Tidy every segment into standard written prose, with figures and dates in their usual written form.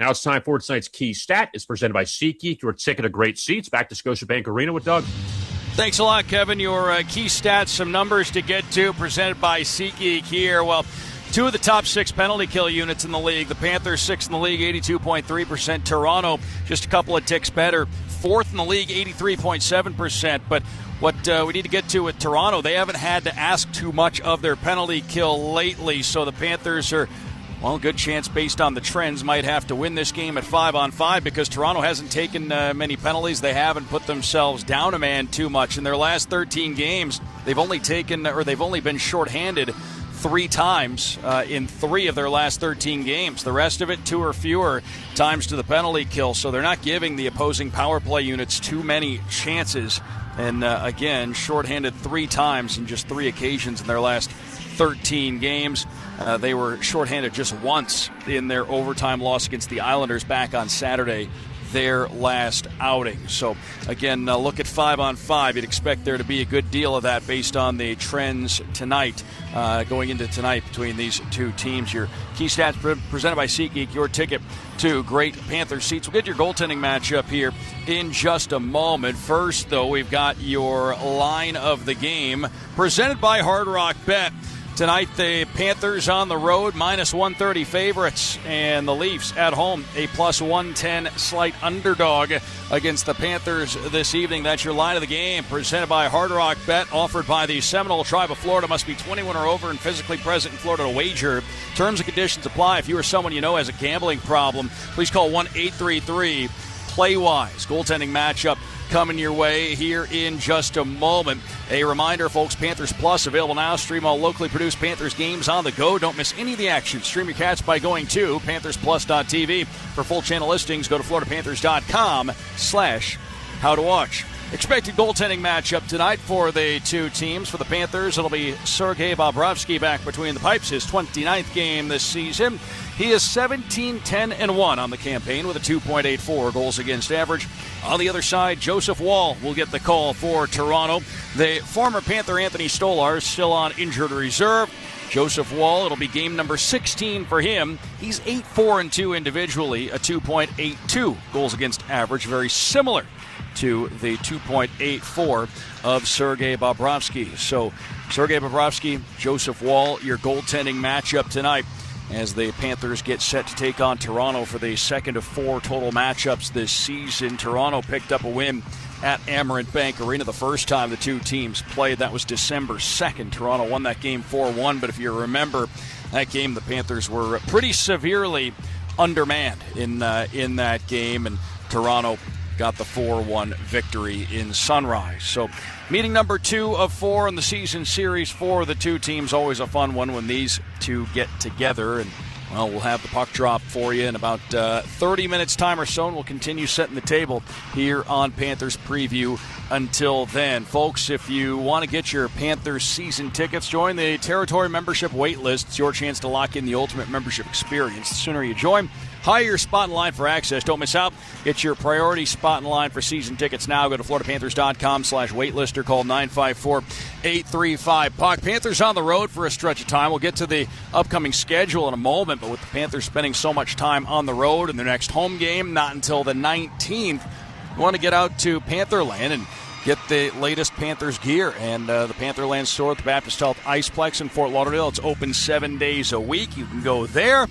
Now it's time for tonight's Key Stat. It's presented by SeatGeek, your ticket to great seats. Back to Scotiabank Arena with Doug. Thanks a lot, Kevin. Your key stats, some numbers to get to, presented by SeatGeek here. Well, two of the top 6 penalty kill units in the league. The Panthers, 6th in the league, 82.3%. Toronto, just a couple of ticks better, 4th in the league, 83.7%. But what we need to get to with Toronto, they haven't had to ask too much of their penalty kill lately. So the Panthers are, well, good chance based on the trends, might have to win this game at 5-on-5 because Toronto hasn't taken many penalties. They haven't put themselves down a man too much. In their last 13 games, they've only been shorthanded 3 times in 3 of their last 13 games. The rest of it, 2 or fewer times to the penalty kill. So they're not giving the opposing power play units too many chances. And again, shorthanded 3 times in just 3 occasions in their last 13 games. They were shorthanded just once in their overtime loss against the Islanders back on Saturday, their last outing. So, again, look at 5-on-5. You'd expect there to be a good deal of that based on the trends tonight, going into tonight between these two teams. Your key stats presented by SeatGeek, your ticket to great Panther seats. We'll get your goaltending matchup here in just a moment. First, though, we've got your line of the game presented by Hard Rock Bet. Tonight, the Panthers on the road, -130 favorites, and the Leafs at home, a +110 slight underdog against the Panthers this evening. That's your line of the game, presented by Hard Rock Bet, offered by the Seminole Tribe of Florida. Must be 21 or over and physically present in Florida to wager. Terms and conditions apply. If you or someone you know has a gambling problem, please call 1-833-PLAY-WISE. Goaltending matchup coming your way here in just a moment. A reminder, folks, Panthers Plus available now. Stream all locally produced Panthers games on the go. Don't miss any of the action. Stream your Cats by going to PanthersPlus.tv. For full channel listings, go to FloridaPanthers.com/how-to-watch. Expected goaltending matchup tonight for the two teams. For the Panthers, it'll be Sergei Bobrovsky back between the pipes, his 29th game this season. He is 17-10-1 on the campaign with a 2.84 goals against average. On the other side, Joseph Woll will get the call for Toronto. The former Panther Anthony Stolar is still on injured reserve. Joseph Woll, it'll be game number 16 for him. He's 8-4-2 individually, a 2.82 goals against average, very similar to the 2.84 of Sergei Bobrovsky. So Sergei Bobrovsky, Joseph Woll, your goaltending matchup tonight as the Panthers get set to take on Toronto for the second of 4 total matchups this season. Toronto picked up a win at Amerant Bank Arena the first time the two teams played. That was December 2nd. Toronto won that game 4-1, but if you remember that game, the Panthers were pretty severely undermanned in that game, and Toronto got the 4-1 victory in Sunrise. So meeting number 2 of 4 in the season series for the two teams. Always a fun one when these two get together. And, well, we'll have the puck drop for you in about 30 minutes time or so, and we'll continue setting the table here on Panthers Preview until then. Folks, if you want to get your Panthers season tickets, join the Territory membership wait list. It's your chance to lock in the ultimate membership experience. The sooner you join, hire your spot in line for access. Don't miss out. Get your priority spot in line for season tickets now. Go to FloridaPanthers.com/waitlist or call 954-835-PUCK. Panthers on the road for a stretch of time. We'll get to the upcoming schedule in a moment, but with the Panthers spending so much time on the road and their next home game not until the 19th, we want to get out to Pantherland and get the latest Panthers gear. And the Pantherland store at the Baptist Health Iceplex in Fort Lauderdale, it's open 7 days a week. You can go there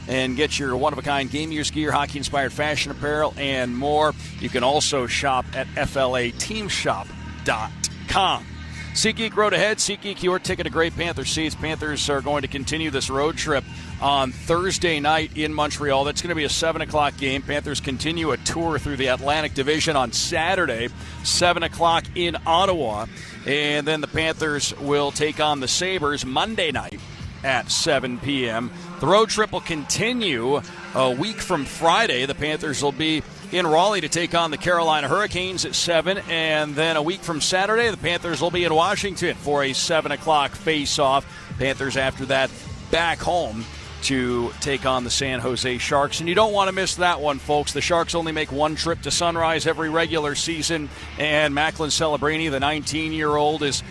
and get your one-of-a-kind game use gear, hockey-inspired fashion apparel, and more. You can also shop at FLAteamshop.com. SeatGeek Road Ahead. SeatGeek, your ticket to great Panther seats. Panthers are going to continue this road trip on Thursday night in Montreal. That's going to be a 7 o'clock game. Panthers continue a tour through the Atlantic Division on Saturday, 7 o'clock in Ottawa. And then the Panthers will take on the Sabres Monday night at 7 p.m. The road trip will continue a week from Friday. The Panthers will be in Raleigh to take on the Carolina Hurricanes at 7. And then a week from Saturday, the Panthers will be in Washington for a 7 o'clock face-off. Panthers after that back home to take on the San Jose Sharks. And you don't want to miss that one, folks. The Sharks only make one trip to Sunrise every regular season, and Macklin Celebrini, the 19-year-old, is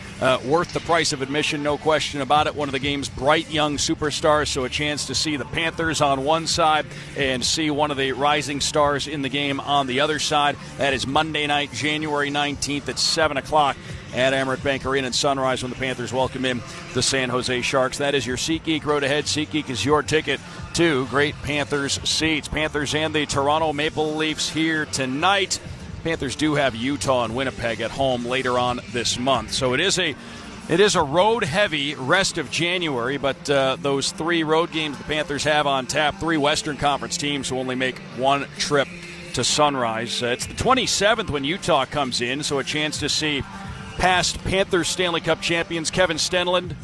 worth the price of admission, no question about it. One of the game's bright young superstars, so a chance to see the Panthers on one side and see one of the rising stars in the game on the other side. That is Monday night, January 19th at 7 o'clock. At Emirates Bank Arena in Sunrise when the Panthers welcome in the San Jose Sharks. That is your SeatGeek road ahead. SeatGeek is your ticket to great Panthers seats. Panthers and the Toronto Maple Leafs here tonight. Panthers do have Utah and Winnipeg at home later on this month. So it is a road-heavy rest of January, but those 3 road games the Panthers have on tap, 3 Western Conference teams who only make one trip to Sunrise. It's the 27th when Utah comes in, so a chance to see past Panthers Stanley Cup champions Kevin Stenlund,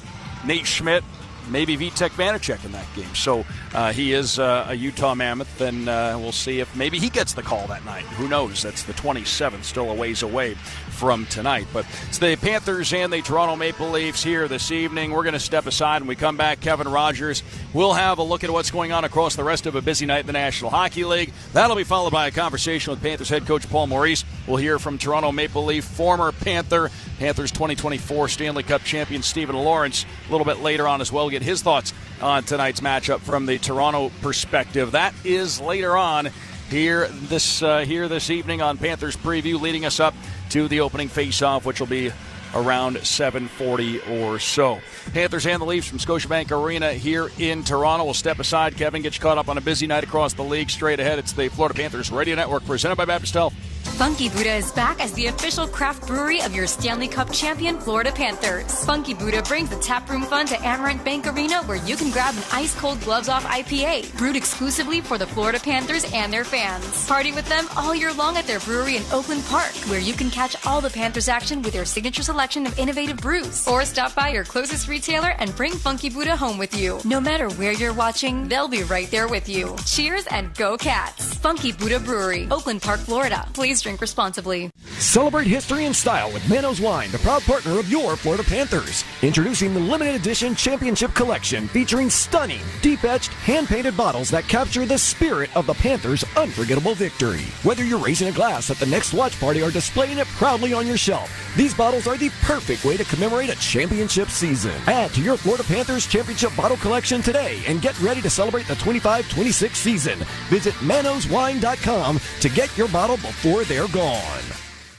Nate Schmidt, maybe Vitek Vanacek in that game. So he is a Utah Mammoth, and we'll see if maybe he gets the call that night. Who knows? That's the 27th, still a ways away from tonight. But it's the Panthers and the Toronto Maple Leafs here this evening. We're going to step aside. When we come back, Kevin Rogers will have a look at what's going on across the rest of a busy night in the National Hockey League. That'll be followed by a conversation with Panthers head coach Paul Maurice. We'll hear from Toronto Maple Leaf former Panthers 2024 Stanley Cup champion Stephen Lawrence a little bit later on as well. Get his thoughts on tonight's matchup from the Toronto perspective. That is later on here this evening on Panthers Preview, leading us up to the opening face-off, which will be around 7:40 or so. Panthers and the Leafs from Scotiabank Arena here in Toronto. We'll step aside. Kevin, get you caught up on a busy night across the league. Straight ahead, it's the Florida Panthers Radio Network presented by Baptist Health. Funky Buddha is back as the official craft brewery of your Stanley Cup champion Florida Panthers. Funky Buddha brings the taproom fun to Amarant Bank Arena, where you can grab an ice-cold gloves-off IPA, brewed exclusively for the Florida Panthers and their fans. Party with them all year long at their brewery in Oakland Park, where you can catch all the Panthers action with their signature selection of innovative brews. Or stop by your closest retailer and bring Funky Buddha home with you. No matter where you're watching, they'll be right there with you. Cheers and go Cats! Funky Buddha Brewery, Oakland Park, Florida. Please drink responsibly. Celebrate history and style with Manos Wine, the proud partner of your Florida Panthers. Introducing the limited edition championship collection featuring stunning, deep-etched, hand-painted bottles that capture the spirit of the Panthers' unforgettable victory. Whether you're raising a glass at the next watch party or displaying it proudly on your shelf, these bottles are the perfect way to commemorate a championship season. Add to your Florida Panthers championship bottle collection today and get ready to celebrate the 25-26 season. Visit manoswine.com to get your bottle before they're gone.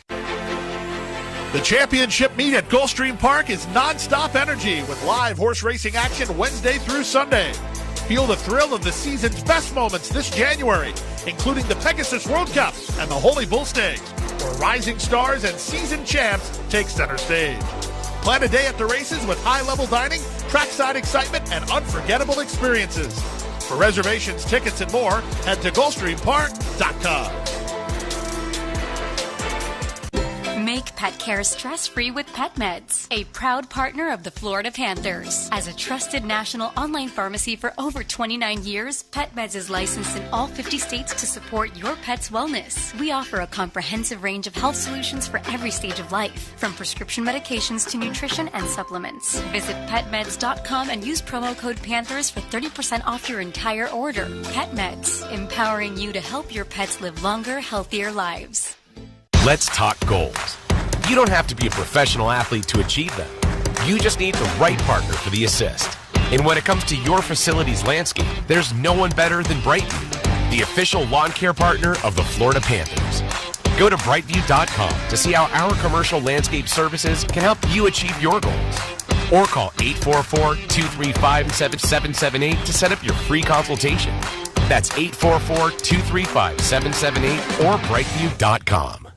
The championship meet at Gulfstream Park is non-stop energy with live horse racing action Wednesday through Sunday. Feel the thrill of the season's best moments this January, including the Pegasus World Cup and the Holy Bull Stakes, where rising stars and seasoned champs take center stage. Plan a day at the races with high-level dining, trackside excitement, and unforgettable experiences. For reservations, tickets, and more, head to GulfstreamPark.com. Make pet care stress-free with PetMeds, a proud partner of the Florida Panthers. As a trusted national online pharmacy for over 29 years, PetMeds is licensed in all 50 states to support your pet's wellness. We offer a comprehensive range of health solutions for every stage of life, from prescription medications to nutrition and supplements. Visit PetMeds.com and use promo code Panthers for 30% off your entire order. PetMeds, empowering you to help your pets live longer, healthier lives. Let's talk goals. You don't have to be a professional athlete to achieve them. You just need the right partner for the assist. And when it comes to your facility's landscape, there's no one better than Brightview, the official lawn care partner of the Florida Panthers. Go to brightview.com to see how our commercial landscape services can help you achieve your goals. Or call 844-235-7778 to set up your free consultation. That's 844-235-7778 or brightview.com.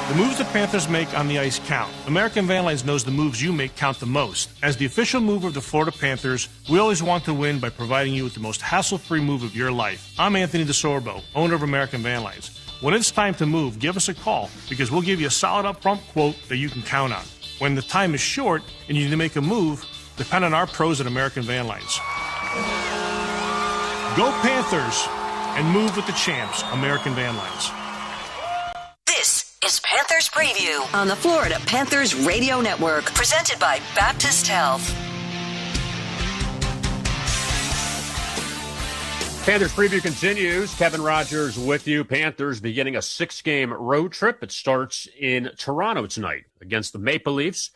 The moves the Panthers make on the ice count. American Van Lines knows the moves you make count the most. As the official mover of the Florida Panthers, we always want to win by providing you with the most hassle-free move of your life. I'm Anthony DeSorbo, owner of American Van Lines. When it's time to move, give us a call because we'll give you a solid upfront quote that you can count on. When the time is short and you need to make a move, depend on our pros at American Van Lines. Go Panthers and move with the champs, American Van Lines. This is Panthers Preview on the Florida Panthers Radio Network, presented by Baptist Health. Panthers preview continues. Kevin Rogers with you. Panthers beginning a 6-game road trip. It starts in Toronto tonight against the Maple Leafs.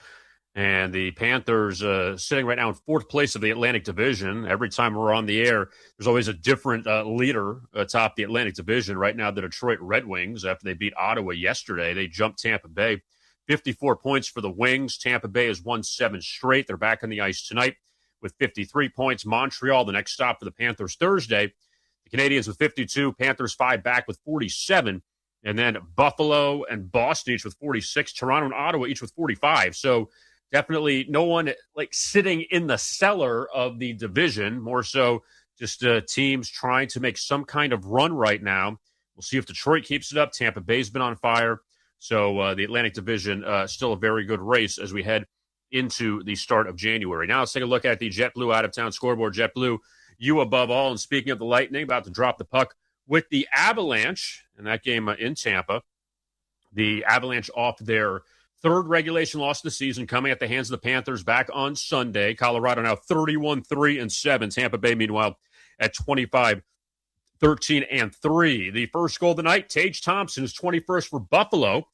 And the Panthers sitting right now in 4th place of the Atlantic Division. Every time we're on the air, there's always a different leader atop the Atlantic Division. Right now, the Detroit Red Wings, after they beat Ottawa yesterday, they jumped Tampa Bay. 54 points for the Wings. Tampa Bay has won 7 straight. They're back on the ice tonight with 53 points. Montreal, the next stop for the Panthers Thursday. The Canadiens with 52, Panthers 5 back with 47, and then Buffalo and Boston each with 46, Toronto and Ottawa each with 45. So definitely no one like sitting in the cellar of the division, more so just teams trying to make some kind of run right now. We'll see if Detroit keeps it up. Tampa Bay's been on fire. So the Atlantic Division still a very good race as we head into the start of January. Now let's take a look at the JetBlue out-of-town scoreboard. JetBlue, you above all. And speaking of the Lightning, about to drop the puck with the Avalanche in that game in Tampa. The Avalanche off their 3rd regulation loss of the season, coming at the hands of the Panthers back on Sunday. Colorado now 31-3-7. Tampa Bay, meanwhile, at 25-13-3. The first goal of the night, Tage Thompson, is 21st for Buffalo,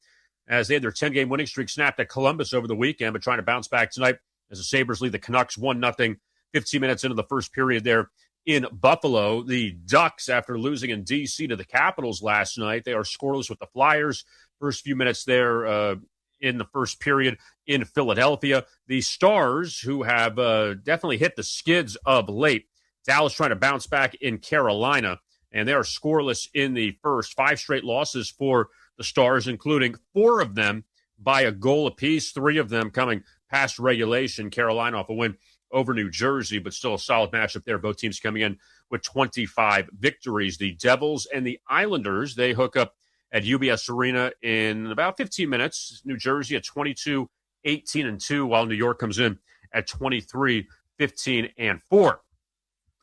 as they had their 10-game winning streak snapped at Columbus over the weekend, but trying to bounce back tonight as the Sabres lead the Canucks 1-0, 15 minutes into the first period there in Buffalo. The Ducks, after losing in D.C. to the Capitals last night, they are scoreless with the Flyers. First few minutes there in the first period in Philadelphia. The Stars, who have definitely hit the skids of late. Dallas trying to bounce back in Carolina, and they are scoreless in the first. 5 straight losses for the Stars, including 4 of them by a goal apiece, 3 of them coming past regulation. Carolina off a win over New Jersey, but still a solid matchup there. Both teams coming in with 25 victories. The Devils and the Islanders, they hook up at UBS Arena in about 15 minutes. New Jersey at 22-18-2, while New York comes in at 23-15-4.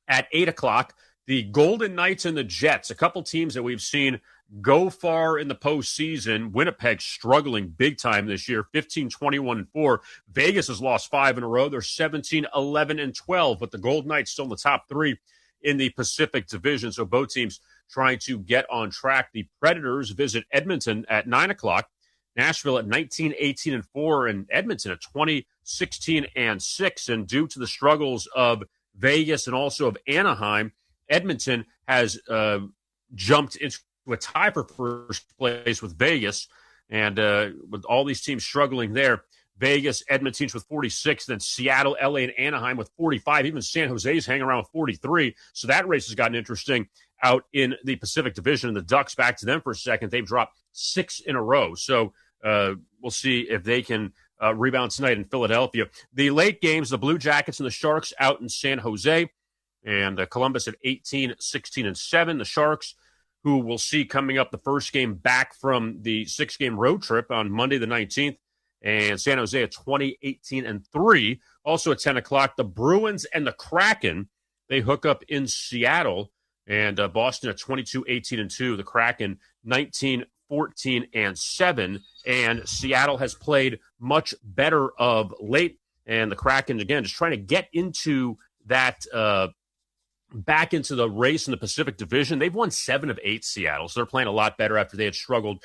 At 8 o'clock, the Golden Knights and the Jets, a couple teams that we've seen go far in the postseason. Winnipeg struggling big time this year, 15-21-4. Vegas has lost 5 in a row. They're 17-11-12, but the Golden Knights still in the top 3 in the Pacific Division. So both teams trying to get on track. The Predators visit Edmonton at 9 o'clock. Nashville at 19-18-4, and Edmonton at 20-16-6. And due to the struggles of Vegas and also of Anaheim, Edmonton has jumped into a tie for first place with Vegas, and with all these teams struggling there, Vegas, Edmonton with 46, then Seattle, LA, and Anaheim with 45. Even San Jose's hanging around with 43. So that race has gotten interesting out in the Pacific Division. And the Ducks, back to them for a second, they've dropped 6 in a row. So we'll see if they can rebound tonight in Philadelphia. The late games, the Blue Jackets and the Sharks out in San Jose, and Columbus at 18-16-7. The Sharks, who we'll see coming up the first game back from the 6-game road trip on Monday the 19th, and San Jose at 20-18-3. Also at 10 o'clock, the Bruins and the Kraken, they hook up in Seattle, and Boston at 22-18-2. The Kraken 19-14-7, and Seattle has played much better of late, and the Kraken, again, just trying to get into that back into the race in the Pacific Division. They've won 7 of 8, Seattle, so they're playing a lot better after they had struggled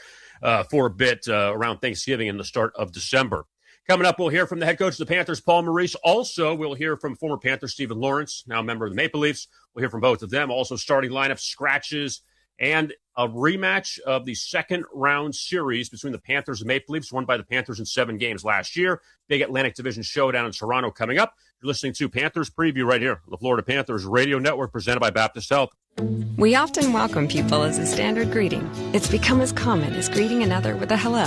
for a bit around Thanksgiving and the start of December. Coming up, we'll hear from the head coach of the Panthers, Paul Maurice. Also, we'll hear from former Panther Stephen Lawrence, now a member of the Maple Leafs. We'll hear from both of them. Also, starting lineup scratches and a rematch of the second-round series between the Panthers and Maple Leafs, won by the Panthers in 7 games last year. Big Atlantic Division showdown in Toronto coming up. You're listening to Panthers Preview right here on the Florida Panthers Radio Network, presented by Baptist Health. We often welcome people as a standard greeting. It's become as common as greeting another with a hello.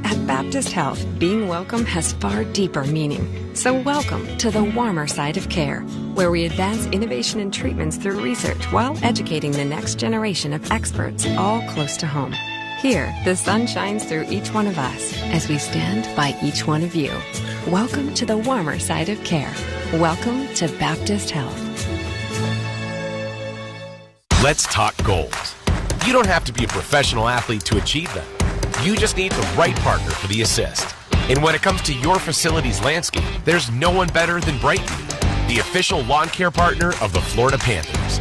At Baptist Health, being welcome has far deeper meaning. So welcome to the warmer side of care, where we advance innovation and treatments through research while educating the next generation of experts, all close to home. Here, the sun shines through each one of us as we stand by each one of you. Welcome to the warmer side of care. Welcome to Baptist Health. Let's talk goals. You don't have to be a professional athlete to achieve them. You just need the right partner for the assist. And when it comes to your facility's landscape, there's no one better than Brighton, the official lawn care partner of the Florida Panthers.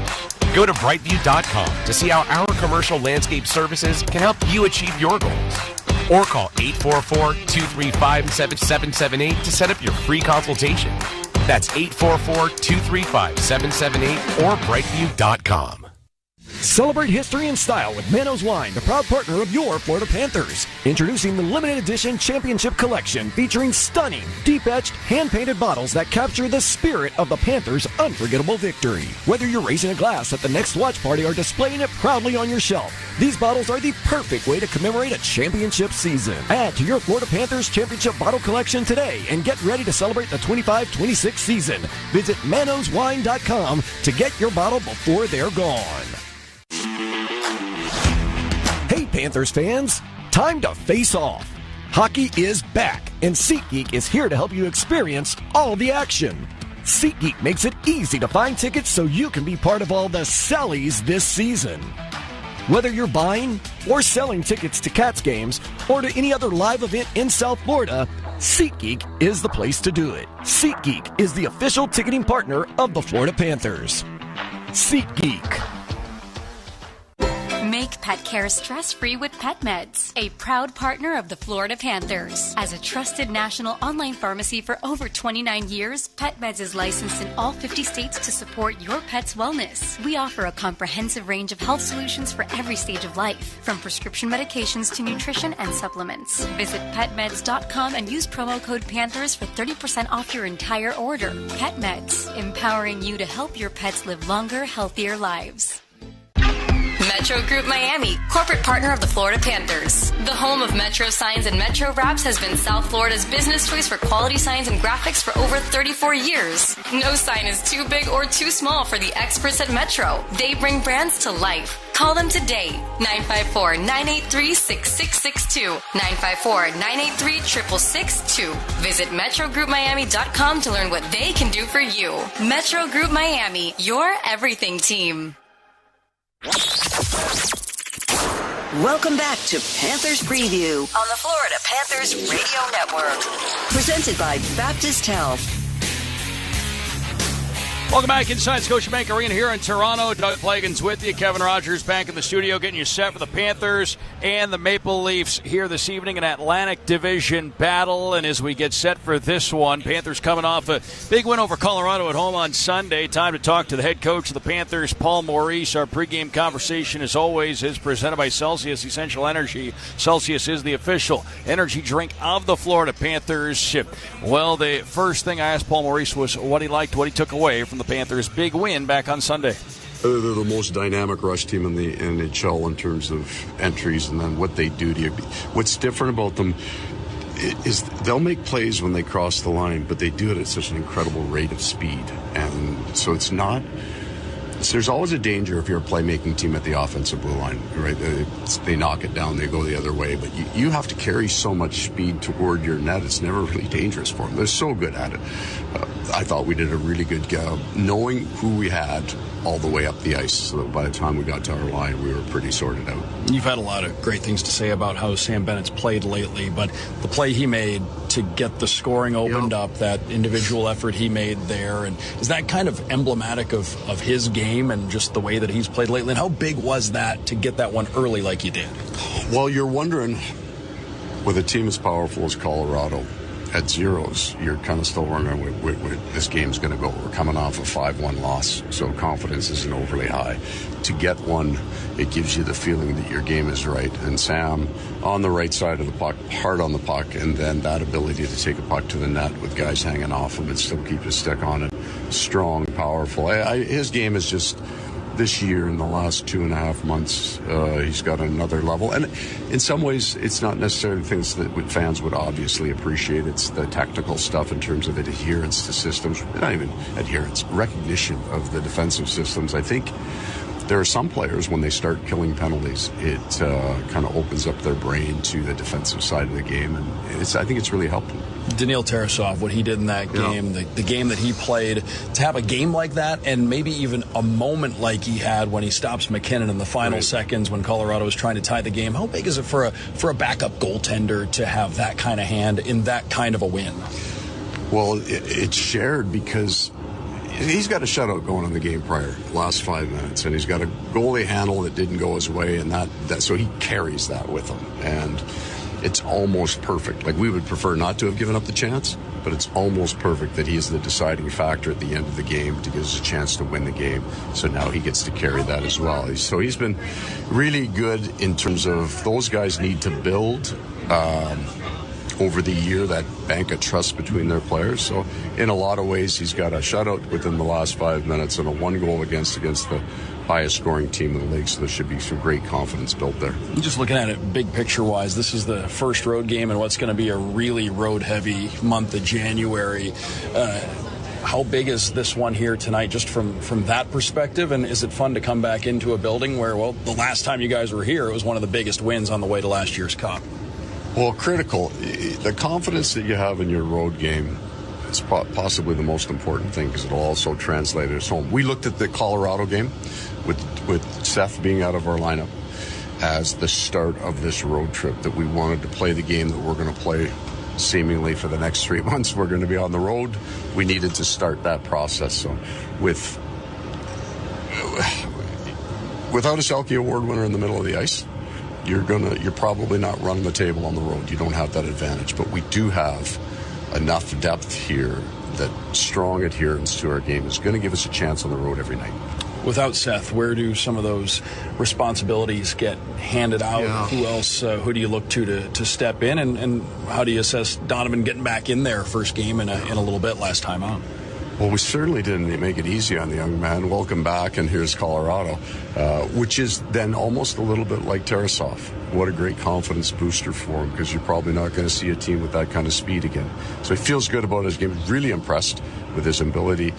Go to brightview.com to see how our commercial landscape services can help you achieve your goals. Or call 844-235-7778 to set up your free consultation. That's 844-235-7778 or brightview.com. Celebrate history and style with Manos Wine, the proud partner of your Florida Panthers. Introducing the limited edition championship collection featuring stunning, deep-etched, hand-painted bottles that capture the spirit of the Panthers' unforgettable victory. Whether you're raising a glass at the next watch party or displaying it proudly on your shelf, these bottles are the perfect way to commemorate a championship season. Add to your Florida Panthers championship bottle collection today and get ready to celebrate the 25-26 season. Visit manoswine.com to get your bottle before they're gone. Hey Panthers fans, time to face off. Hockey is back, and SeatGeek is here to help you experience all the action. SeatGeek makes it easy to find tickets so you can be part of all the sellies this season. Whether you're buying or selling tickets to Cats games or to any other live event in South Florida, SeatGeek is the place to do it. SeatGeek is the official ticketing partner of the Florida Panthers. SeatGeek. Make pet care stress-free with PetMeds, a proud partner of the Florida Panthers. As a trusted national online pharmacy for over 29 years, PetMeds is licensed in all 50 states to support your pet's wellness. We offer a comprehensive range of health solutions for every stage of life, from prescription medications to nutrition and supplements. Visit PetMeds.com and use promo code Panthers for 30% off your entire order. PetMeds, empowering you to help your pets live longer, healthier lives. Metro Group Miami, corporate partner of the Florida Panthers. The home of Metro Signs and Metro Wraps has been South Florida's business choice for quality signs and graphics for over 34 years. No sign is too big or too small for the experts at Metro. They bring brands to life. Call them today, 954-983-6662, 954-983-6662. Visit MetroGroupMiami.com to learn what they can do for you. Metro Group Miami, your everything team. Welcome back to Panthers Preview on the Florida Panthers Radio Network. Presented by Baptist Health. Welcome back inside Scotiabank Arena here in Toronto. Doug Plagens with you. Kevin Rogers back in the studio getting you set for the Panthers and the Maple Leafs here this evening, an Atlantic Division battle. And as we get set for this one, Panthers coming off a big win over Colorado at home on Sunday. Time to talk to the head coach of the Panthers, Paul Maurice. Our pregame conversation, as always, is presented by Celsius Essential Energy. Celsius is the official energy drink of the Florida Panthers. Well, the first thing I asked Paul Maurice was what he liked, what he took away from the Panthers' big win back on Sunday. They're the most dynamic rush team in the NHL in terms of entries and then what they do to you. What's different about them is they'll make plays when they cross the line, but they do it at such an incredible rate of speed. And so it's not... There's always a danger if you're a playmaking team at the offensive blue line, right? They knock it down, they go the other way, but you have to carry so much speed toward your net. It's never really dangerous for them. They're so good at it. I thought we did a really good job knowing who we had all the way up the ice. So by the time we got to our line, we were pretty sorted out. You've had a lot of great things to say about how Sam Bennett's played lately, but the play he made to get the scoring opened up, that individual effort he made there, and is that kind of emblematic of his game and just the way that he's played lately? And how big was that to get that one early like you did? Well, you're wondering, with a team as powerful as Colorado, at zeros, you're kind of still wondering where this game's going to go. We're coming off a 5-1 loss, so confidence isn't overly high. To get one, it gives you the feeling that your game is right. And Sam, on the right side of the puck, hard on the puck, and then that ability to take a puck to the net with guys hanging off him and still keep his stick on it. Strong, powerful. His game is just... This year, in the last 2.5 months, he's got another level. And in some ways, it's not necessarily things that fans would obviously appreciate. It's the technical stuff in terms of adherence to systems. Not even adherence, recognition of the defensive systems. I think there are some players, when they start killing penalties, it kind of opens up their brain to the defensive side of the game. And I think it's really helped them. Daniil Tarasov, what he did in that game, the game that he played, to have a game like that and maybe even a moment like he had when he stops McKinnon in the final seconds when Colorado was trying to tie the game. How big is it for a backup goaltender to have that kind of hand in that kind of a win? Well, it's shared because he's got a shutout going in the game prior, last 5 minutes, and he's got a goalie handle that didn't go his way, and that so he carries that with him, and it's almost perfect. Like, we would prefer not to have given up the chance, but it's almost perfect that he is the deciding factor at the end of the game to give us a chance to win the game. So now he gets to carry that as well. So he's been really good in terms of those guys need to build over the year that bank of trust between their players. So in a lot of ways, he's got a shutout within the last 5 minutes and a 1 goal against the highest scoring team in the league. So there should be some great confidence built there. Just looking at it big picture wise, this is the first road game in what's going to be a really road heavy month of January. How big is this one here tonight, just from that perspective? And is it fun to come back into a building where, well, the last time you guys were here, it was one of the biggest wins on the way to last year's Cup? Well, critical. The confidence that you have in your road game is possibly the most important thing, because it'll also translate at home. We looked at the Colorado game with Seth being out of our lineup as the start of this road trip, that we wanted to play the game that we're going to play seemingly for the next 3 months. We're going to be on the road. We needed to start that process. So without a Selke Award winner in the middle of the ice, you're probably not running the table on the road. You don't have that advantage. But we do have enough depth here that strong adherence to our game is going to give us a chance on the road every night. Without Seth, where do some of those responsibilities get handed out? Yeah. Who else, who do you look to step in? And how do you assess Donovan getting back in there first game in a little bit last time out? Well, we certainly didn't make it easy on the young man. Welcome back, and here's Colorado, which is then almost a little bit like Tarasov. What a great confidence booster for him, because you're probably not going to see a team with that kind of speed again. So he feels good about his game. Really impressed with his ability.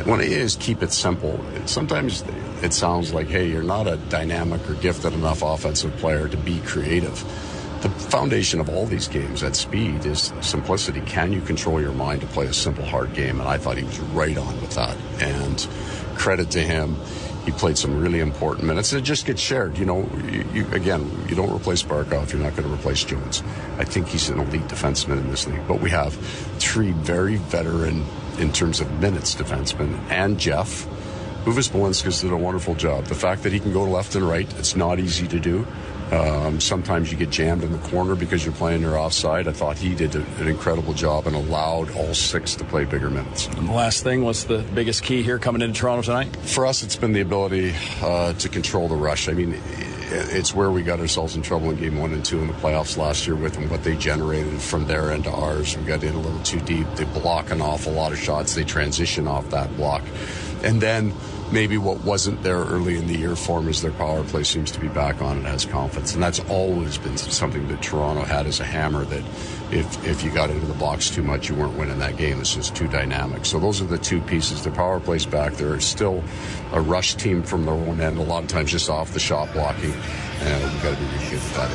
When it is keep it simple, sometimes it sounds like, hey, you're not a dynamic or gifted enough offensive player to be creative. The foundation of all these games at speed is simplicity. Can you control your mind to play a simple, hard game? And I thought he was right on with that. And credit to him. He played some really important minutes. It just gets shared. You know, you don't replace Barkov. You're not going to replace Jones. I think he's an elite defenseman in this league. But we have 3 very veteran, in terms of minutes, defensemen, and Jeff. Uvis Belinskas did a wonderful job. The fact that he can go left and right, it's not easy to do. Sometimes you get jammed in the corner because you're playing your offside. I thought he did an incredible job and allowed all 6 to play bigger minutes. And the last thing, what's the biggest key here coming into Toronto tonight? For us, it's been the ability to control the rush. I mean, it's where we got ourselves in trouble in Game 1 and 2 in the playoffs last year with them, what they generated from their end to ours. We got in a little too deep. They block an awful lot of shots. They transition off that block. And then maybe what wasn't there early in the year for them is their power play seems to be back on and has confidence. And that's always been something that Toronto had as a hammer, that if you got into the box too much, you weren't winning that game. It's just too dynamic. So those are the 2 pieces. Their power play's back. They're still a rush team from their own end, a lot of times just off the shot blocking. And we've got to be really good at that.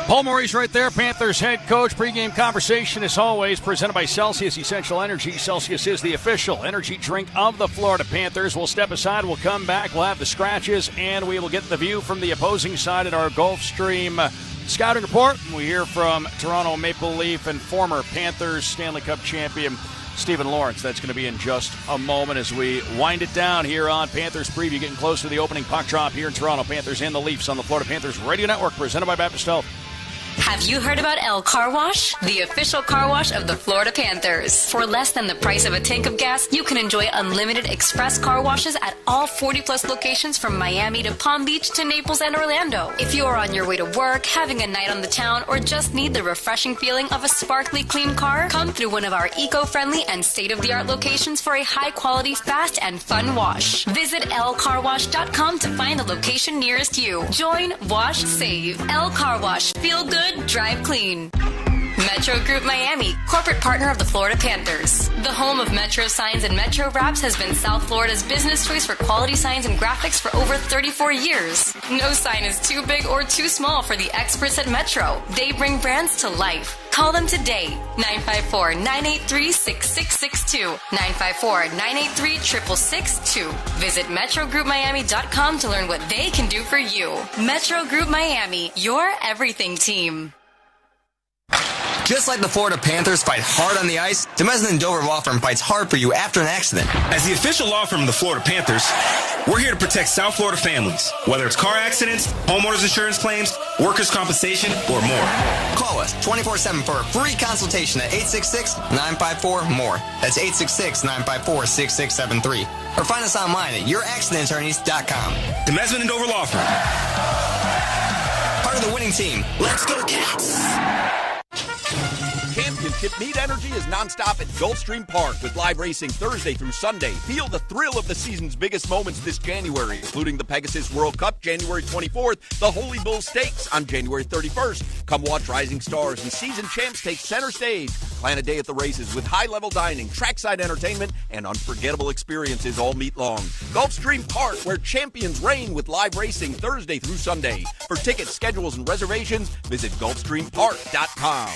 Paul Maurice right there, Panthers head coach. Pre-game conversation, as always, presented by Celsius Essential Energy. Celsius is the official energy drink of the Florida Panthers. We'll step aside. We'll come back. We'll have the scratches, and we will get the view from the opposing side at our Gulfstream scouting report. We hear from Toronto Maple Leaf and former Panthers Stanley Cup champion Stephen Lawrence. That's going to be in just a moment as we wind it down here on Panthers Preview, getting close to the opening puck drop here in Toronto. Panthers and the Leafs on the Florida Panthers Radio Network, presented by Baptist Health. Have you heard about El Car Wash? The official car wash of the Florida Panthers. For less than the price of a tank of gas, you can enjoy unlimited express car washes at all 40-plus locations from Miami to Palm Beach to Naples and Orlando. If you are on your way to work, having a night on the town, or just need the refreshing feeling of a sparkly clean car, come through one of our eco-friendly and state-of-the-art locations for a high-quality, fast, and fun wash. Visit lcarwash.com to find the location nearest you. Join, wash, save. El Car Wash. Feel good. Drive clean. Metro Group Miami, corporate partner of the Florida Panthers. The home of Metro Signs and Metro Wraps has been South Florida's business choice for quality signs and graphics for over 34 years. No sign is too big or too small for the experts at Metro. They bring brands to life. Call them today, 954-983-6662, 954-983-6662. Visit MetroGroupMiami.com to learn what they can do for you. Metro Group Miami, your everything team. Just like the Florida Panthers fight hard on the ice, Demesne & Dover Law Firm fights hard for you after an accident. As the official law firm of the Florida Panthers, we're here to protect South Florida families, whether it's car accidents, homeowners insurance claims, workers' compensation, or more. Call us 24/7 for a free consultation at 866-954-MORE. That's 866-954-6673. Or find us online at youraccidentattorneys.com. Demesne & Dover Law Firm. Part of the winning team. Let's go, Cats! Championship Meet Energy is nonstop at Gulfstream Park with live racing Thursday through Sunday. Feel the thrill of the season's biggest moments this January, including the Pegasus World Cup January 24th, the Holy Bull Stakes on January 31st. Come watch rising stars and seasoned champs take center stage. Plan a day at the races with high-level dining, trackside entertainment, and unforgettable experiences all meet long. Gulfstream Park, where champions reign with live racing Thursday through Sunday. For tickets, schedules, and reservations, visit GulfstreamPark.com.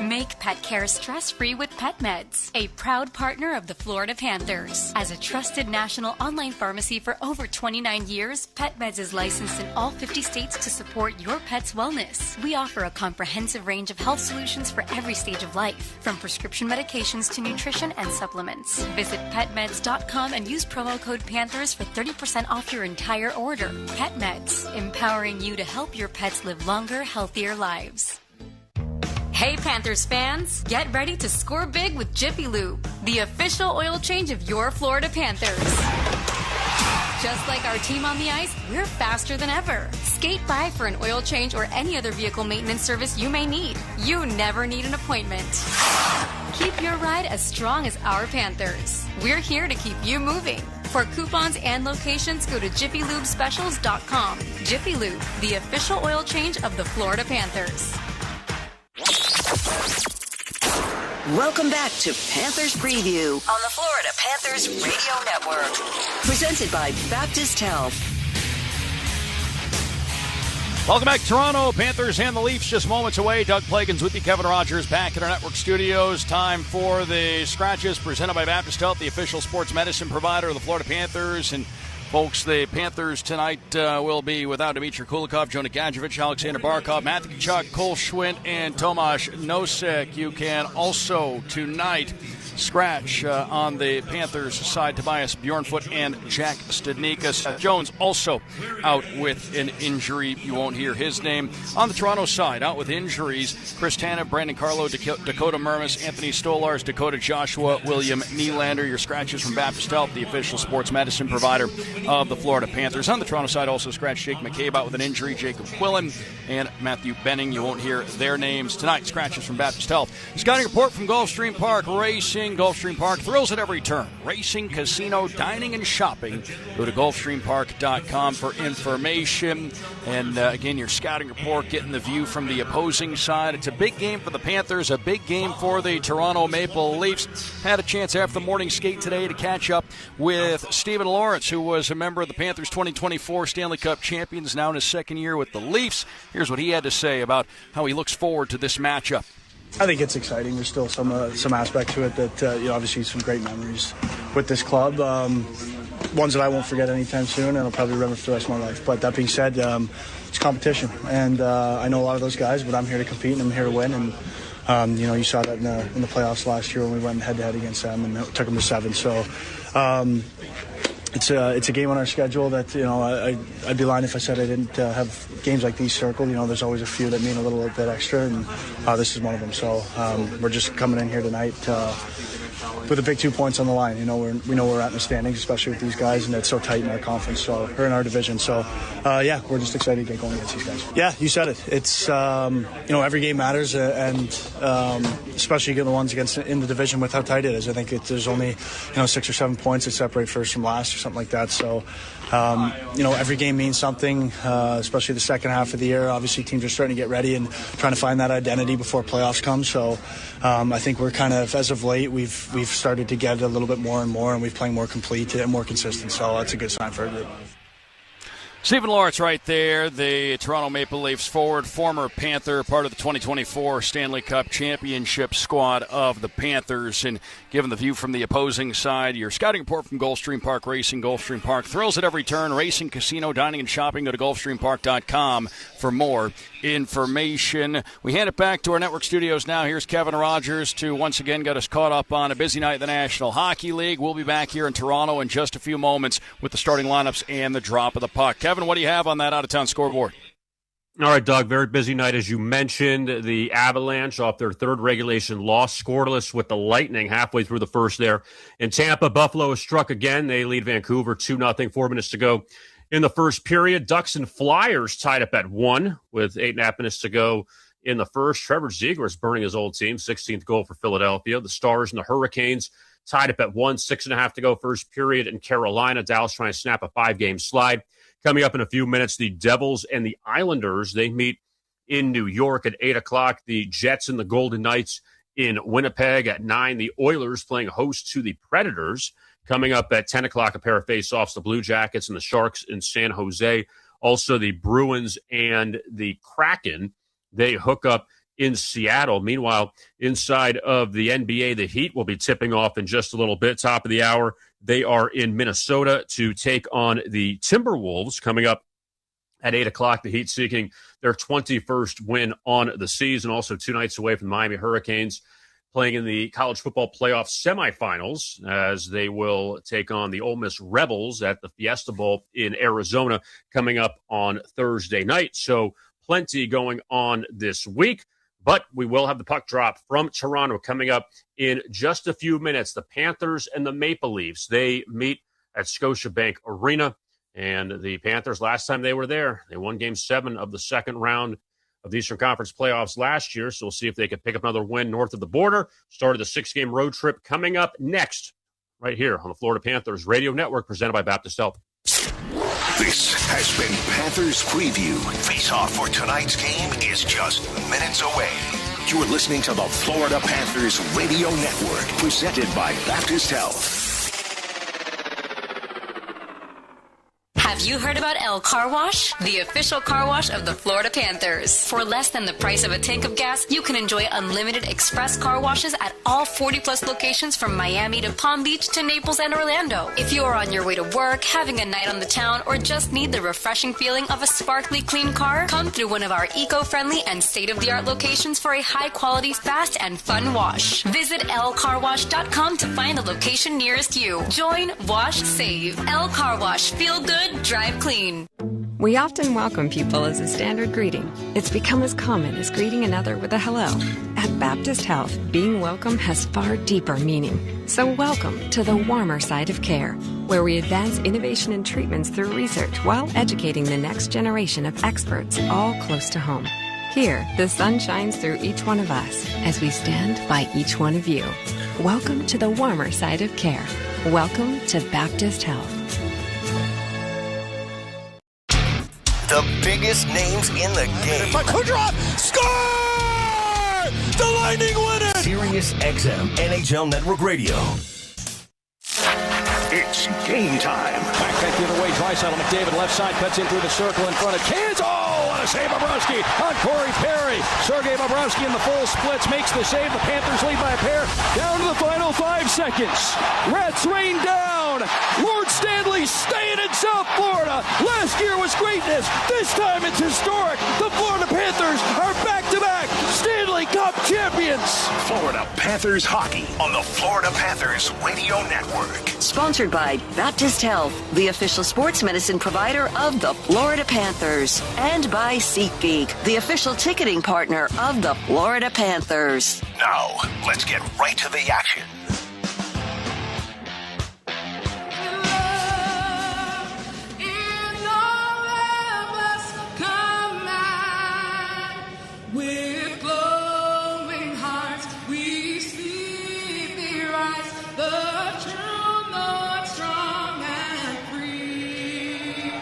Make pet care stress-free with PetMeds, a proud partner of the Florida Panthers. As a trusted national online pharmacy for over 29 years, PetMeds is licensed in all 50 states to support your pet's wellness. We offer a comprehensive range of health solutions for every stage of life, from prescription medications to nutrition and supplements. Visit PetMeds.com and use promo code Panthers for 30% off your entire order. PetMeds, empowering you to help your pets live longer, healthier lives. Hey Panthers fans, get ready to score big with Jiffy Lube, the official oil change of your Florida Panthers. Just like our team on the ice, we're faster than ever. Skate by for an oil change or any other vehicle maintenance service you may need. You never need an appointment. Keep your ride as strong as our Panthers. We're here to keep you moving. For coupons and locations, go to JiffyLubeSpecials.com. Jiffy Lube, the official oil change of the Florida Panthers. Welcome back to Panthers Preview on the Florida Panthers Radio Network. Presented by Baptist Health. Welcome back, Toronto. Panthers and the Leafs just moments away. Doug Plagans with you, Kevin Rogers back in our network studios. Time for the Scratches presented by Baptist Health, the official sports medicine provider of the Florida Panthers. And folks, the Panthers tonight will be without Dmitry Kulikov, Jonah Gadjevich, Alexander Barkov, Matthew Tkachuk, Cole Schwindt, and Tomas Nosek. You can also tonight scratch on the Panthers side Tobias Bjornfoot and Jack Studnicka. Jones also out with an injury. You won't hear his name. On the Toronto side, out with injuries, Chris Tanev, Brandon Carlo, Dakota Murmas, Anthony Stolars, Dakota Joshua, William Nylander. Your scratches from Baptist Health, the official sports medicine provider of the Florida Panthers. On the Toronto side, also scratch Jake McCabe out with an injury, Jacob Quillen and Matthew Benning. You won't hear their names tonight. Scratches from Baptist Health. Scouting report from Gulfstream Park Racing. Gulfstream Park thrills at every turn. Racing, casino, dining, and shopping. Go to GulfstreamPark.com for information. And again, your scouting report, getting the view from the opposing side. It's a big game for the Panthers, a big game for the Toronto Maple Leafs. Had a chance after the morning skate today to catch up with Stephen Lawrence, who was a member of the Panthers 2024 Stanley Cup champions, now in his second year with the Leafs. Here's what he had to say about how he looks forward to this matchup. I think it's exciting. There's still some aspect to it that, obviously some great memories with this club. Ones that I won't forget anytime soon, and I'll probably remember for the rest of my life. But that being said, it's competition. And I know a lot of those guys, but I'm here to compete and I'm here to win. And, you saw that in the playoffs last year when we went head-to-head against them and took them to 7. So it's a game on our schedule that, I'd be lying if I said I didn't have games like these circled. There's always a few that mean a little bit extra, and this is one of them. So we're just coming in here tonight with a big 2 points on the line. We know where we're at in the standings, especially with these guys, and it's so tight in our conference, or in our division. So, we're just excited to get going against these guys. Yeah, you said it. It's, every game matters, and especially the ones in the division with how tight it is. I think there's only, 6 or 7 points that separate first from last or something like that. So, every game means something, especially the second half of the year. Obviously, teams are starting to get ready and trying to find that identity before playoffs come. So, I think we're kind of, as of late, we've started to get a little bit more and more, and we've playing more complete and more consistent. So that's a good sign for our group. Stephen Lawrence right there, the Toronto Maple Leafs forward, former Panther, part of the 2024 Stanley Cup Championship squad of the Panthers. And given the view from the opposing side, your scouting report from Gulfstream Park Racing. Gulfstream Park, thrills at every turn, racing, casino, dining, and shopping. Go to GulfstreamPark.com for more information. We hand it back to our network studios now. Here's Kevin Rogers to once again get us caught up on a busy night in the National Hockey League. We'll be back here in Toronto in just a few moments with the starting lineups and the drop of the puck. Kevin, what do you have on that out-of-town scoreboard? All right, Doug, very busy night, as you mentioned. The Avalanche, off their third regulation loss, scoreless with the Lightning halfway through the first there. In Tampa, Buffalo is struck again. They lead Vancouver 2-0, 4 minutes to go in the first period. Ducks and Flyers tied up at 1 with 8.5 minutes to go in the first. Trevor Ziegler is burning his old team, 16th goal for Philadelphia. The Stars and the Hurricanes tied up at 1, 6.5 to go first period in Carolina. Dallas trying to snap a 5-game slide. Coming up in a few minutes, the Devils and the Islanders, they meet in New York at 8 o'clock. The Jets and the Golden Knights in Winnipeg at 9. The Oilers playing host to the Predators. Coming up at 10 o'clock, a pair of face-offs, the Blue Jackets and the Sharks in San Jose. Also, the Bruins and the Kraken, they hook up in Seattle. Meanwhile, inside of the NBA, the Heat will be tipping off in just a little bit. Top of the hour, they are in Minnesota to take on the Timberwolves. Coming up at 8 o'clock, the Heat seeking their 21st win on the season. Also 2 nights away from the Miami Hurricanes, playing in the college football playoff semifinals, as they will take on the Ole Miss Rebels at the Fiesta Bowl in Arizona coming up on Thursday night. So plenty going on this week. But we will have the puck drop from Toronto coming up in just a few minutes. The Panthers and the Maple Leafs, they meet at Scotiabank Arena. And the Panthers, last time they were there, they won Game 7 of the second round of the Eastern Conference playoffs last year. So we'll see if they can pick up another win north of the border. Started the 6-game road trip coming up next, right here on the Florida Panthers Radio Network, presented by Baptist Health. This has been Panthers Preview. Face-off for tonight's game is just minutes away. You're listening to the Florida Panthers Radio Network, presented by Baptist Health. Have you heard about El Car Wash? The official car wash of the Florida Panthers. For less than the price of a tank of gas, you can enjoy unlimited express car washes at all 40-plus locations from Miami to Palm Beach to Naples and Orlando. If you are on your way to work, having a night on the town, or just need the refreshing feeling of a sparkly clean car, come through one of our eco-friendly and state-of-the-art locations for a high-quality, fast, and fun wash. Visit lcarwash.com to find the location nearest you. Join, wash, save. El Car Wash. Feel good. Drive clean. We often welcome people as a standard greeting. It's become as common as greeting another with a hello. At Baptist Health, being welcome has far deeper meaning. So welcome to the warmer side of care, where we advance innovation and treatments through research while educating the next generation of experts all close to home. Here, the sun shines through each one of us as we stand by each one of you. Welcome to the warmer side of care. Welcome to Baptist Health. The biggest names in the game. Kudrov, score! The Lightning win it! Sirius XM NHL Network Radio. It's game time. Back the other way, Draisaitl, McDavid, left side, cuts in through the circle in front of Kansas. Oh, what a save, Bobrovsky on Corey Perry. Sergei Bobrovsky in the full splits makes the save. The Panthers lead by a pair. Down to the final 5 seconds. Rats rain down. Lord Stanley staying in South Florida. Last year was greatness. This time it's historic. The Florida Panthers are back-to-back Stanley Cup champions. Florida Panthers hockey on the Florida Panthers Radio Network. Sponsored by Baptist Health, the official sports medicine provider of the Florida Panthers. And by SeatGeek, the official ticketing partner of the Florida Panthers. Now, let's get right to the action. With glowing hearts, we see thee rise, the true Lord, strong and free.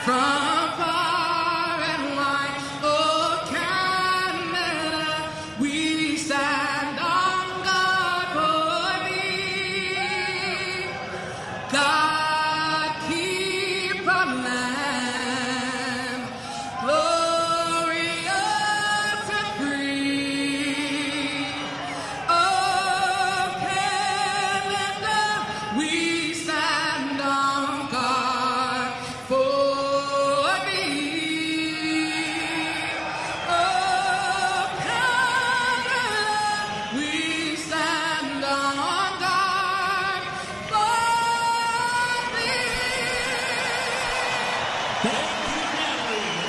From far and wide, oh Canada, we stand on guard for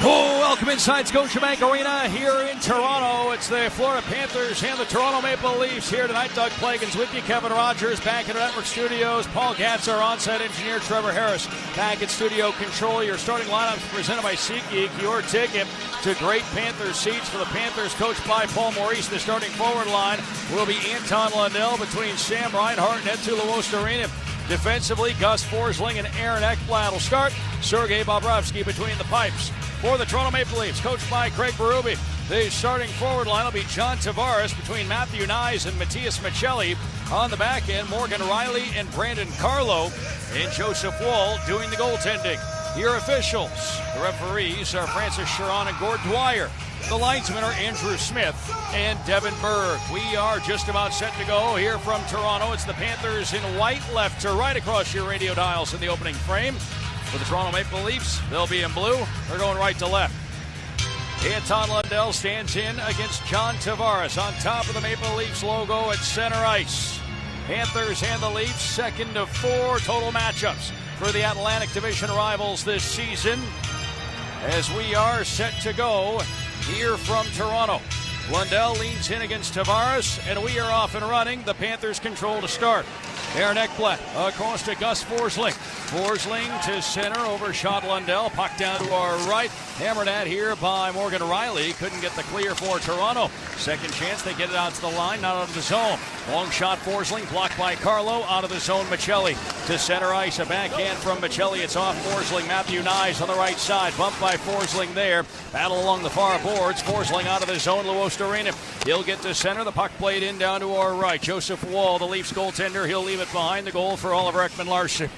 Oh, welcome inside Scotiabank Arena here in Toronto. It's the Florida Panthers and the Toronto Maple Leafs here tonight. Doug Plagans with you. Kevin Rogers back in the network studios. Paul Gatz, our on-site engineer. Trevor Harris back at studio control. Your starting lineups presented by SeatGeek. Your ticket to great Panthers seats for the Panthers, coached by Paul Maurice. The starting forward line will be Anton Lundell between Sam Reinhart and Eetu Luostarinen. Defensively, Gus Forsling and Aaron Ekblad will start. Sergei Bobrovsky between the pipes. For the Toronto Maple Leafs, coached by Craig Berube, the starting forward line will be John Tavares between Matthew Nyes and Matias Michelli. On the back end, Morgan Riley and Brandon Carlo, and Joseph Woll doing the goaltending. Your officials, the referees are Francis Chiron and Gord Dwyer. The linesmen are Andrew Smith and Devin Berg. We are just about set to go here from Toronto. It's the Panthers in white, left to right across your radio dials in the opening frame. For the Toronto Maple Leafs, they'll be in blue. They're going right to left. Anton Lundell stands in against John Tavares on top of the Maple Leafs logo at center ice. Panthers and the Leafs, 2nd of 4 total matchups for the Atlantic Division rivals this season. As we are set to go here from Toronto. Lundell leans in against Tavares, and we are off and running. The Panthers control to start. Aaron Ekblad across to Gus Forsling. Forsling to center, overshot Lundell. Puck down to our right. Hammered at here by Morgan Riley. Couldn't get the clear for Toronto. Second chance, they get it out to the line, not out of the zone. Long shot, Forsling, blocked by Carlo. Out of the zone, Michelli to center ice. A backhand from Michelli. It's off Forsling. Matthew Nyes on the right side. Bumped by Forsling there. Battle along the far boards. Forsling out of the zone. Luostarinen. He'll get to center. The puck played in down to our right. Joseph Woll, the Leafs goaltender. He'll leave it behind the goal for Oliver Ekman-Larsson.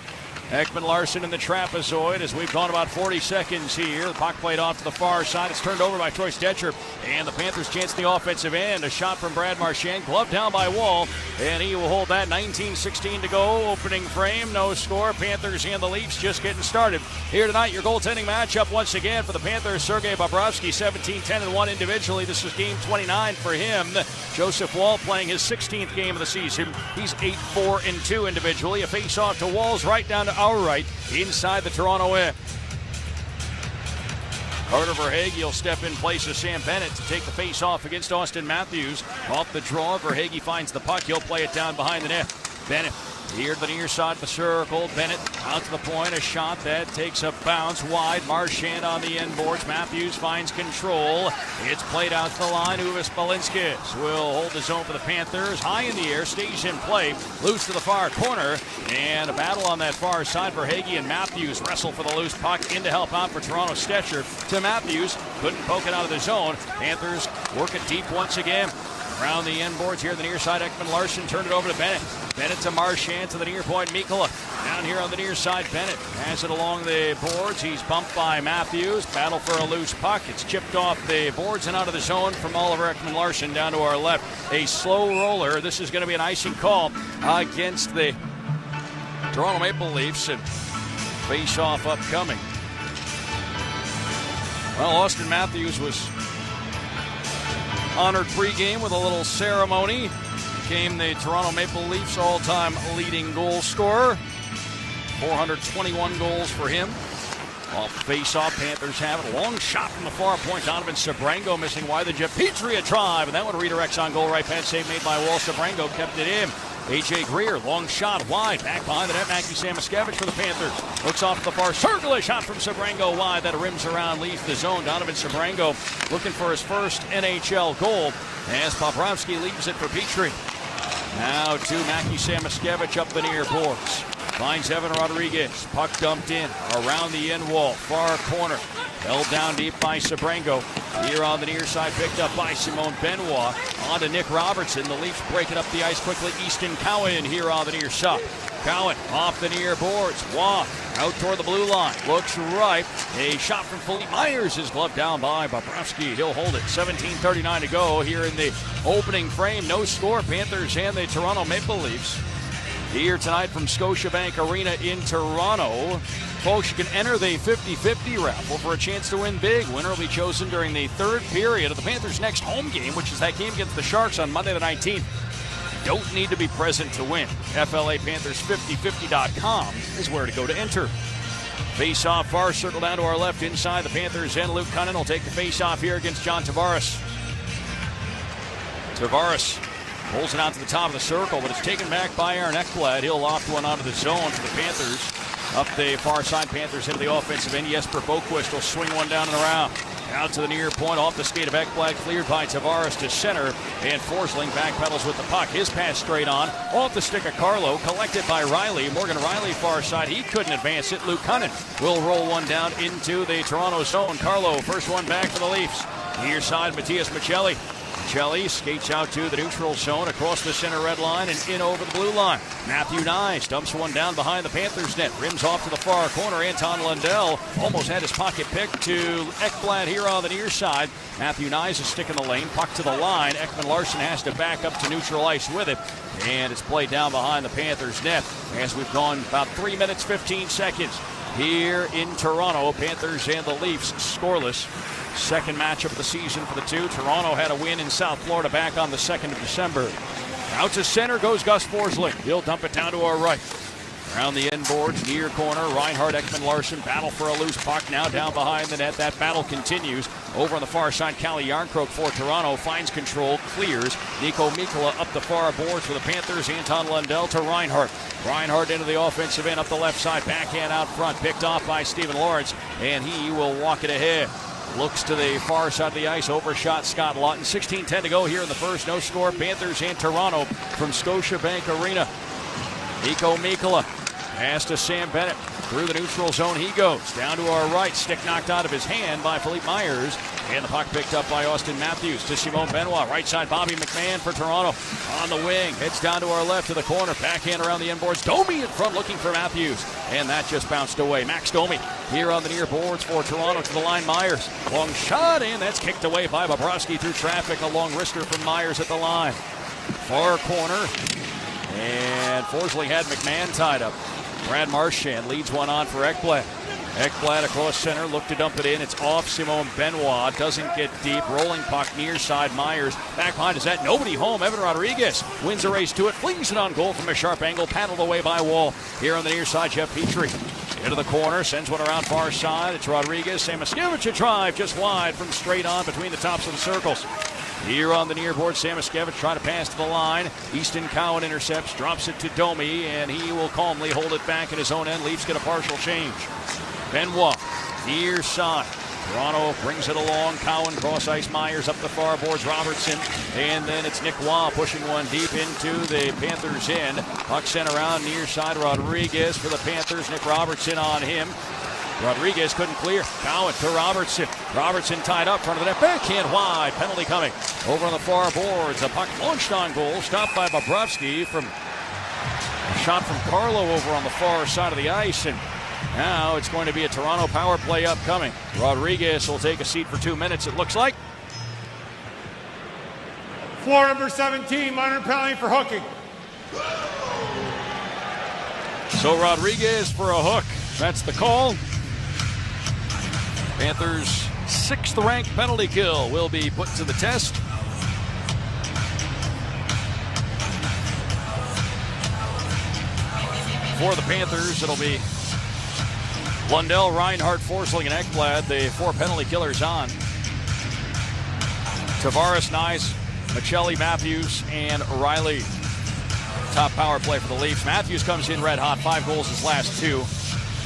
Ekman-Larsson in the trapezoid as we've gone about 40 seconds here. The puck played off to the far side. It's turned over by Troy Stetcher. And the Panthers chance the offensive end. A shot from Brad Marchand. Gloved down by Woll. And he will hold that. 19-16 to go. Opening frame. No score. Panthers and the Leafs just getting started. Here tonight, your goaltending matchup once again for the Panthers. Sergei Bobrovsky, 17-10-1 individually. This is game 29 for him. Joseph Woll playing his 16th game of the season. He's 8-4-2 individually. A face-off to Woll's right down to our right inside the Toronto end. Carter Verhaeghe will step in place of Sam Bennett to take the face-off against Austin Matthews. Off the draw, Verhaeghe finds the puck. He'll play it down behind the net. Bennett here to the near side of the circle. Bennett out to the point. A shot that takes a bounce wide. Marchand on the end boards. Matthews finds control. It's played out to the line. Uvis Balinskis will hold the zone for the Panthers. High in the air. Stays in play. Loose to the far corner. And a battle on that far side. Verhaeghe and Matthews wrestle for the loose puck. In to help out for Toronto. Stetcher to Matthews. Couldn't poke it out of the zone. Panthers work it deep once again. Around the end boards here on the near side, Ekman-Larsson turned it over to Bennett. Bennett to Marchand to the near point, Mikkola. Down here on the near side, Bennett has it along the boards. He's bumped by Matthews. Battle for a loose puck. It's chipped off the boards and out of the zone from Oliver Ekman-Larsson down to our left. A slow roller. This is going to be an icing call against the Toronto Maple Leafs, and face-off upcoming. Well, Austin Matthews was honored pregame with a little ceremony. Became the Toronto Maple Leafs all-time leading goal scorer. 421 goals for him. Off face-off, Panthers have it. A long shot from the far point. Donovan Sebrango missing wide. The Japetria drive, and that one redirects on goal. Right pass save made by Woll. Sebrango kept it in. A.J. Greer, long shot wide. Back behind the net, Mackie Samoskevich for the Panthers. Looks off the far circle. A shot from Sebrango wide. That rims around, leaves the zone. Donovan Sebrango looking for his first NHL goal as Bobrovsky leaves it for Petrie. Now to Mackie Samoskevich up the near boards. Finds Evan Rodriguez. Puck dumped in around the end wall. Far corner. Held down deep by Sebrango. Here on the near side, picked up by Simone Benoit. On to Nick Robertson. The Leafs breaking up the ice quickly. Easton Cowan here on the near side. Cowan off the near boards. Waugh out toward the blue line. Looks right. A shot from Philippe Myers is gloved down by Bobrovsky. He'll hold it. 17:39 to go here in the opening frame. No score. Panthers and the Toronto Maple Leafs. Here tonight from Scotiabank Arena in Toronto. Folks, you can enter the 50-50 raffle for a chance to win big. Winner will be chosen during the third period of the Panthers' next home game, which is that game against the Sharks on Monday the 19th. Don't need to be present to win. FLA Panthers 5050.com is where to go to enter. Face-off, far circle down to our left inside the Panthers end. Luke Cunnin will take the face-off here against John Tavares. Tavares pulls it out to the top of the circle, but it's taken back by Aaron Ekblad. He'll loft one onto the zone for the Panthers. Up the far side, Panthers into the offensive end. Jesper Boquist will swing one down and around. Out to the near point, off the skate of Ekblad, cleared by Tavares to center, and Forsling backpedals with the puck. His pass straight on, off the stick of Carlo, collected by Riley. Morgan Riley far side, he couldn't advance it. Luke Cunnin will roll one down into the Toronto zone. Carlo, first one back for the Leafs. Near side, Matthias Maccelli. Maccelli skates out to the neutral zone, across the center red line and in over the blue line. Matthew Nyes dumps one down behind the Panthers net. Rims off to the far corner. Anton Lundell almost had his pocket picked to Ekblad here on the near side. Matthew Nyes is sticking the lane. Puck to the line. Ekman Larsson has to back up to neutral ice with it. And it's played down behind the Panthers net as we've gone about 3 minutes, 15 seconds here in Toronto. Panthers and the Leafs scoreless. Second matchup of the season for the two. Toronto had a win in South Florida back on the 2nd of December. Out to center goes Gus Forsling. He'll dump it down to our right. Around the end boards, near corner, Reinhardt, Ekman Larsson battle for a loose puck. Now down behind the net. That battle continues. Over on the far side, Calle Jarnkrok for Toronto finds control, clears. Nico Mikkola up the far boards for the Panthers. Anton Lundell to Reinhardt. Reinhardt into the offensive end up the left side. Backhand out front, picked off by Stephen Lawrence, and he will walk it ahead. Looks to the far side of the ice, overshot Scott Lawton. 16-10 to go here in the first. No score, Panthers and Toronto from Scotiabank Arena. Nico Mikkola, pass to Sam Bennett. Through the neutral zone he goes. Down to our right, stick knocked out of his hand by Philippe Myers. And the puck picked up by Austin Matthews to Simone Benoit. Right side, Bobby McMahon for Toronto. On the wing, heads down to our left to the corner. Backhand around the end boards. Domi in front looking for Matthews. And that just bounced away. Max Domi here on the near boards for Toronto to the line. Myers. Long shot, and that's kicked away by Bobrovsky through traffic. A long wrister from Myers at the line. Far corner. And Forsling had McMahon tied up. Brad Marchand leads one on for Ekblad. Ekblad across center, look to dump it in. It's off Simone Benoit. Doesn't get deep. Rolling puck near side. Myers back behind. Is that nobody home? Evan Rodriguez wins a race to it. Flings it on goal from a sharp angle. Paddled away by Wall. Here on the near side, Jeff Petrie. Into the corner. Sends one around far side. It's Rodriguez. Samoskevich a drive just wide from straight on between the tops of the circles. Here on the near board, Samoskevich trying to pass to the line. Easton Cowan intercepts, drops it to Domi, and he will calmly hold it back at his own end. Leafs get a partial change. Benoit, near side. Toronto brings it along. Cowan, cross ice, Myers up the far boards, Robertson, and then it's Nick Waugh pushing one deep into the Panthers' end. Puck sent around near side, Rodriguez for the Panthers. Nick Robertson on him. Rodriguez couldn't clear. Cowan to Robertson. Robertson tied up front of the net. Backhand wide. Penalty coming. Over on the far boards. The puck launched on goal. Stopped by Bobrovsky from a shot from Carlo over on the far side of the ice. And now it's going to be a Toronto power play upcoming. Rodriguez will take a seat for 2 minutes, it looks like. Floor number 17, minor penalty for hooking. So Rodriguez for a hook. That's the call. Panthers' 6th ranked penalty kill will be put to the test. For the Panthers, it'll be Lundell, Reinhardt, Forsling, and Ekblad, the 4 penalty killers on. Tavares, Nyes, Maccelli, Matthews, and Riley. Top power play for the Leafs. Matthews comes in red hot, 5 goals his last 2.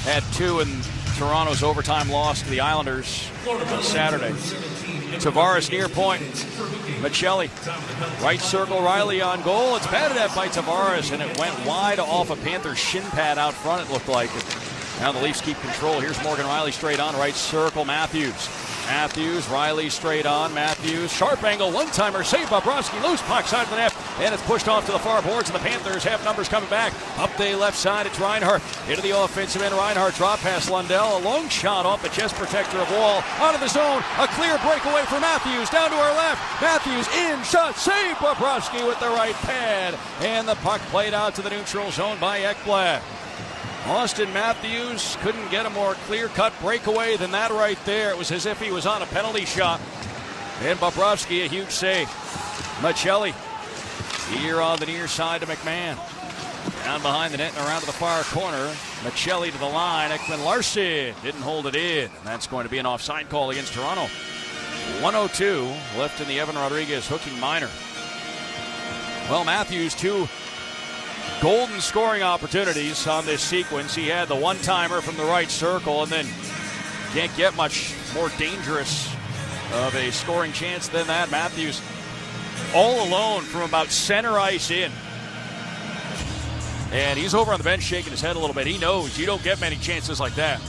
Had 2 in Toronto's overtime loss to the Islanders on Saturday. Tavares near point. Maccelli, right circle, Riley on goal. It's batted at by Tavares, and it went wide off a Panthers shin pad out front, it looked like. Now the Leafs keep control. Here's Morgan Riley straight on, right circle, Matthews. Matthews, Riley straight on, Matthews. Sharp angle, one-timer, save Bobrovsky, loose puck, side of the net, and it's pushed off to the far boards, and the Panthers have numbers coming back. Up the left side, it's Reinhardt. Into the offensive end, Reinhardt drop past Lundell. A long shot off the chest protector of Wall. Out of the zone, a clear breakaway for Matthews. Down to our left, Matthews in, shot, save Bobrovsky with the right pad. And the puck played out to the neutral zone by Ekblad. Austin Matthews couldn't get a more clear-cut breakaway than that right there. It was as if he was on a penalty shot. And Bobrovsky, a huge save. Maccelli here on the near side to McMahon. Down behind the net and around to the far corner. Michelli to the line. Ekman-Larsson didn't hold it in. And that's going to be an offside call against Toronto. 1:02 left in the Evan Rodriguez hooking minor. Well, Matthews, 2 golden scoring opportunities on this sequence. He had the one-timer from the right circle, and then can't get much more dangerous of a scoring chance than that. Matthews all alone from about center ice in. And he's over on the bench shaking his head a little bit. He knows you don't get many chances like that.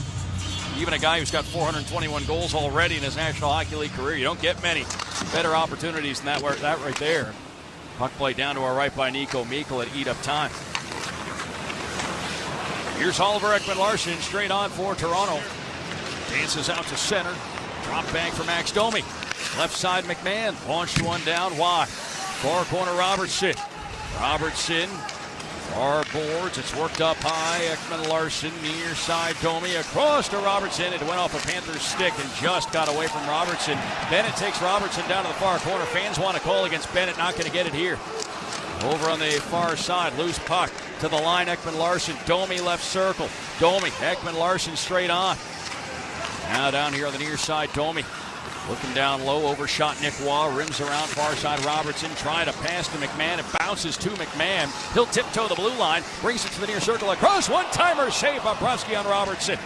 Even a guy who's got 421 goals already in his National Hockey League career, you don't get many better opportunities than that right there. Puck play down to our right by Nico Mikkel at eat-up time. Here's Oliver Ekman-Larsson straight on for Toronto. Dances out to center. Drop back for Max Domi. Left side McMahon. Launched one down wide. Far corner Robertson. Robertson. Far boards. It's worked up high. Ekman-Larsson near side Domi. Across to Robertson. It went off a Panthers stick and just got away from Robertson. Bennett takes Robertson down to the far corner. Fans want to call against Bennett. Not going to get it here. Over on the far side. Loose puck to the line. Ekman-Larsson. Domi left circle. Domi. Ekman-Larsson straight on. Now down here on the near side, Domi. Looking down low, overshot Nick Waugh, rims around far side Robertson, trying to pass to McMahon. It bounces to McMahon. He'll tiptoe the blue line, brings it to the near circle across. One-timer save by Bobrovsky on Robertson.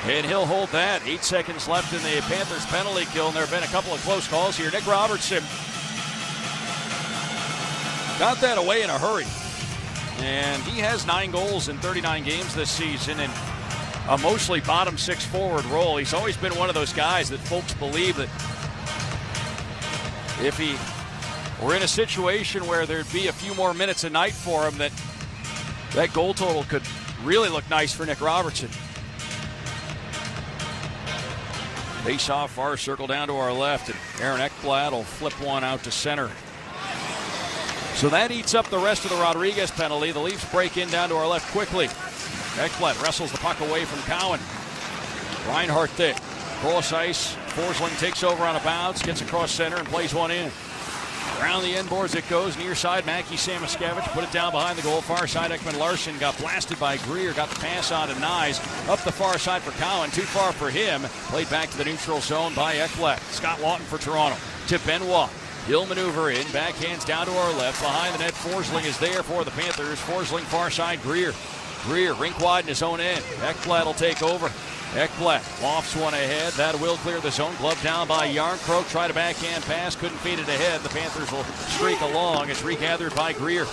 And he'll hold that. 8 seconds left in the Panthers penalty kill, and there have been a couple of close calls here. Nick Robertson got that away in a hurry. And he has 9 goals in 39 games this season, and a mostly bottom 6 forward role. He's always been one of those guys that folks believe that if he were in a situation where there'd be a few more minutes a night for him, that goal total could really look nice for Nick Robertson. Face off, far circle down to our left, and Aaron Ekblad will flip one out to center. So that eats up the rest of the Rodriguez penalty. The Leafs break in down to our left quickly. Ekblad wrestles the puck away from Cowan. Reinhart thick. Cross ice. Forsling takes over on a bounce, gets across center and plays one in. Around the end boards it goes. Near side, Mackie Samoskevich put it down behind the goal. Far side, Ekman-Larsson got blasted by Greer. Got the pass on to Nyes. Up the far side for Cowan. Too far for him. Played back to the neutral zone by Ekblad. Scott Laughton for Toronto. To Benoit. He'll maneuver in. Backhands down to our left. Behind the net, Forsling is there for the Panthers. Forsling far side, Greer. Greer, rink wide in his own end. Ekblad will take over. Ekblad lofts one ahead. That will clear the zone. Glove down by Yarncroke. Tried a backhand pass. Couldn't feed it ahead. The Panthers will streak along. It's regathered by Greer.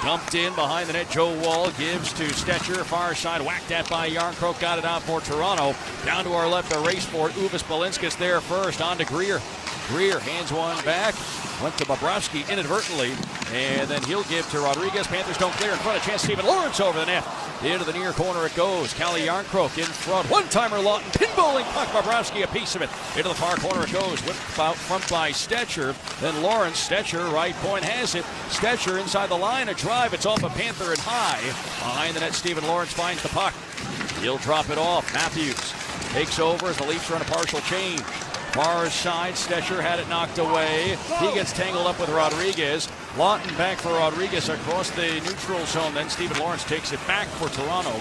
Dumped in behind the net. Joe Wall gives to Stetcher. Far side. Whacked at by Yarncroke. Got it out for Toronto. Down to our left. A race for it. Uvis Balinskis there first. On to Greer. Greer hands one back. Went to Bobrovsky inadvertently. And then he'll give to Rodriguez. Panthers don't clear in front. A chance. Stephen Lawrence over the net. Into the near corner it goes. Calle Yarncroke in front. One-timer Lawton. Pinballing puck. Bobrovsky a piece of it. Into the far corner it goes. Whipped out front by Stetcher. Then Lawrence. Stetcher. Right point has it. Stetcher inside the line. A drive. It's off a Panther and high. Behind the net, Stephen Lawrence finds the puck. He'll drop it off. Matthews takes over as the Leafs run a partial change. Far side, Stetcher had it knocked away. He gets tangled up with Rodriguez. Lawton back for Rodriguez across the neutral zone. Then Stephen Lawrence takes it back for Toronto.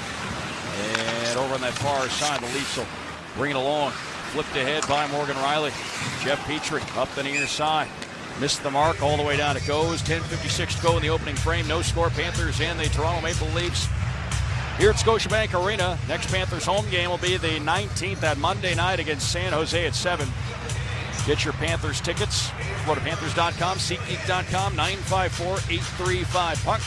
And over on that far side, the Leafs will bring it along. Flipped ahead by Morgan Riley. Jeff Petrie up the near side. Missed the mark. All the way down it goes. 10:56 to go in the opening frame. No score. Panthers and the Toronto Maple Leafs here at Scotiabank Arena. Next Panthers home game will be the 19th at Monday night against San Jose at 7. Get your Panthers tickets. FloridaPanthers.com, SeatGeek.com, 954-835-PUCK.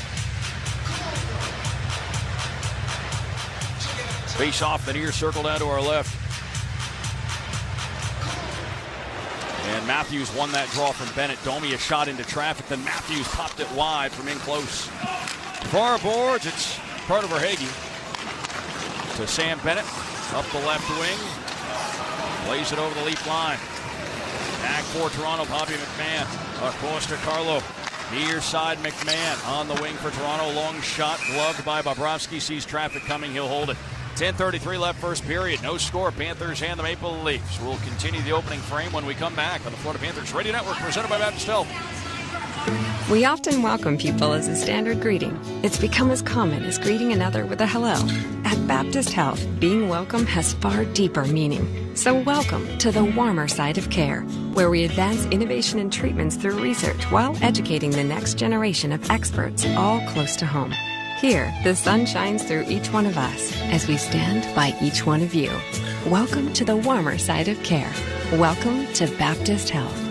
Face off the near circle down to our left. And Matthews won that draw from Bennett. Domi a shot into traffic. Then Matthews popped it wide from in close. Far boards, it's part of Verhaeghe to Sam Bennett up the left wing, plays it over the Leaf line. Back for Toronto, Bobby McMahon across to Carlo. Near side McMahon on the wing for Toronto. Long shot gloved by Bobrovsky. Sees traffic coming. He'll hold it. 10:33 left first period. No score. Panthers and the Maple Leafs. We'll continue the opening frame when we come back on the Florida Panthers Radio Network presented by Baptist Health. We often welcome people as a standard greeting. It's become as common as greeting another with a hello. At Baptist Health, being welcome has far deeper meaning. So welcome to the warmer side of care, where we advance innovation and treatments through research while educating the next generation of experts, all close to home. Here, the sun shines through each one of us as we stand by each one of you. Welcome to the warmer side of care. Welcome to Baptist Health.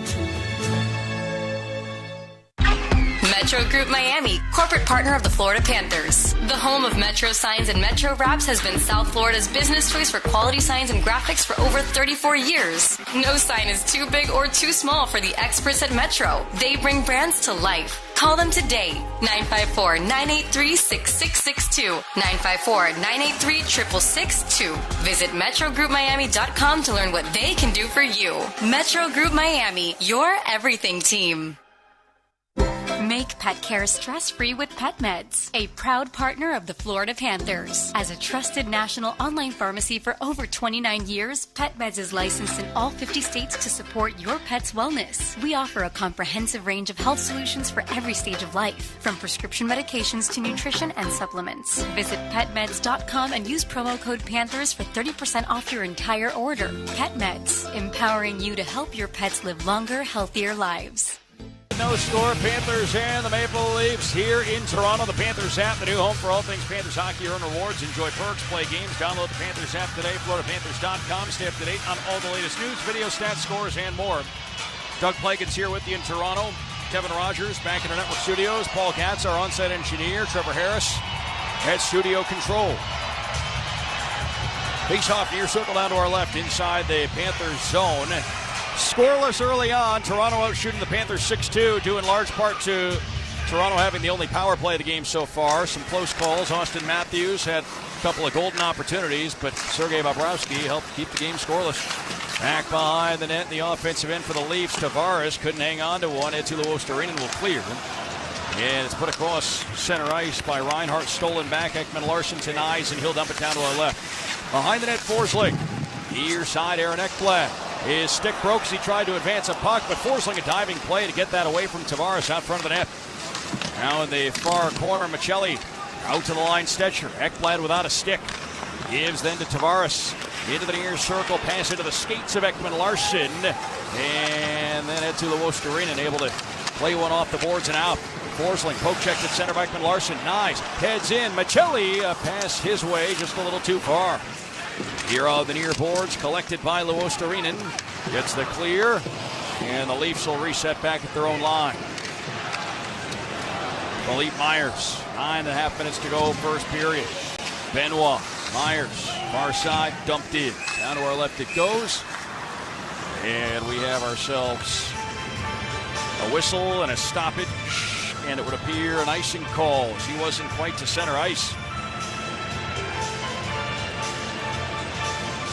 Metro Group Miami, corporate partner of the Florida Panthers. The home of Metro Signs and Metro Wraps has been South Florida's business choice for quality signs and graphics for over 34 years. No sign is too big or too small for the experts at Metro. They bring brands to life. Call them today, 954-983-6662, 954-983-6662. Visit MetroGroupMiami.com to learn what they can do for you. Metro Group Miami, your everything team. Make pet care stress-free with PetMeds, a proud partner of the Florida Panthers. As a trusted national online pharmacy for over 29 years, PetMeds is licensed in all 50 states to support your pet's wellness. We offer a comprehensive range of health solutions for every stage of life, from prescription medications to nutrition and supplements. Visit PetMeds.com and use promo code Panthers for 30% off your entire order. PetMeds, empowering you to help your pets live longer, healthier lives. No score, Panthers and the Maple Leafs here in Toronto. The Panthers app, the new home for all things Panthers hockey. Earn rewards, enjoy perks, play games. Download the Panthers app today. FloridaPanthers.com. Stay up to date on all the latest news, video, stats, scores, and more. Doug Plagan's here with you in Toronto. Kevin Rogers back in our network studios. Paul Katz, our on-site engineer. Trevor Harris at studio control. Face-off near circle down to our left inside the Panthers zone. Scoreless early on. Toronto out shooting the Panthers 6-2, due in large part to Toronto having the only power play of the game so far. Some close calls. Austin Matthews had a couple of golden opportunities, but Sergei Bobrovsky helped keep the game scoreless. Back behind the net in the offensive end for the Leafs. Tavares couldn't hang on to one. Eetu Luostarinen will clear. And it's put across center ice by Reinhart. Stolen back. Ekman Larsson denies, and he'll dump it down to our left. Behind the net, Forsling. Near side, Aaron Ekblad. His stick broke as he tried to advance a puck, but Forsling a diving play to get that away from Tavares out front of the net. Now in the far corner, Michelli out to the line, Stetcher. Ekblad without a stick. Gives then to Tavares. Into the near circle, pass into the skates of Ekman Larsson. And then Eetu Luostarinen able to play one off the boards and out. Forsling poke checked at center by Ekman Larsson. Nice. Heads in. Michelli, a pass his way, just a little too far. Here on the near boards, collected by Luostarinen. Gets the clear, and the Leafs will reset back at their own line. Philippe Myers, 9.5 minutes to go, first period. Benoit, Myers, far side, dumped in. Down to our left it goes. And we have ourselves a whistle and a stoppage, and it would appear an icing call as he wasn't quite to center ice.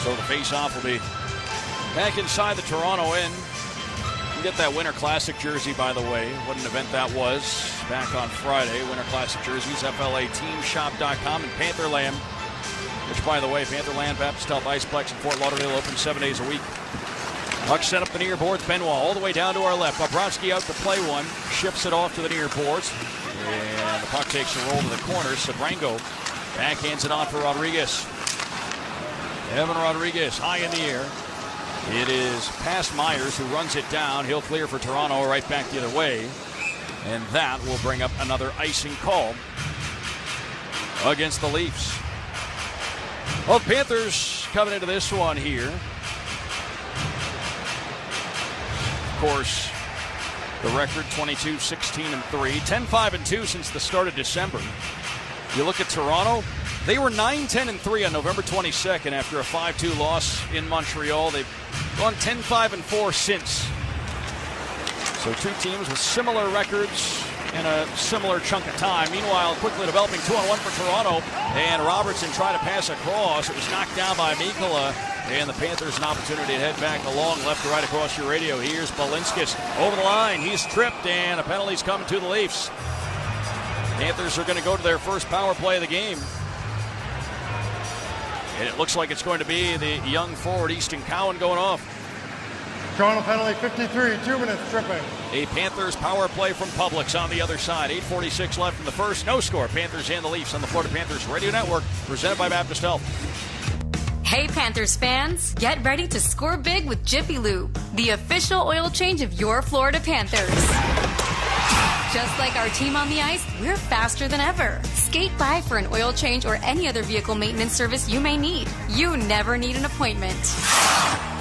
So the face-off will be back inside the Toronto end. You can get that Winter Classic jersey, by the way. What an event that was back on Friday. Winter Classic jerseys, FLAteamshop.com, and Pantherland, which, by the way, Pantherland Baptist Health Iceplex in Fort Lauderdale open 7 days a week. Puck set up the near boards. Benoit all the way down to our left. Bobrovsky out to play one. Shifts it off to the near boards. And the puck takes a roll to the corner. Sabrango backhands it on for Rodriguez. Evan Rodriguez high in the air. It is past Myers, who runs it down. He'll clear for Toronto, right back the other way. And that will bring up another icing call against the Leafs. Well, the Panthers coming into this one here. Of course, the record 22-16-3, 10-5-2 since the start of December. You look at Toronto, they were 9-10-3 on November 22nd after a 5-2 loss in Montreal. They've gone 10-5-4 since. So two teams with similar records in a similar chunk of time. Meanwhile, quickly developing 2-on-1 for Toronto, and Robertson tried to pass across. It was knocked down by Mikkola, and the Panthers an opportunity to head back along left to right across your radio. Here's Balinskis over the line. He's tripped, and a penalty's coming to the Leafs. Panthers are going to go to their first power play of the game. And it looks like it's going to be the young forward Easton Cowan going off. Toronto penalty 53, 2 minutes tripping. A Panthers power play from Publix on the other side. 8:46 left in the first. No score. Panthers and the Leafs on the Florida Panthers Radio Network, presented by Baptist Health. Hey Panthers fans, get ready to score big with Jiffy Lube, the official oil change of your Florida Panthers. Just like our team on the ice, we're faster than ever. Skate by for an oil change or any other vehicle maintenance service you may need. You never need an appointment.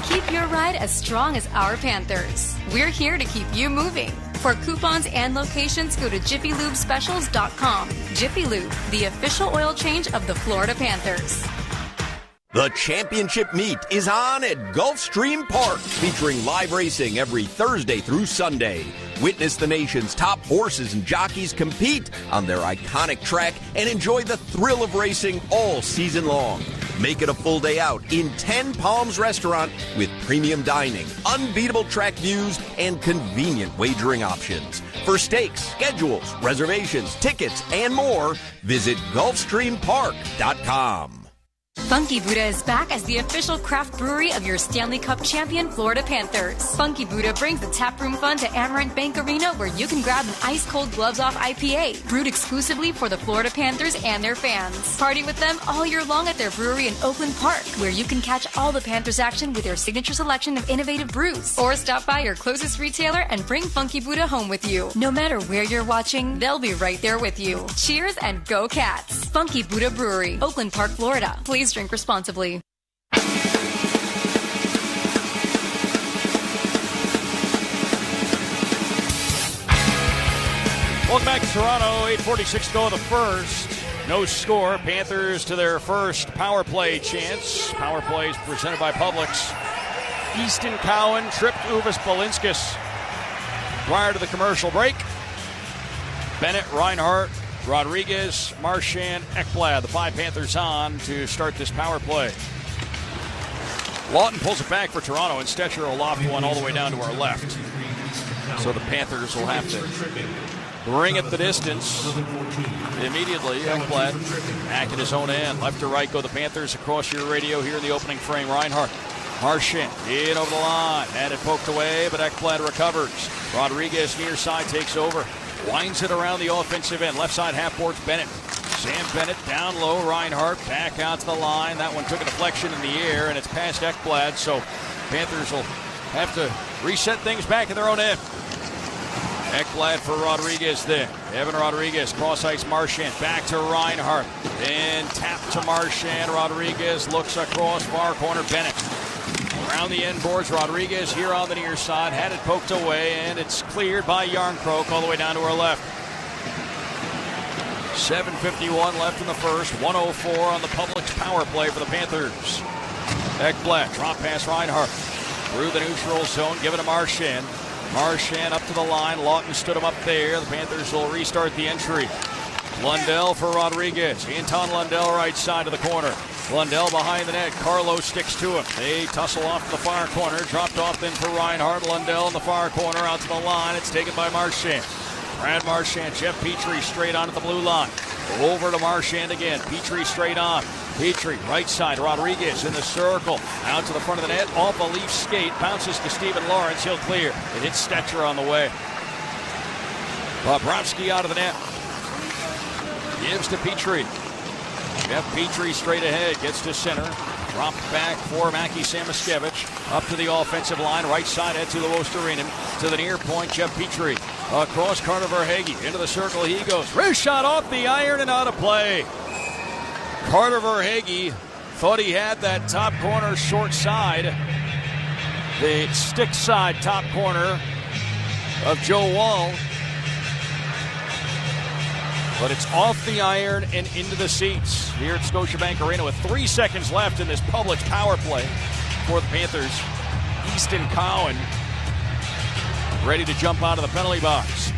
Keep your ride as strong as our Panthers. We're here to keep you moving. For coupons and locations, go to JiffyLubeSpecials.com. Jiffy Lube, the official oil change of the Florida Panthers. The championship meet is on at Gulfstream Park, featuring live racing every Thursday through Sunday. Witness the nation's top horses and jockeys compete on their iconic track and enjoy the thrill of racing all season long. Make it a full day out in 10 Palms Restaurant with premium dining, unbeatable track views, and convenient wagering options. For stakes, schedules, reservations, tickets, and more, visit GulfstreamPark.com. Funky Buddha is back as the official craft brewery of your Stanley Cup champion Florida Panthers. Funky Buddha brings the taproom fun to Amerant Bank Arena, where you can grab an ice-cold gloves-off IPA, brewed exclusively for the Florida Panthers and their fans. Party with them all year long at their brewery in Oakland Park, where you can catch all the Panthers action with their signature selection of innovative brews. Or stop by your closest retailer and bring Funky Buddha home with you. No matter where you're watching, they'll be right there with you. Cheers and go Cats! Funky Buddha Brewery, Oakland Park, Florida. Please drink responsibly. Welcome back to Toronto. 8:46 to go in the first. No score. Panthers to their first power play chance. Power plays presented by Publix. Easton Cowan tripped Uvis Balinskis prior to the commercial break. Bennett, Reinhart, Rodriguez, Marchand, Ekblad, the 5 Panthers on to start this power play. Lawton pulls it back for Toronto, and Stetcher will loft one all the way down to our left. So the Panthers will have to bring it the distance immediately. Ekblad back at his own end. Left to right go the Panthers across your radio here in the opening frame. Reinhart, Marchand in over the line. Had it poked away, but Ekblad recovers. Rodriguez near side takes over. Winds it around the offensive end. Left side half boards Bennett. Sam Bennett down low. Reinhart back out to the line. That one took a deflection in the air, and it's past Ekblad. So Panthers will have to reset things back in their own end. Ekblad for Rodriguez then. Evan Rodriguez, cross ice Marchand. Back to Reinhart. Then tap to Marchand. Rodriguez looks across far corner. Bennett. Around the end boards, Rodriguez here on the near side. Had it poked away, and it's cleared by Yarncroke all the way down to our left. 7:51 left in the first. 1:04 on the Publix power play for the Panthers. Ekblad, drop pass Reinhart. Through the neutral zone, give it to Marchand. Marchand up to the line. Lawton stood him up there. The Panthers will restart the entry. Lundell for Rodriguez. Anton Lundell right side of the corner. Lundell behind the net. Carlo sticks to him. They tussle off to the far corner. Dropped off then for Reinhart. Lundell in the far corner out to the line. It's taken by Marchand. Brad Marchand. Jeff Petrie straight on at the blue line. Over to Marchand again. Petrie straight on. Petrie right side. Rodriguez in the circle. Out to the front of the net. Off a Leaf skate. Bounces to Stephen Lawrence. He'll clear. It hits Stetcher on the way. Bobrovsky out of the net. Gives to Petrie. Jeff Petrie straight ahead, gets to center. Dropped back for Mackie Samoskevich. Up to the offensive line, right side head to the Osterinen. To the near point, Jeff Petrie. Across Carter Verhaeghe, into the circle he goes. Wrist shot off the iron and out of play. Carter Verhaeghe thought he had that top corner short side. The stick side top corner of Joe Wall. But it's off the iron and into the seats here at Scotiabank Arena with 3 seconds left in this Publix power play for the Panthers. Easton Cowan ready to jump out of the penalty box.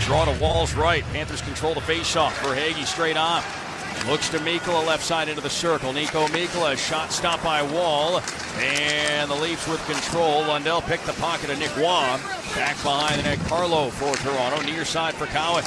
Draw to Wall's right. Panthers control the faceoff. Verhaeghe straight on. Looks to Mikkola left side into the circle. Nico Mikkola, shot stopped by Wall. And the Leafs with control. Lundell picked the pocket of Nick Waugh. Back behind the net, Carlo for Toronto. Near side for Cowan.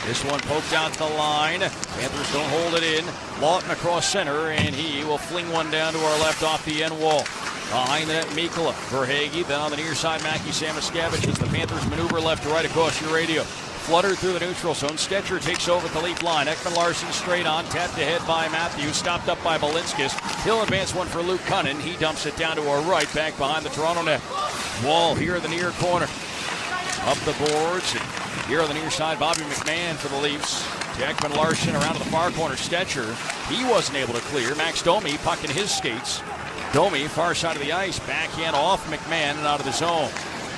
This one poked out the line. Panthers don't hold it in. Lawton across center, and he will fling one down to our left off the end wall. Behind the net, Mikkola, Verhaeghe. Then on the near side, Mackie Samoskevich as the Panthers maneuver left to right across your radio. Fluttered through the neutral zone. Stetcher takes over at the Leaf line. Ekman-Larsson straight on. Tapped ahead by Matthews. Stopped up by Balinskis. He'll advance one for Luke Cunnin. He dumps it down to our right, back behind the Toronto net. Wall here in the near corner. Up the boards. Here on the near side, Bobby McMahon for the Leafs. Ekman-Larsson around to the far corner. Stetcher. He wasn't able to clear. Max Domi puck in his skates. Domi, far side of the ice. Backhand off McMahon and out of the zone.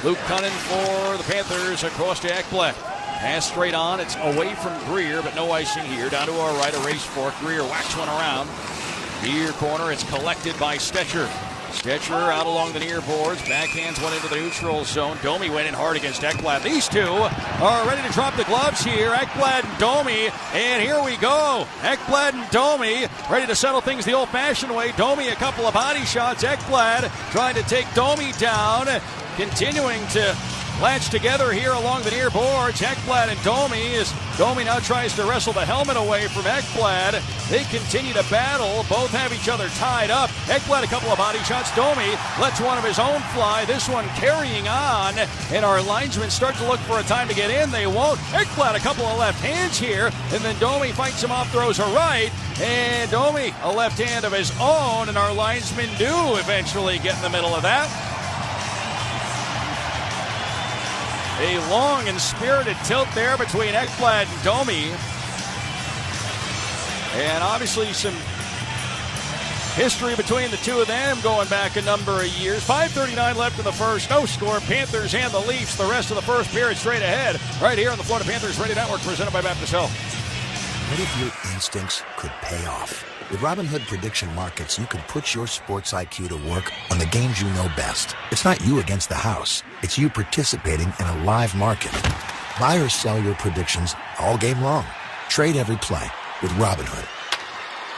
Luke Cunnin for the Panthers across to Ekblad. Pass straight on. It's away from Greer, but no icing here. Down to our right, a race for Greer. Whacks one around. Near corner, it's collected by Stetcher. Stetcher out along the near boards. Backhands one into the neutral zone. Domi went in hard against Ekblad. These two are ready to drop the gloves here. Ekblad and Domi. And here we go. Ekblad and Domi ready to settle things the old-fashioned way. Domi a couple of body shots. Ekblad trying to take Domi down. Continuing to latch together here along the near boards. Ekblad and Domi as Domi now tries to wrestle the helmet away from Ekblad. They continue to battle. Both have each other tied up. Ekblad a couple of body shots. Domi lets one of his own fly. This one carrying on. And our linesmen start to look for a time to get in. They won't. Ekblad a couple of left hands here. And then Domi fights him off, throws a right. And Domi a left hand of his own. And our linesmen do eventually get in the middle of that. A long and spirited tilt there between Ekblad and Domi. And obviously some history between the two of them going back a number of years. 5:39 left in the first. No score. Panthers and the Leafs. The rest of the first period straight ahead. Right here on the Florida Panthers Radio Network, presented by Baptist Health. What if your instincts could pay off? With Robinhood Prediction Markets, you could put your sports IQ to work on the games you know best. It's not you against the house. It's you participating in a live market. Buy or sell your predictions all game long. Trade every play with Robinhood.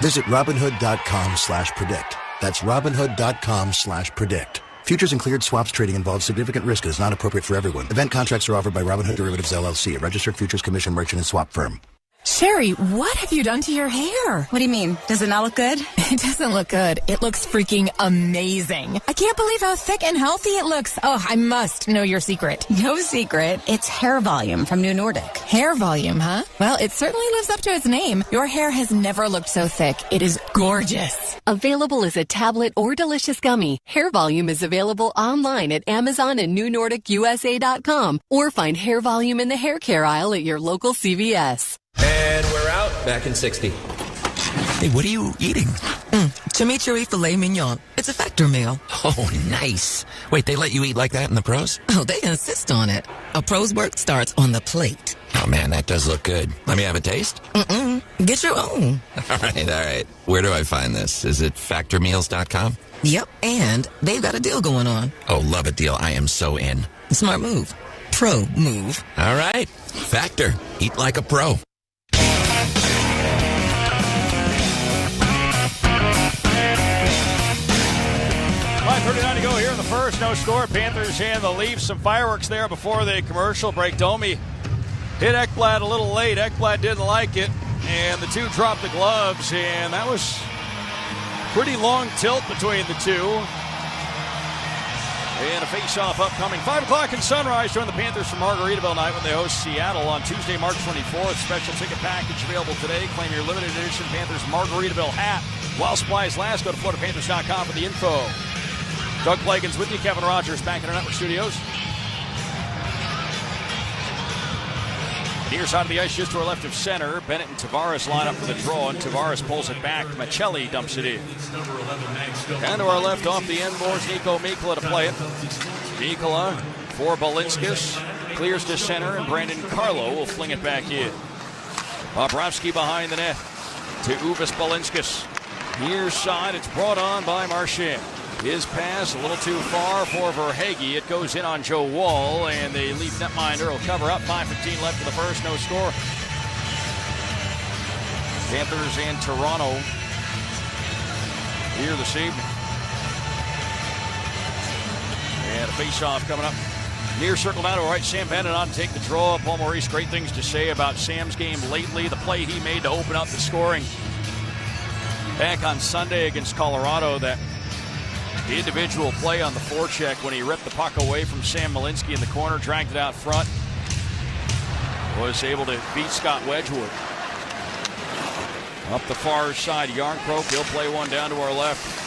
Visit Robinhood.com/predict. That's Robinhood.com/predict. Futures and cleared swaps trading involves significant risk and is not appropriate for everyone. Event contracts are offered by Robinhood Derivatives LLC, a registered futures commission merchant and swap firm. Sherry, what have you done to your hair? What do you mean? Does it not look good? It doesn't look good. It looks freaking amazing. I can't believe how thick and healthy it looks. Oh, I must know your secret. No secret. It's hair volume from New Nordic. Hair volume, huh? Well, it certainly lives up to its name. Your hair has never looked so thick. It is gorgeous. Available as a tablet or delicious gummy, Hair Volume is available online at Amazon and NewNordicUSA.com or find Hair Volume in the hair care aisle at your local CVS. And we're out. Back in 60. Hey, what are you eating? Chimichurri filet mignon. It's a Factor meal. Oh, nice. Wait, they let you eat like that in the pros? Oh, they insist on it. A pro's work starts on the plate. Oh, man, that does look good. Let me have a taste? Get your own. All right. Where do I find this? Is it factormeals.com? Yep, and they've got a deal going on. Oh, love a deal. I am so in. Smart move. Pro move. All right. Factor. Eat like a pro. 5:39 to go here in the first. No score. Panthers and the Leafs. Some fireworks there before the commercial break. Domi hit Ekblad a little late. Ekblad didn't like it, and the two dropped the gloves, and that was pretty long tilt between the two. And a face-off upcoming. 5 o'clock in Sunrise. Join the Panthers for Margaritaville night when they host Seattle on Tuesday, March 24th. Special ticket package available today. Claim your limited edition Panthers Margaritaville hat while supplies last. Go to FloridaPanthers.com for the info. Doug Plagens with you. Kevin Rogers back in our network studios. Near side of the ice, just to our left of center. Bennett and Tavares line up for the draw, and Tavares pulls it back. Machelli dumps it in. And to our left, off the end boards, Nico Mikkola to play it. Mikkola for Balinskis. Clears to center, and Brandon Carlo will fling it back in. Bobrovsky behind the net to Uvis Balinskis. Near side, it's brought on by Marchand. His pass a little too far for Verhaeghe. It goes in on Joe Wall, and the Leaf netminder will cover up. 5:15 left in the first, no score. Panthers and Toronto here this evening. And a face-off coming up Near circle down to our right, Sam Bennett on to take the draw. Paul Maurice, great things to say about Sam's game lately. The play he made to open up the scoring back on Sunday against Colorado, that the individual play on the forecheck when he ripped the puck away from Sam Malinsky in the corner, dragged it out front, was able to beat Scott Wedgwood. Up the far side, Yarncroke, he'll play one down to our left.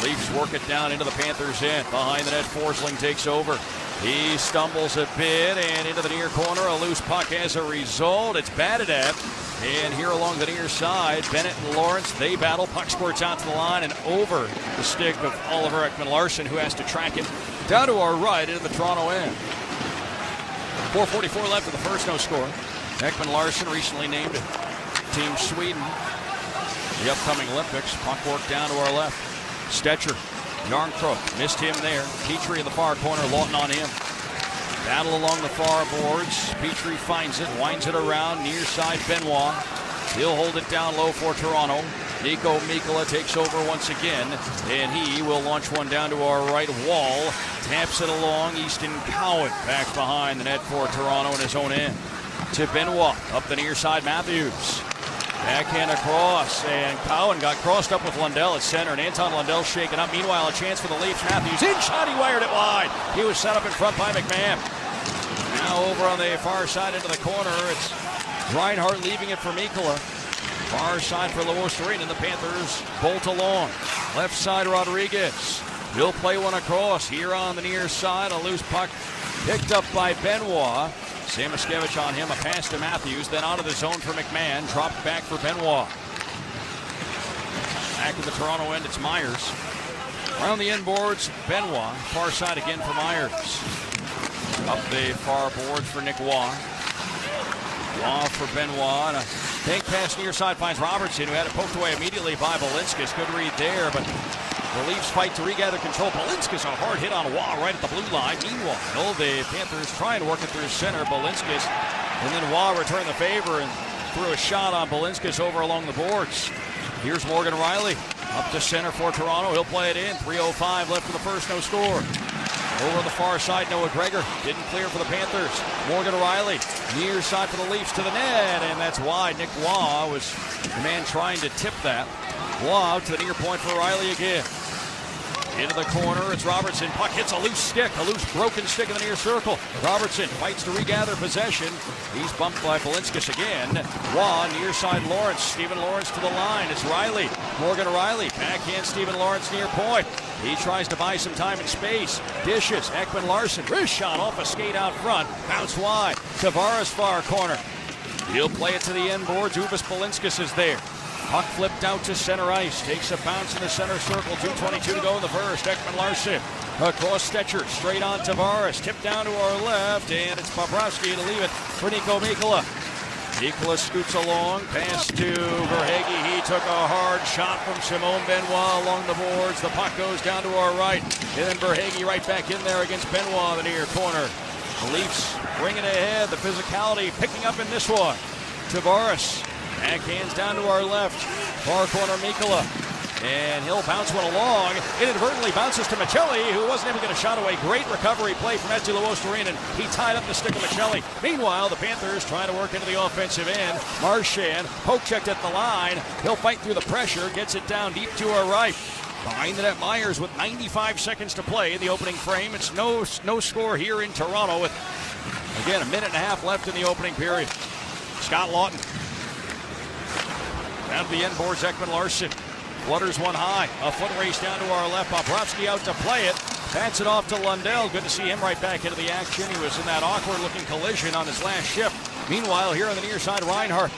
Leafs work it down into the Panthers' end. Behind the net, Forsling takes over. He stumbles a bit and into the near corner. A loose puck as a result. It's batted at. And here along the near side, Bennett and Lawrence, they battle. Puck squirts out to the line and over the stick of Oliver Ekman-Larsson, who has to track it down to our right into the Toronto end. 4:44 left of the first, no score. Ekman-Larsson recently named Team Sweden the upcoming Olympics. Puck work down to our left. Stetcher, Yarncroke, missed him there. Petrie in the far corner, Lawton on him. Battle along the far boards. Petrie finds it, winds it around, near side Benoit. He'll hold it down low for Toronto. Nico Mikkola takes over once again, and he will launch one down to our right wall. Taps it along, Easton Cowan back behind the net for Toronto in his own end. To Benoit, up the near side, Matthews. Backhand across, and Cowan got crossed up with Lundell at center, and Anton Lundell shaken up. Meanwhile, a chance for the Leafs. Matthews in shot, he wired it wide. He was set up in front by McMahon. Now over on the far side into the corner, it's Reinhart leaving it for Mikkola. Far side for Luostarinen, and the Panthers bolt along. Left side, Rodriguez. He'll play one across. Here on the near side, a loose puck picked up by Benoit. Samoskevich on him, a pass to Matthews, then out of the zone for McMahon, dropped back for Benoit. Back in the Toronto end, it's Myers. Around the end boards, Benoit, far side again for Myers. Up the far boards for Nick Waugh. Waugh for Benoit, and a bank pass near side finds Robertson, who had it poked away immediately by Balinskis. Good read there, but the Leafs fight to regather control. Balinskis a hard hit on Waugh right at the blue line. Meanwhile, the Panthers trying to work it through center. Balinskis, and then Waugh returned the favor and threw a shot on Balinskis over along the boards. Here's Morgan Riley up to center for Toronto. He'll play it in. 3:05 left for the first, no score. Over on the far side, Noah Gregor didn't clear for the Panthers. Morgan Riley near side for the Leafs to the net, and that's wide. Nick Waugh was the man trying to tip that. Waugh out to the near point for Riley again. Into the corner, it's Robertson. Puck hits a loose stick, a loose broken stick in the near circle. Robertson fights to regather possession. He's bumped by Balinskis again. Waugh, near side Lawrence. Stephen Lawrence to the line. It's Riley. Morgan Riley. Backhand Stephen Lawrence near point. He tries to buy some time and space. Dishes. Ekman-Larsson. Wrist shot off a skate out front. Bounce wide. Tavares far corner. He'll play it to the end boards. Uvis Balinskis is there. Puck flipped out to center ice. Takes a bounce in the center circle. 2:22 to go in the first. Ekman-Larsson across Stetcher. Straight on Tavares. Tipped down to our left. And it's Bobrovsky to leave it for Nico Mikkola. Mikkola scoots along. Pass to Verhaeghe. He took a hard shot from Simone Benoit along the boards. The puck goes down to our right. And then Verhaeghe right back in there against Benoit in the near corner. The Leafs bring it ahead. The physicality picking up in this one. Tavares. Backhands down to our left. Far corner Mikkola. And he'll bounce one along. Inadvertently bounces to Michelli, who wasn't able to get a shot away. Great recovery play from Matti Luostarinen. He tied up the stick of Michelli. Meanwhile, the Panthers trying to work into the offensive end. Marchand poke checked at the line. He'll fight through the pressure. Gets it down deep to our right. Behind the net, Myers with 95 seconds to play in the opening frame. It's no score here in Toronto with, again, a minute and a half left in the opening period. Scott Lawton. Down to the end boards, Ekman-Larsson. Flutters one high. A foot race down to our left. Bobrovsky out to play it. Bats it off to Lundell. Good to see him right back into the action. He was in that awkward-looking collision on his last shift. Meanwhile, here on the near side, Reinhart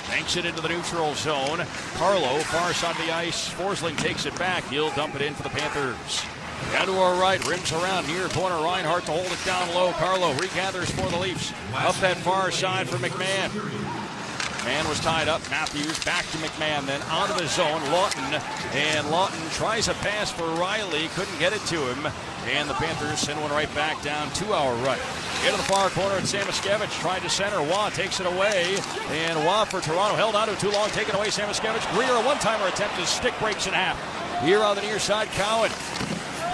banks it into the neutral zone. Carlo, far side of the ice. Forsling takes it back. He'll dump it in for the Panthers. Down to our right, rims around, near corner, Reinhart to hold it down low. Carlo regathers for the Leafs. Up that far side for McMahon. Man was tied up. Matthews back to McMahon, then out of the zone. Lawton, and Lawton tries a pass for Riley, couldn't get it to him, and the Panthers send one right back down to our right. Into the far corner, it's Samoskevich, tried to center. Waugh takes it away, and Waugh for Toronto held on to it too long, taken away. Samoskevich. Greer, a one-timer attempt, his stick breaks in half. Here on the near side, Cowan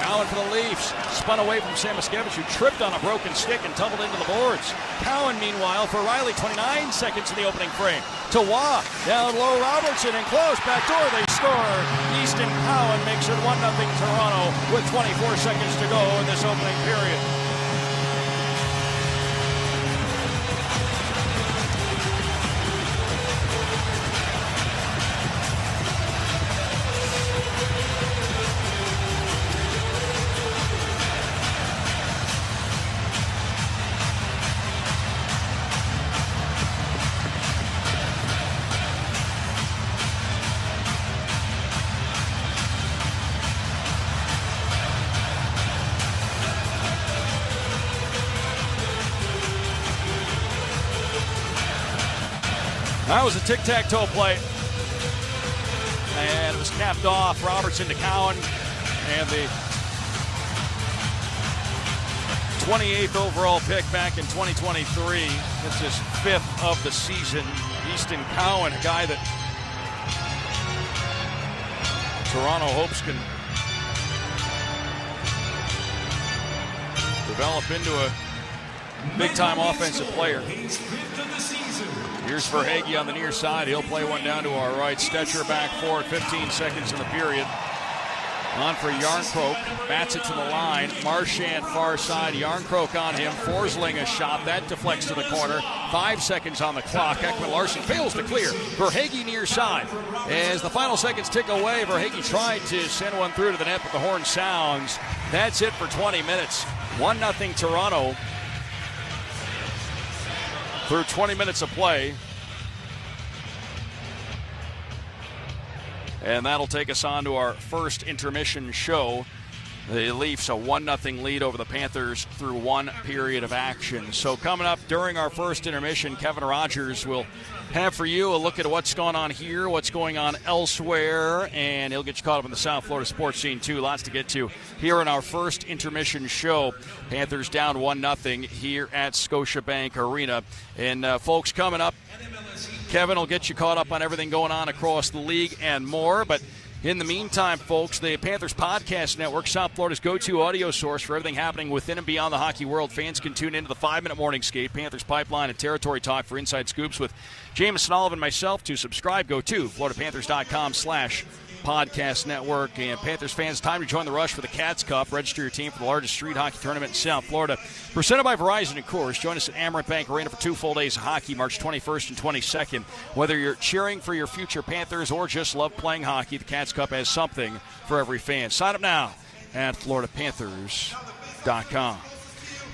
Cowan for the Leafs. Spun away from Samoskevich, who tripped on a broken stick and tumbled into the boards. Cowan, meanwhile, for Riley, 29 seconds in the opening frame. To Waugh, down low, Robertson, and close. Back door, they score. Easton Cowan makes it 1-0 Toronto with 24 seconds to go in this opening period. That was a tic-tac-toe play. And it was capped off. Robertson to Cowan. And the 28th overall pick back in 2023. That's his 5th of the season. Easton Cowan, a guy that Toronto hopes can develop into a big-time offensive player. Here's Verhaeghe on the near side. He'll play one down to our right. Stetcher back forward, 15 seconds in the period. On for Yarncroke. Bats it to the line. Marchand far side. Yarncroke on him. Forsling a shot. That deflects to the corner. 5 seconds on the clock. Ekman-Larsson fails to clear. Verhaeghe near side. As the final seconds tick away, Verhaeghe tried to send one through to the net, but the horn sounds. That's it for 20 minutes. 1-0 Toronto. Through 20 minutes of play. And that'll take us on to our first intermission show. The Leafs a 1-0 lead over the Panthers through one period of action. So coming up during our first intermission, Kevin Rogers will have for you a look at what's going on here, what's going on elsewhere, and he'll get you caught up in the South Florida sports scene too. Lots to get to here in our first intermission show. Panthers down 1-0 here at Scotiabank Arena. And folks, coming up, Kevin will get you caught up on everything going on across the league and more. But in the meantime, folks, the Panthers Podcast Network, South Florida's go-to audio source for everything happening within and beyond the hockey world. Fans can tune into the 5-minute morning skate, Panthers Pipeline, and Territory Talk for inside scoops with Jameson Olive and myself. To subscribe, go to FloridaPanthers.com/podcast network. And Panthers fans, time to join the rush for the Cats Cup. Register your team for the largest street hockey tournament in South Florida. Presented by Verizon and Coors. Join us at Amerant Bank Arena for 2 full days of hockey, March 21st and 22nd. Whether you're cheering for your future Panthers or just love playing hockey, the Cats Cup has something for every fan. Sign up now at FloridaPanthers.com.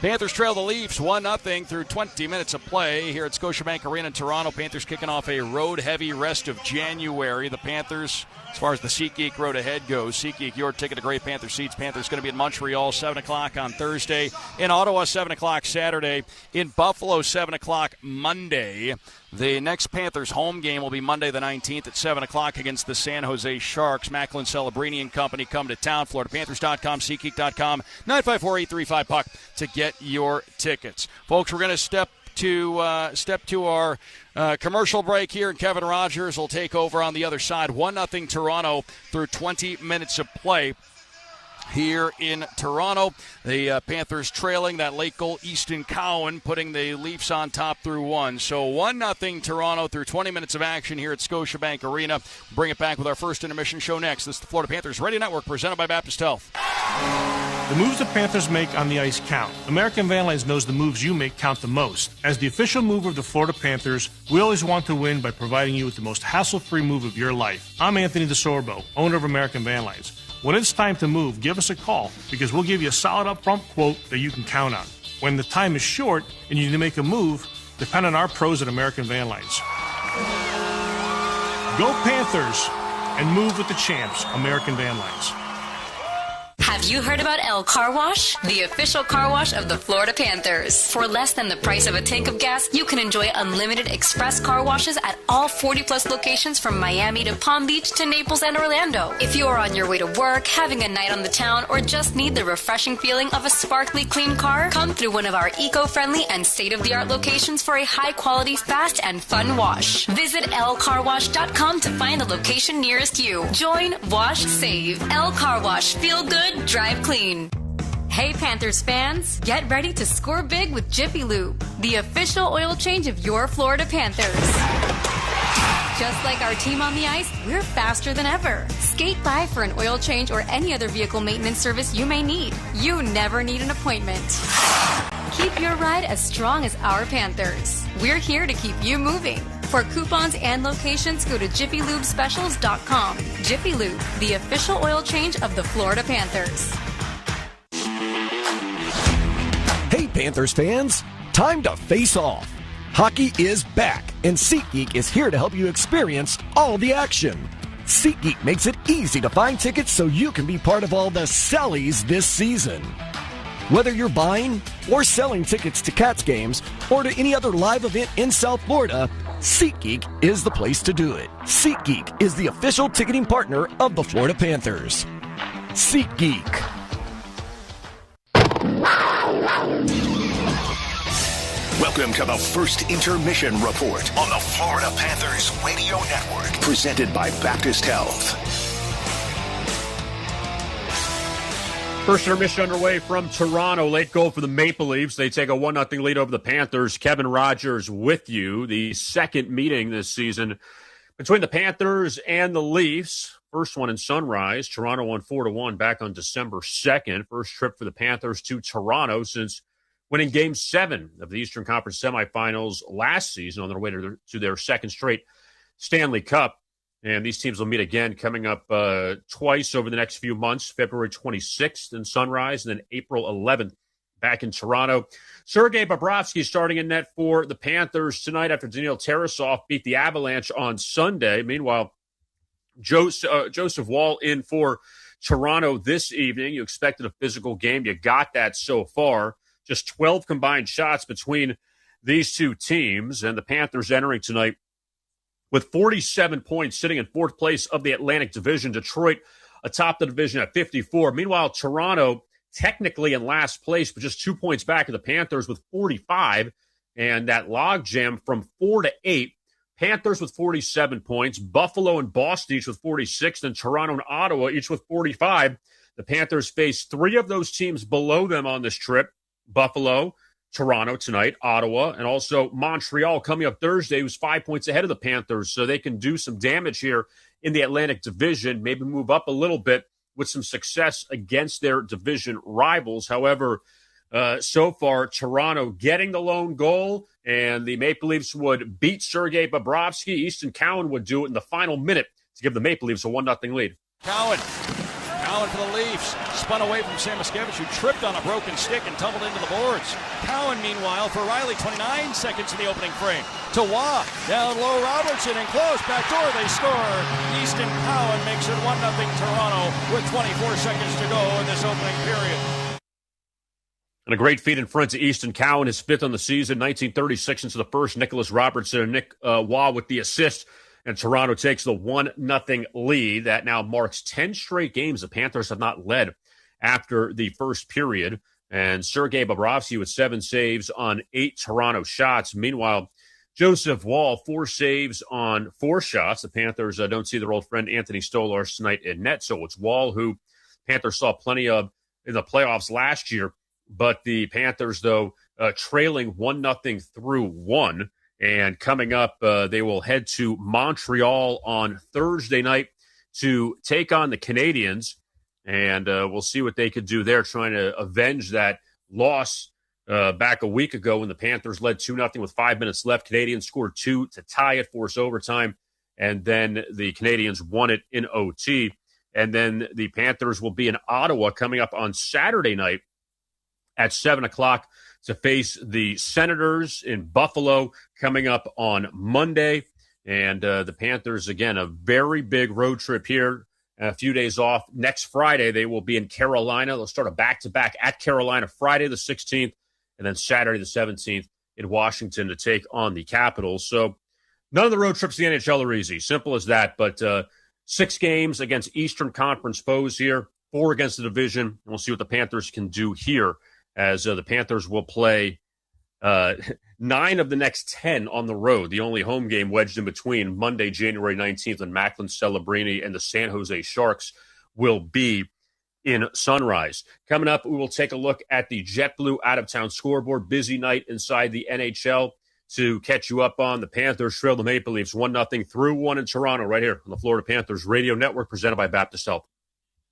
Panthers trail the Leafs 1-0 through 20 minutes of play here at Scotiabank Arena in Toronto. Panthers kicking off a road-heavy rest of January. The Panthers, as far as the SeatGeek road ahead goes, SeatGeek, your ticket to great Panther seats. Panthers going to be in Montreal, 7 o'clock on Thursday. In Ottawa, 7 o'clock Saturday. In Buffalo, 7 o'clock Monday. The next Panthers home game will be Monday the 19th at 7 o'clock against the San Jose Sharks. Macklin Celebrini and company come to town. FloridaPanthers.com, SeatGeek.com, 954-835-PUCK to get your tickets. Folks, we're going to step to our commercial break here, and Kevin Rogers will take over on the other side. 1-0 Toronto through 20 minutes of play here in Toronto. The Panthers trailing that late goal, Easton Cowan, putting the Leafs on top through one. So 1-0 Toronto through 20 minutes of action here at Scotiabank Arena. Bring it back with our first intermission show next. This is the Florida Panthers Radio Network presented by Baptist Health. The moves the Panthers make on the ice count. American Van Lines knows the moves you make count the most. As the official mover of the Florida Panthers, we always want to win by providing you with the most hassle-free move of your life. I'm Anthony DeSorbo, owner of American Van Lines. When it's time to move, give us a call because we'll give you a solid upfront quote that you can count on. When the time is short and you need to make a move, depend on our pros at American Van Lines. Go Panthers and move with the champs, American Van Lines. Have you heard about El Car Wash? The official car wash of the Florida Panthers. For less than the price of a tank of gas, you can enjoy unlimited express car washes at all 40-plus locations from Miami to Palm Beach to Naples and Orlando. If you are on your way to work, having a night on the town, or just need the refreshing feeling of a sparkly, clean car, come through one of our eco-friendly and state-of-the-art locations for a high-quality, fast, and fun wash. Visit lcarwash.com to find the location nearest you. Join, wash, save. El Car Wash. Feel good, drive clean. Hey Panthers fans, get ready to score big with Jiffy Lube, the official oil change of your Florida Panthers. Just like our team on the ice, we're faster than ever. Skate by for an oil change or any other vehicle maintenance service you may need. You never need an appointment. Keep your ride as strong as our Panthers. We're here to keep you moving. For coupons and locations, go to JiffyLubeSpecials.com. Jiffy Lube, the official oil change of the Florida Panthers. Hey Panthers fans, time to face off. Hockey is back, and SeatGeek is here to help you experience all the action. SeatGeek makes it easy to find tickets so you can be part of all the sellies this season. Whether you're buying or selling tickets to Cats games or to any other live event in South Florida, SeatGeek is the place to do it. SeatGeek is the official ticketing partner of the Florida Panthers. SeatGeek. Welcome to the first intermission report on the Florida Panthers Radio Network, presented by Baptist Health. First intermission underway from Toronto. Late goal for the Maple Leafs. They take a 1-0 lead over the Panthers. Kevin Rogers with you. The second meeting this season between the Panthers and the Leafs. First one in Sunrise. Toronto won 4-1 back on December 2nd. First trip for the Panthers to Toronto since winning Game 7 of the Eastern Conference semifinals last season on their way to their second straight Stanley Cup. And these teams will meet again coming up twice over the next few months, February 26th in Sunrise and then April 11th back in Toronto. Sergei Bobrovsky starting in net for the Panthers tonight after Daniil Tarasov beat the Avalanche on Sunday. Meanwhile, Joseph Wall in for Toronto this evening. You expected a physical game. You got that so far. Just 12 combined shots between these two teams, and the Panthers entering tonight with 47 points, sitting in fourth place of the Atlantic Division. Detroit atop the division at 54. Meanwhile, Toronto technically in last place, but just 2 points back of the Panthers with 45, and that logjam from 4 to 8. Panthers with 47 points, Buffalo and Boston each with 46, and Toronto and Ottawa each with 45. The Panthers face three of those teams below them on this trip. Buffalo, Toronto tonight, Ottawa, and also Montreal coming up Thursday, who's 5 points ahead of the Panthers. So they can do some damage here in the Atlantic Division, maybe move up a little bit with some success against their division rivals. However, so far, Toronto getting the lone goal, and the Maple Leafs would beat Sergei Bobrovsky. Easton Cowan would do it in the final minute to give the Maple Leafs a 1-0 lead. Cowan for the Leafs, spun away from Samoskevich, who tripped on a broken stick and tumbled into the boards. Cowan, meanwhile, for Riley, 29 seconds in the opening frame. To Waugh, down low, Robertson, and close, backdoor, they score. Easton Cowan makes it 1-0 Toronto with 24 seconds to go in this opening period. And a great feed in front to Easton Cowan, his fifth on the season, 1936 into the first. Nicholas Robertson and Nick Waugh with the assist. And Toronto takes the 1-0 lead. That now marks 10 straight games the Panthers have not led after the first period. And Sergei Bobrovsky with 7 saves on 8 Toronto shots. Meanwhile, Joseph Wall, 4 saves on 4 shots. The Panthers don't see their old friend Anthony Stolarz tonight in net. So it's Wall, who Panthers saw plenty of in the playoffs last year. But the Panthers, though, trailing 1-0 through 1. And coming up, they will head to Montreal on Thursday night to take on the Canadiens. And we'll see what they could do there, trying to avenge that loss back a week ago when the Panthers led 2-0 with 5 minutes left. Canadiens scored 2 to tie it, force overtime. And then the Canadiens won it in OT. And then the Panthers will be in Ottawa coming up on Saturday night at 7 o'clock to face the Senators in Buffalo coming up on Monday. And the Panthers, again, a very big road trip here, a few days off. Next Friday, they will be in Carolina. They'll start a back-to-back at Carolina Friday the 16th, and then Saturday the 17th in Washington to take on the Capitals. So none of the road trips to the NHL are easy. Simple as that. But 6 games against Eastern Conference foes here, 4 against the division. And we'll see what the Panthers can do here, as the Panthers will play 9 of the next 10 on the road. The only home game wedged in between Monday, January 19th, when Macklin Celebrini and the San Jose Sharks will be in Sunrise. Coming up, we will take a look at the JetBlue out-of-town scoreboard. Busy night inside the NHL. To catch you up on, the Panthers trail the Maple Leafs 1-0 through 1 in Toronto right here on the Florida Panthers Radio Network, presented by Baptist Health.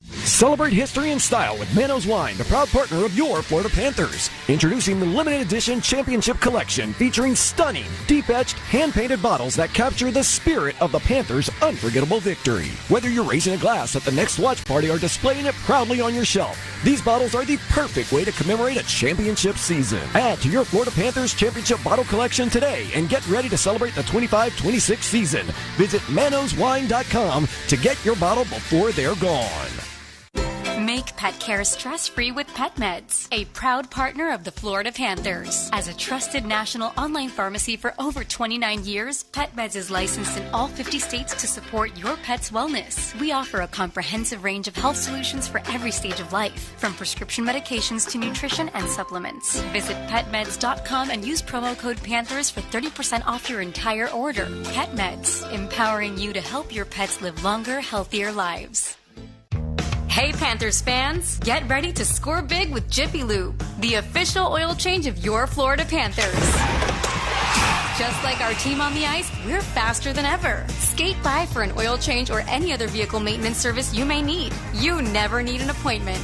Celebrate history and style with Manos Wine, the proud partner of your Florida Panthers. Introducing the limited edition championship collection featuring stunning, deep-etched, hand-painted bottles that capture the spirit of the Panthers' unforgettable victory. Whether you're raising a glass at the next watch party or displaying it proudly on your shelf, these bottles are the perfect way to commemorate a championship season. Add to your Florida Panthers championship bottle collection today and get ready to celebrate the 25-26 season. Visit manoswine.com to get your bottle before they're gone. Make pet care stress-free with PetMeds, a proud partner of the Florida Panthers. As a trusted national online pharmacy for over 29 years, PetMeds is licensed in all 50 states to support your pet's wellness. We offer a comprehensive range of health solutions for every stage of life, from prescription medications to nutrition and supplements. Visit PetMeds.com and use promo code Panthers for 30% off your entire order. PetMeds, empowering you to help your pets live longer, healthier lives. Hey Panthers fans, get ready to score big with Jiffy Lube, the official oil change of your Florida Panthers. Just like our team on the ice, we're faster than ever. Skate by for an oil change or any other vehicle maintenance service you may need. You never need an appointment.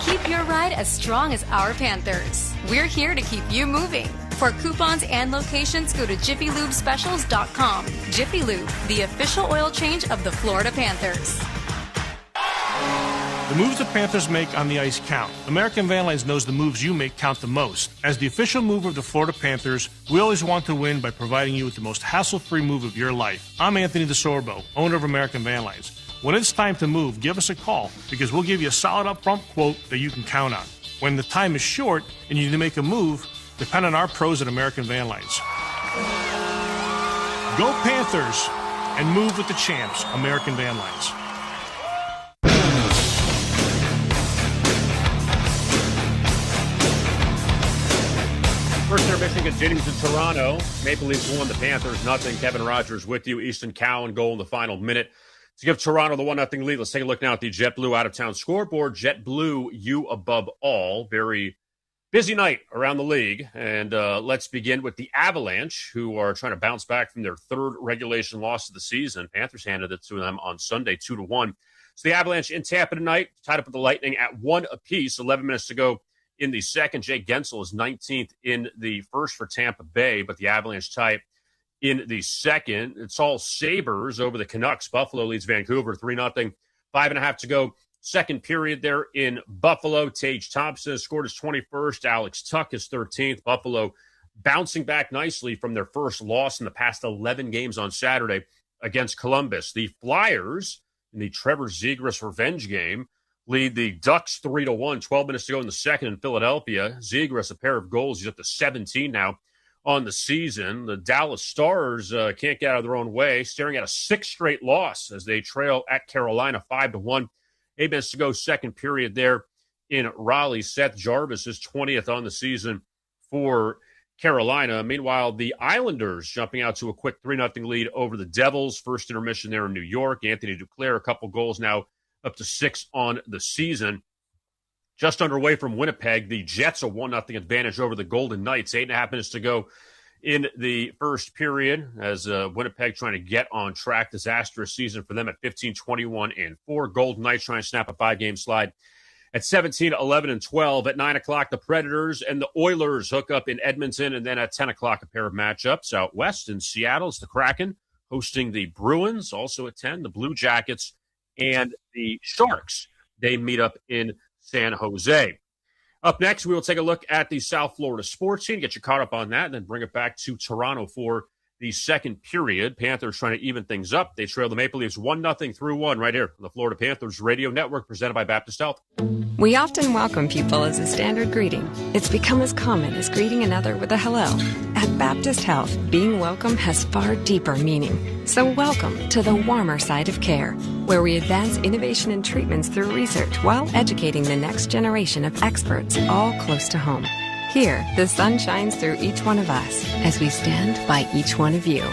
Keep your ride as strong as our Panthers. We're here to keep you moving. For coupons and locations, go to JiffyLubeSpecials.com. Jiffy Lube, the official oil change of the Florida Panthers. The moves the Panthers make on the ice count. American Van Lines knows the moves you make count the most. As the official mover of the Florida Panthers, we always want to win by providing you with the most hassle-free move of your life. I'm Anthony DeSorbo, owner of American Van Lines. When it's time to move, give us a call because we'll give you a solid upfront quote that you can count on. When the time is short and you need to make a move, depend on our pros at American Van Lines. Go Panthers and move with the champs, American Van Lines. First intermission continues in Toronto. Maple Leafs won, the Panthers nothing. Kevin Rogers with you. Easton Cowan goal in the final minute to give Toronto the 1-0 lead. Let's take a look now at the JetBlue out-of-town scoreboard. JetBlue, you above all. Very busy night around the league. And let's begin with the Avalanche, who are trying to bounce back from their third regulation loss of the season. Panthers handed it to them on Sunday, 2-1. So the Avalanche in Tampa tonight, tied up with the Lightning at 1 apiece. 11 minutes to go in the second. Jake Gensel is 19th in the first for Tampa Bay, but the Avalanche tie in the second. It's all Sabres over the Canucks. Buffalo leads Vancouver 3-0. 5.5 to go. Second period there in Buffalo. Tage Thompson scored his 21st. Alex Tuch his 13th. Buffalo bouncing back nicely from their first loss in the past 11 games on Saturday against Columbus. The Flyers, in the Trevor Zegras revenge game, lead the Ducks 3-1. 12 minutes to go in the second in Philadelphia. Zegras, a pair of goals. He's up to 17 now on the season. The Dallas Stars can't get out of their own way, staring at a 6th straight loss as they trail at Carolina 5-1. 8 minutes to go, second period there in Raleigh. Seth Jarvis is 20th on the season for Carolina. Meanwhile, the Islanders jumping out to a quick 3-0 lead over the Devils. First intermission there in New York. Anthony Duclair, a couple goals now, up to 6 on the season. Just underway from Winnipeg, the Jets a 1-0 advantage over the Golden Knights. 8.5 minutes to go in the first period as Winnipeg trying to get on track. Disastrous season for them at 15-21-4. Golden Knights trying to snap a 5-game slide at 17-11-12. At 9 o'clock, the Predators and the Oilers hook up in Edmonton. And then at 10 o'clock, a pair of matchups out west in Seattle. It's the Kraken hosting the Bruins. Also at 10, the Blue Jackets and the Sharks. They meet up in San Jose. Up next, we will take a look at the South Florida sports scene, get you caught up on that, and then bring it back to Toronto for the second period. Panthers trying to even things up. They trail the Maple Leafs 1-0 through 1 right here on the Florida Panthers Radio Network, presented by Baptist Health. We often welcome people as a standard greeting. It's become as common as greeting another with a hello. At Baptist Health, being welcome has far deeper meaning. So welcome to the warmer side of care, where we advance innovation and treatments through research while educating the next generation of experts all close to home. Here, the sun shines through each one of us as we stand by each one of you.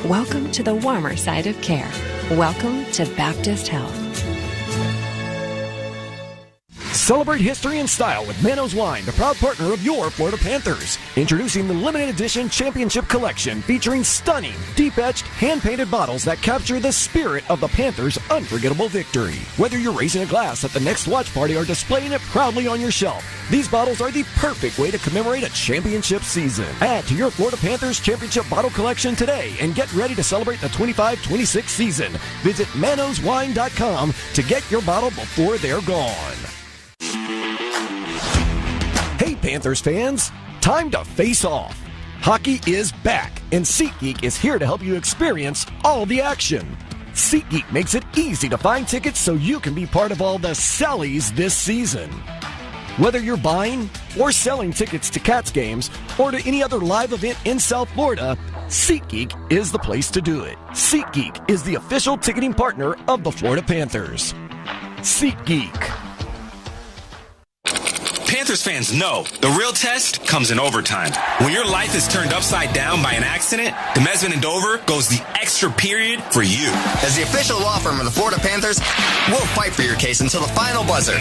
Welcome to the warmer side of care. Welcome to Baptist Health. Celebrate history and style with Manos Wine, the proud partner of your Florida Panthers. Introducing the limited edition Championship Collection featuring stunning, deep-etched, hand-painted bottles that capture the spirit of the Panthers' unforgettable victory. Whether you're raising a glass at the next watch party or displaying it proudly on your shelf, these bottles are the perfect way to commemorate a championship season. Add to your Florida Panthers Championship Bottle Collection today and get ready to celebrate the 25-26 season. Visit manoswine.com to get your bottle before they're gone. Hey Panthers fans, time to face off. Hockey is back, and SeatGeek is here to help you experience all the action. SeatGeek makes it easy to find tickets so you can be part of all the sellies this season. Whether you're buying or selling tickets to Cats games or to any other live event in South Florida, SeatGeek is the place to do it. SeatGeek is the official ticketing partner of the Florida Panthers. SeatGeek. Panthers fans know the real test comes in overtime. When your life is turned upside down by an accident, the Mesman and Dover goes the extra period for you. As the official law firm of the Florida Panthers, we'll fight for your case until the final buzzer.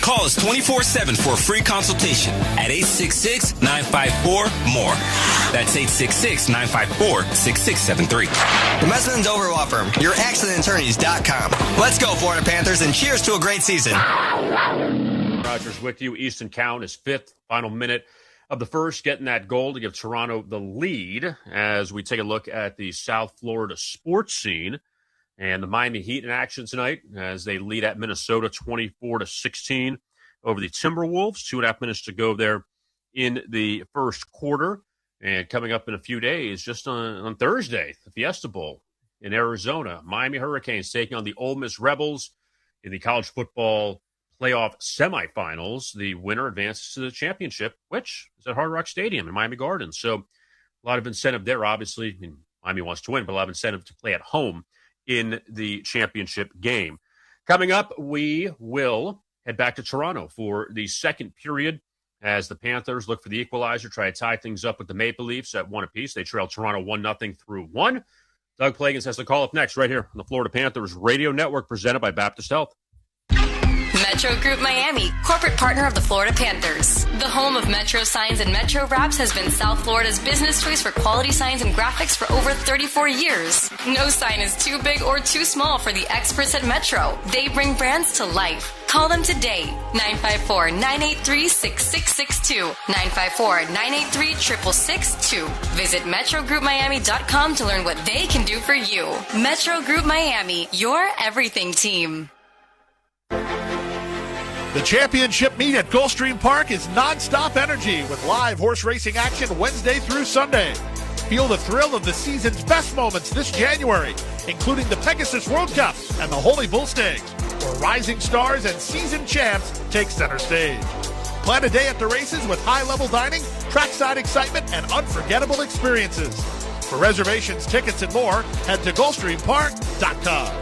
Call us 24/7 for a free consultation at 866-954-MORE. That's 866-954-6673. The Mesman and Dover Law Firm, your accidentattorneys.com. Let's go, Florida Panthers, and cheers to a great season. Rogers with you. Easton Count is fifth, final minute of the first, getting that goal to give Toronto the lead as we take a look at the South Florida sports scene. And the Miami Heat in action tonight as they lead at Minnesota 24-16 over the Timberwolves. 2.5 minutes to go there in the first quarter. And coming up in a few days, just on Thursday, the Fiesta Bowl in Arizona. Miami Hurricanes taking on the Ole Miss Rebels in the college football playoff semifinals. The winner advances to the championship, which is at Hard Rock Stadium in Miami Gardens. So a lot of incentive there, obviously. I mean, Miami wants to win, but a lot of incentive to play at home in the championship game. Coming up, we will head back to Toronto for the second period as the Panthers look for the equalizer, try to tie things up with the Maple Leafs at one apiece. They trail Toronto 1-0 through one. Doug Plagans has the call up next right here on the Florida Panthers Radio Network, presented by Baptist Health. Metro Group Miami, corporate partner of the Florida Panthers. The home of Metro Signs and Metro Wraps has been South Florida's business choice for quality signs and graphics for over 34 years. No sign is too big or too small for the experts at Metro. They bring brands to life. Call them today, 954-983-6662, 954-983-6662. Visit MetroGroupMiami.com to learn what they can do for you. Metro Group Miami, your everything team. The championship meet at Gulfstream Park is nonstop energy with live horse racing action Wednesday through Sunday. Feel the thrill of the season's best moments this January, including the Pegasus World Cup and the Holy Bull Stakes, where rising stars and seasoned champs take center stage. Plan a day at the races with high-level dining, trackside excitement, and unforgettable experiences. For reservations, tickets, and more, head to GulfstreamPark.com.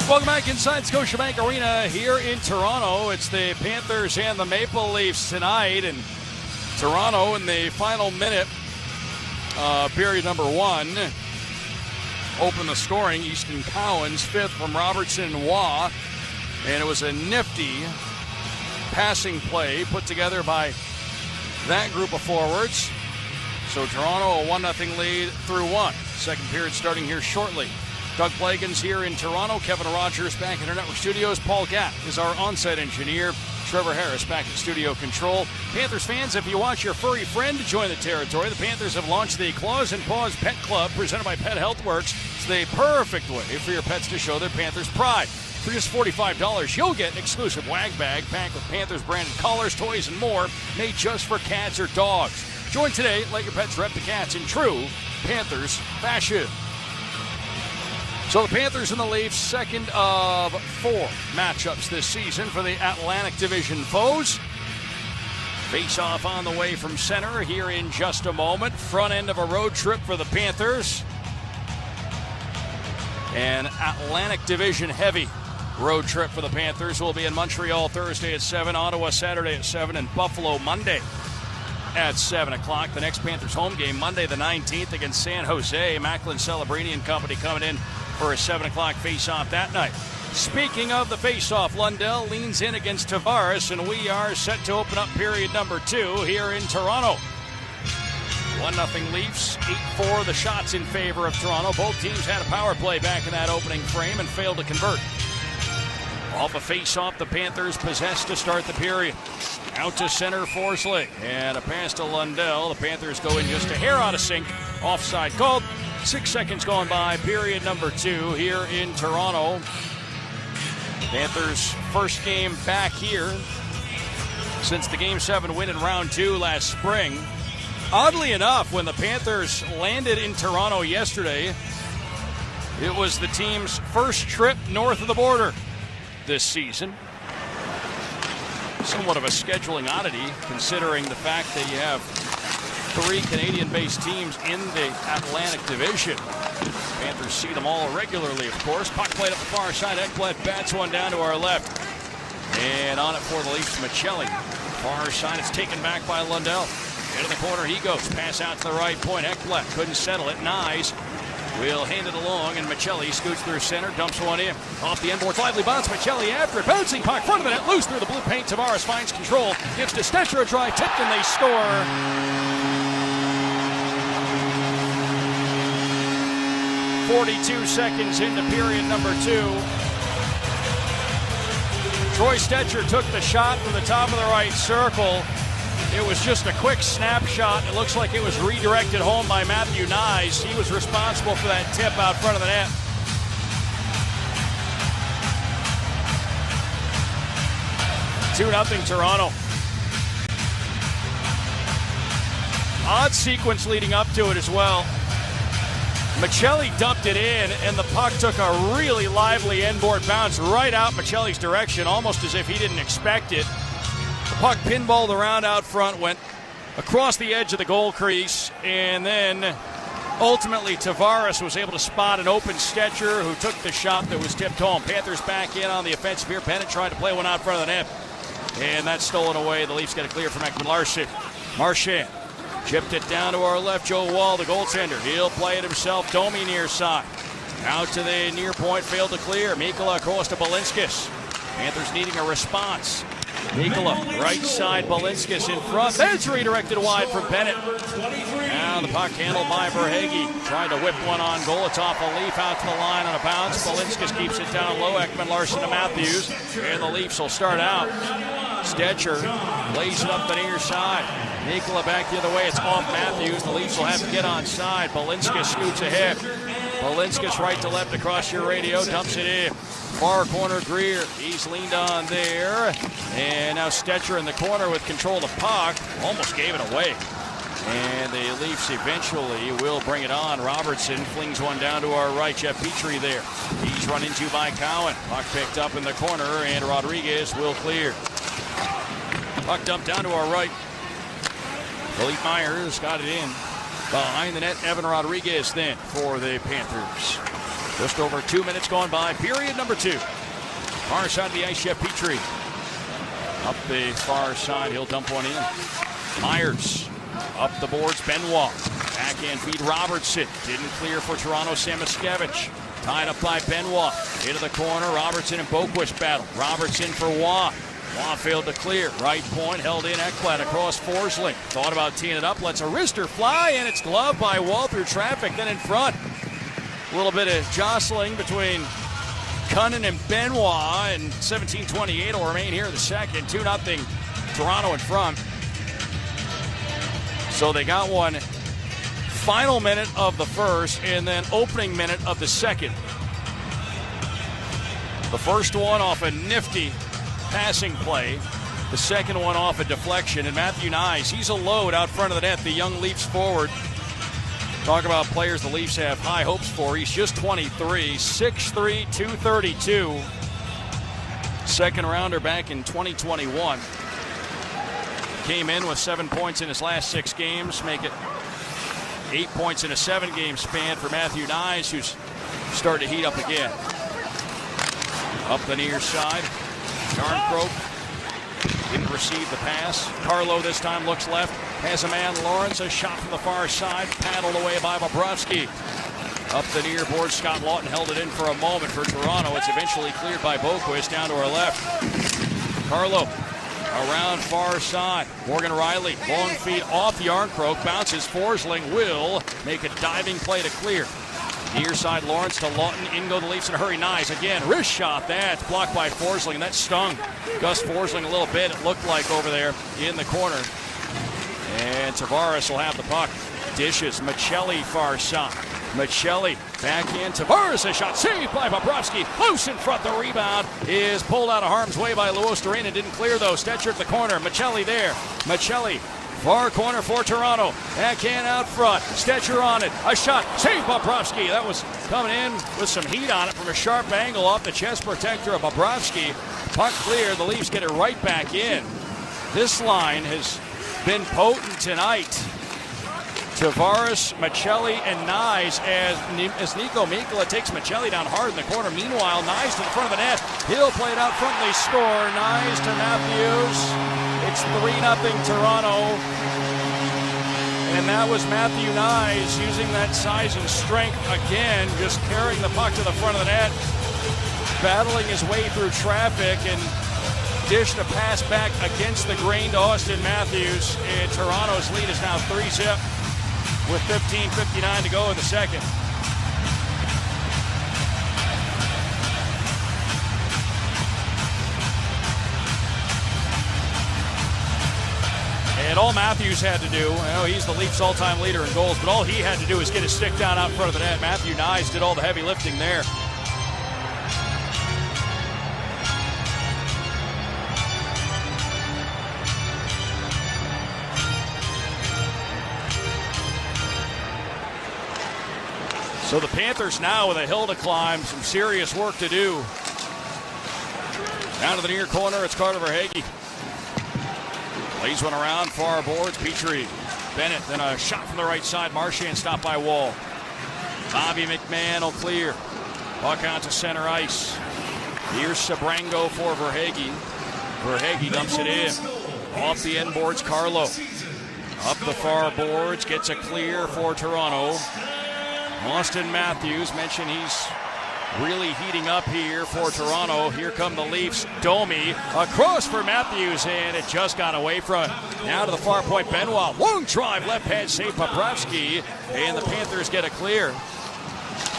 Welcome back inside Scotiabank Arena here in Toronto. It's the Panthers and the Maple Leafs tonight. And Toronto in the final minute, period number one, open the scoring. Easton Cowan's fifth from Robertson and Waugh. And it was a nifty passing play put together by that group of forwards. So Toronto a 1-0 lead through one. Second period starting here shortly. Doug Plagans here in Toronto. Kevin Rogers back in our network studios. Paul Gatt is our on-site engineer. Trevor Harris back at studio control. Panthers fans, if you want your furry friend to join the territory, the Panthers have launched the Claws and Paws Pet Club presented by Pet Health Works. It's the perfect way for your pets to show their Panthers pride. For just $45, you'll get an exclusive wag bag packed with Panthers branded collars, toys, and more made just for cats or dogs. Join today. Let your pets rep the cats in true Panthers fashion. So the Panthers and the Leafs, second of four matchups this season for the Atlantic Division foes. Face-off on the way from center here in just a moment. Front end of a road trip for the Panthers. An Atlantic Division heavy road trip for the Panthers will be in Montreal Thursday at 7, Ottawa Saturday at 7, and Buffalo Monday at 7 o'clock. The next Panthers home game, Monday the 19th against San Jose. Macklin Celebrini and company coming in for a 7 o'clock face-off that night. Speaking of the face-off, Lundell leans in against Tavares, and we are set to open up period number 2 here in Toronto. 1-0 Leafs, 8-4 the shots in favor of Toronto. Both teams had a power play back in that opening frame and failed to convert. Off a face-off, the Panthers possessed to start the period. Out to center, Forsling, and a pass to Lundell. The Panthers go in just a hair out of sync. Offside called. 6 seconds gone by, period number 2 here in Toronto. Panthers' first game back here since the Game 7 win in round 2 last spring. Oddly enough, when the Panthers landed in Toronto yesterday, it was the team's first trip north of the border this season. Somewhat of a scheduling oddity, considering the fact that you have 3 Canadian-based teams in the Atlantic Division. Panthers see them all regularly, of course. Puck played up the far side. Ekblad bats one down to our left. And on it for the Leafs, Michelli. Far side, it's taken back by Lundell. Into the corner he goes. Pass out to the right point. Ekblad couldn't settle it. Nyes will hand it along, and Michelli scoots through center, dumps one in. Off the end boards, lively bounce. Michelli after it. Bouncing puck, front of the net, loose through the blue paint. Tavares finds control. Gives to Stetcher a dry tip, and they score. 42 seconds into period number 2. Troy Stetcher took the shot from the top of the right circle. It was just a quick snapshot. It looks like it was redirected home by Matthew Nyes. He was responsible for that tip out front of the net. $2-0 Toronto. Odd sequence leading up to it as well. Michelli dumped it in, and the puck took a really lively end-board bounce right out Michelli's direction, almost as if he didn't expect it. The puck pinballed around out front, went across the edge of the goal crease, and then ultimately Tavares was able to spot an open Stetcher who took the shot that was tipped home. Panthers back in on the offensive here. Bennett tried to play one out front of the net, and that's stolen away. The Leafs get a clear from Ekman-Larsson. Marchand chipped it down to our left. Joe Wall, the goaltender. He'll play it himself. Domi near side. Out to the near point, failed to clear. Mikkola across to Balinskis. Panthers needing a response. Mikkola, right side, Balinskis in front. That's redirected wide from Bennett. Now the puck handled by Verhaeghe. Tried to whip one on goal. It's off a Leaf out to the line on a bounce. Balinskis keeps it down low. Ekman-Larsson to Matthews. And the Leafs will start out. Stetcher lays it up the near side. Mikkola back the other way. It's off Matthews. The Leafs will have to get on side. Balinskis scoots ahead. Balinskis right to left across your radio. Dumps it in. Far corner, Greer. He's leaned on there. And now Stetcher in the corner with control of the puck. Almost gave it away. And the Leafs eventually will bring it on. Robertson flings one down to our right. Jeff Petrie there. He's run into by Cowan. Puck picked up in the corner, and Rodriguez will clear. Puck dumped down to our right. Philippe Myers got it in. Behind the net, Evan Rodriguez then for the Panthers. Just over 2 minutes gone by. Period number 2. Far side of the ice, Jeff Petrie. Up the far side, he'll dump one in. Myers up the boards, Benoit. Backhand feed, Robertson. Didn't clear for Toronto, Samoskevich. Tied up by Benoit. Into the corner, Robertson and Boquist battle. Robertson for Waugh. Waugh failed to clear. Right point, held in. Ekblad across Forsling. Thought about teeing it up. Lets a wrister fly, and it's gloved by Wall through traffic. Then in front. A little bit of jostling between Cunnin and Benoit, and 17:28 will remain here in the second. 2-0 Toronto in front. So they got one final minute of the first and then opening minute of the second. The first one off a nifty passing play. The second one off a deflection. And Matthew Nyes, he's a load out front of the net, the young Leafs forward. Talk about players the Leafs have high hopes for. He's just 23, 6'3", 232. Second rounder back in 2021. Came in with 7 points in his last 6 games, make it 8 points in a 7-game span for Matthew Nyes, who's starting to heat up again. Up the near side, Jarnkrok Didn't receive the pass. Carlo this time looks left. Has a man, Lawrence. A shot from the far side. Paddled away by Bobrovsky. Up the near board, Scott Lawton held it in for a moment for Toronto. It's eventually cleared by Boquist down to our left. Carlo around far side. Morgan Riley, long feed off Yarncroke. Bounces. Forsling will make a diving play to clear. Near side, Lawrence to Lawton. In go the Leafs in a hurry. Nice again. Wrist shot. That's blocked by Forsling. That stung Gus Forsling a little bit. It looked like over there in the corner. And Tavares will have the puck. Dishes. Michelli far side. Michelli back in. Tavares, a shot saved by Bobrovsky. Loose in front. The rebound is pulled out of harm's way by Luostarina. Didn't clear though. Stetcher at the corner. Michelli there. Michelli. Far corner for Toronto. Backhand out front. Stetcher on it. A shot. Saved Bobrovsky. That was coming in with some heat on it from a sharp angle off the chest protector of Bobrovsky. Puck clear. The Leafs get it right back in. This line has been potent tonight. Tavares, Michelli, and Nyes as Nico Mikkola takes Michelli down hard in the corner. Meanwhile, Nyes to the front of the net. He'll play it out front and they score. Nyes to Matthews. It's 3-0 Toronto. And that was Matthew Nyes using that size and strength again, just carrying the puck to the front of the net, battling his way through traffic and dished a pass back against the grain to Austin Matthews. And Toronto's lead is now 3-0 with 15:59 to go in the second. And all Matthews had to do, he's the Leafs all-time leader in goals, but all he had to do was get his stick down out in front of the net. Matthew Nyes did all the heavy lifting there. So the Panthers now with a hill to climb, some serious work to do. Down to the near corner, it's Carter Verhaeghe. Lays one around, far boards, Petrie. Bennett, then a shot from the right side, Marchand stopped by Wall. Bobby McMahon will clear. Puck out to center ice. Here's Sabrango for Verhaeghe. Verhaeghe dumps it in. Off the end boards, Carlo. Up the far boards, gets a clear for Toronto. Austin Matthews mentioned he's really heating up here for Toronto. Here come the Leafs. Domi across for Matthews, and it just got away from him. Now to the far point, Benoit. Long drive, left hand save Bobrovsky, and the Panthers get a clear.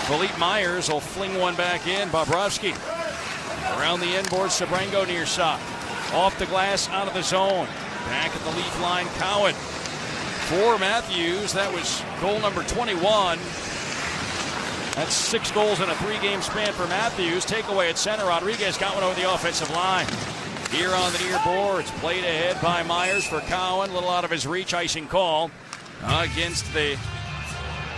Philippe Myers will fling one back in. Bobrovsky around the end board, Sabrango near side. Off the glass, out of the zone. Back at the Leaf line, Cowan. For Matthews, that was goal number 21. That's 6 goals in a 3-game span for Matthews. Takeaway at center. Rodriguez got one over the offensive line. Here on the near boards. Played ahead by Myers for Cowan. A little out of his reach. Icing call against the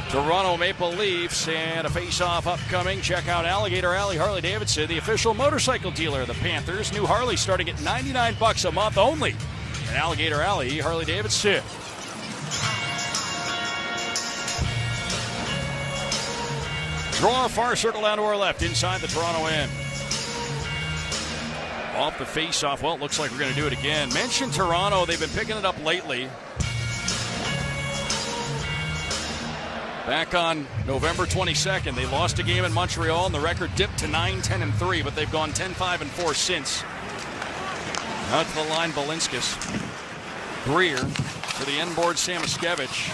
Toronto Maple Leafs. And a face-off upcoming. Check out Alligator Alley Harley-Davidson, the official motorcycle dealer of the Panthers. New Harley starting at $99 a month only at Alligator Alley Harley-Davidson. Draw a far circle down to our left, inside the Toronto end. Off the face-off. Well, it looks like we're going to do it again. Mentioned Toronto. They've been picking it up lately. Back on November 22nd, they lost a game in Montreal, and the record dipped to 9-10-3, but they've gone 10-5-4 since. Out to the line, Balinskis. Greer to the end board, Samaskevich.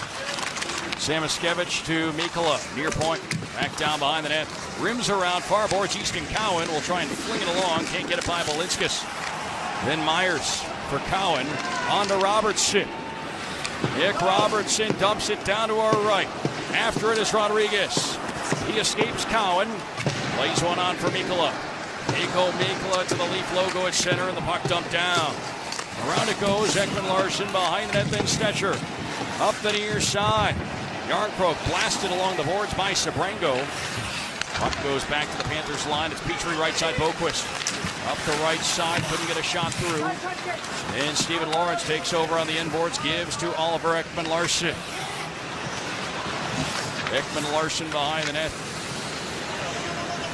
Samaskevich to Mikkola, near point. Back down behind the net. Rims around, far boards, Easton Cowan will try and fling it along. Can't get it by Balinskis. Then Myers for Cowan. On to Robertson. Nick Robertson dumps it down to our right. After it is Rodriguez. He escapes Cowan. Plays one on for Mikkola. Mikkola to the Leaf logo at center, and the puck dumped down. Around it goes. Ekman Larsson behind the net, then Stetcher. Up the near side. Yarncroke blasted along the boards by Sabrango. Puck goes back to the Panthers line. It's Petrie right side, Boquist. Up the right side, couldn't get a shot through. And Stephen Lawrence takes over on the inboards, gives to Oliver Ekman Larsson. Ekman Larsson behind the net.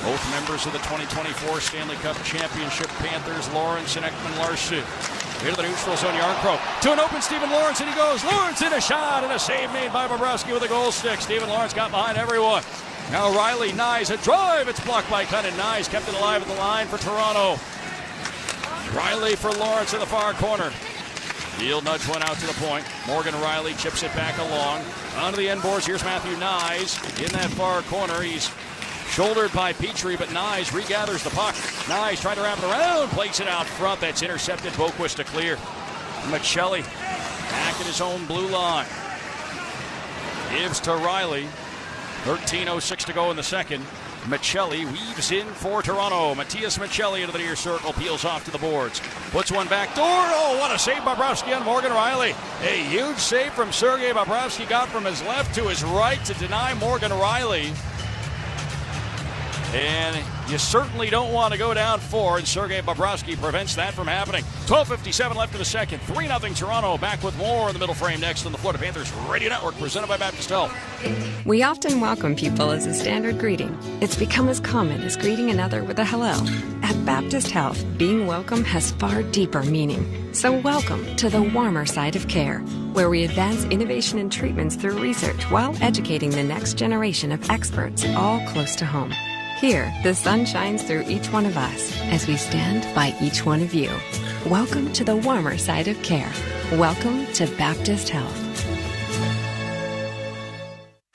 Both members of the 2024 Stanley Cup Championship Panthers, Lawrence and Ekman Larsson. Into the neutral zone, Yarncroke. To an open Stephen Lawrence, and he goes. Lawrence in a shot, and a save made by Bobrovsky with a goal stick. Stephen Lawrence got behind everyone. Now Riley, Nyes, a drive. It's blocked by Cunnin. Nyes kept it alive at the line for Toronto. Riley for Lawrence in the far corner. Field nudge went out to the point. Morgan Riley chips it back along. Onto the end boards. Here's Matthew Nyes in that far corner. He's shouldered by Petrie, but Nyes regathers the puck. Nyes trying to wrap it around, plays it out front. That's intercepted. Boquist to clear. Michelli back at his own blue line. Gives to Riley. 13:06 to go in the second. Michelli weaves in for Toronto. Matthias Michelli into the near circle, peels off to the boards. Puts one back door. Oh, what a save by Bobrovsky on Morgan Riley. A huge save from Sergei Bobrovsky. Got from his left to his right to deny Morgan Riley. And you certainly don't want to go down 4, and Sergei Bobrovsky prevents that from happening. 12:57 left in the second. 3-0 Toronto. Back with more in the middle frame next on the Florida Panthers Radio Network, presented by Baptist Health. We often welcome people as a standard greeting. It's become as common as greeting another with a hello. At Baptist Health, being welcome has far deeper meaning. So welcome to the warmer side of care, where we advance innovation and treatments through research while educating the next generation of experts, all close to home. Here, the sun shines through each one of us as we stand by each one of you. Welcome to the warmer side of care. Welcome to Baptist Health.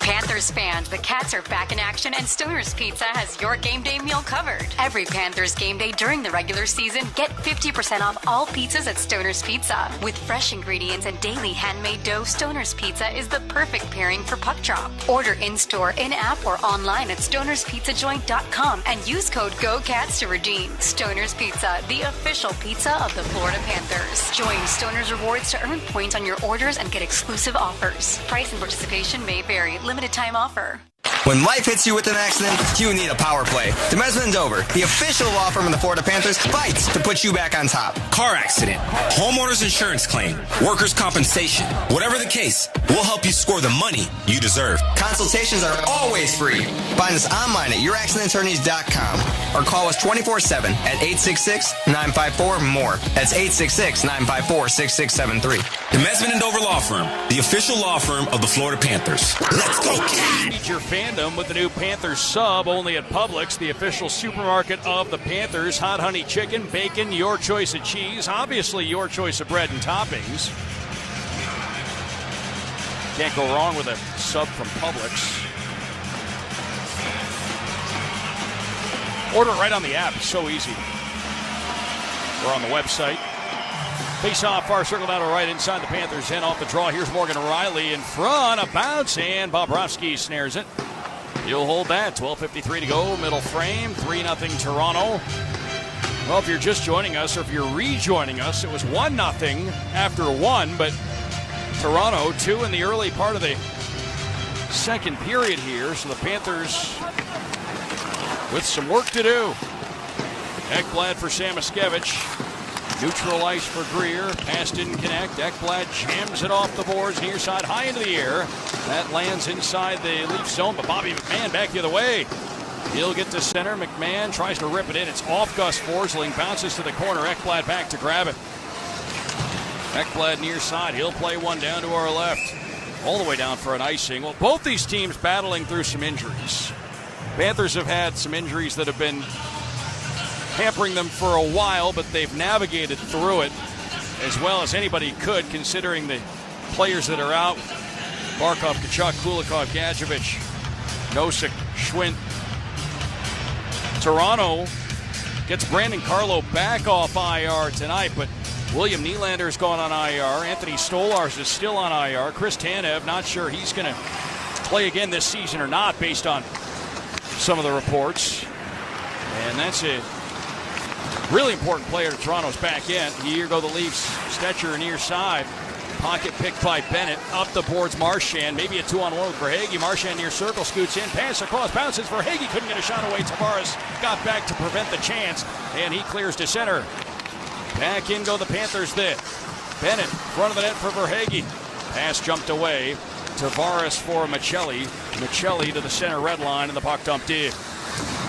Panthers fans, the Cats are back in action, and Stoner's Pizza has your game day meal covered. Every Panthers game day during the regular season, get 50% off all pizzas at Stoner's Pizza. With fresh ingredients and daily handmade dough, Stoner's Pizza is the perfect pairing for puck drop. Order in-store, in-app, or online at stonerspizzajoint.com and use code GOCATS to redeem. Stoner's Pizza, the official pizza of the Florida Panthers. Join Stoner's Rewards to earn points on your orders and get exclusive offers. Price and participation may vary. Limited time offer. When life hits you with an accident, you need a power play. Demesman and Dover, the official law firm of the Florida Panthers, fights to put you back on top. Car accident, homeowner's insurance claim, workers' compensation, whatever the case, we'll help you score the money you deserve. Consultations are always free. Find us online at youraccidentattorneys.com or call us 24/7 at 866-954-MORE. That's 866-954-6673. Demesman and Dover Law Firm, the official law firm of the Florida Panthers. Let's go, Cat! Your fandom with the new Panthers sub only at Publix, the official supermarket of the Panthers. Hot honey chicken, bacon, your choice of cheese, obviously your choice of bread and toppings. Can't go wrong with a sub from Publix. Order it right on the app. It's so easy. Or on the website. Face off, far circle down to right inside the Panthers end. Off the draw, here's Morgan Riley in front. A bounce, and Bobrovsky snares it. He'll hold that. 12:53 to go, middle frame. 3-0 Toronto. Well, if you're just joining us or if you're rejoining us, it was 1-0 after 1, but Toronto 2 in the early part of the second period here. So the Panthers with some work to do. Ekblad for Samoskevich. Neutral ice for Greer. Pass didn't connect. Ekblad jams it off the boards near side, high into the air. That lands inside the Leafs zone, but Bobby McMahon back the other way. He'll get to center. McMahon tries to rip it in. It's off Gus Forsling. Bounces to the corner. Ekblad back to grab it. Ekblad near side. He'll play one down to our left. All the way down for an icing. Well, both these teams battling through some injuries. Panthers have had some injuries that have been hampering them for a while, but they've navigated through it as well as anybody could, considering the players that are out. Barkov, Kachuk, Kulikov, Gadjevich, Nosek, Schwint. Toronto gets Brandon Carlo back off IR tonight, but William Nylander's gone on IR. Anthony Stolarz is still on IR. Chris Tanev, not sure he's going to play again this season or not, based on some of the reports. And that's a really important player to Toronto's back end. Here go the Leafs. Stetcher near side. Pocket picked by Bennett. Up the boards, Marchand. Maybe a 2-on-1 with Verhaeghe. Marchand near circle. Scoots in. Pass across. Bounces. Verhaeghe couldn't get a shot away. Tavares got back to prevent the chance. And he clears to center. Back in go the Panthers then. Bennett, front of the net for Verhaeghe. Pass jumped away. Tavares for Michelli. Michelli to the center red line, and the puck dumped in.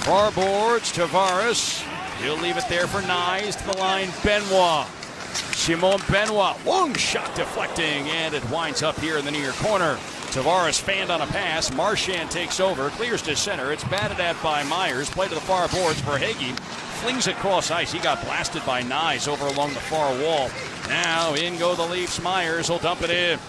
Far boards, Tavares. He'll leave it there for Nyes to the line. Benoit. Simon Benoit, long shot deflecting, and it winds up here in the near corner. Tavares fanned on a pass. Marchand takes over, clears to center. It's batted at by Myers. Play to the far boards for Hagee. Flings it cross ice. He got blasted by Nyes over along the far wall. Now in go the Leafs. Myers will dump it in.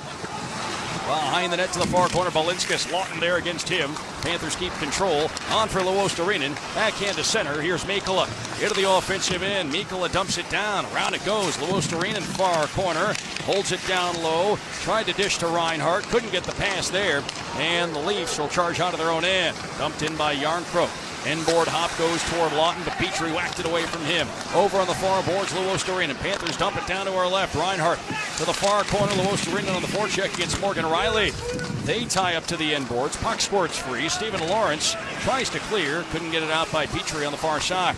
Behind the net to the far corner, Balinskis, Lawton there against him. Panthers keep control. On for Luostarinen. Backhand to center. Here's Mikkola. Into the offensive end. Mikkola dumps it down. Around it goes. Luostarinen far corner. Holds it down low. Tried to dish to Reinhart. Couldn't get the pass there. And the Leafs will charge out of their own end. Dumped in by Jarnkrok. Inboard hop goes toward Lawton, but Petrie whacked it away from him. Over on the far boards, Luostarinen. Panthers dump it down to our left. Reinhart to the far corner. Luostarinen on the forecheck against Morgan Riley. They tie up to the inboards. Puck squirts free. Stephen Lawrence tries to clear. Couldn't get it out by Petrie on the far side.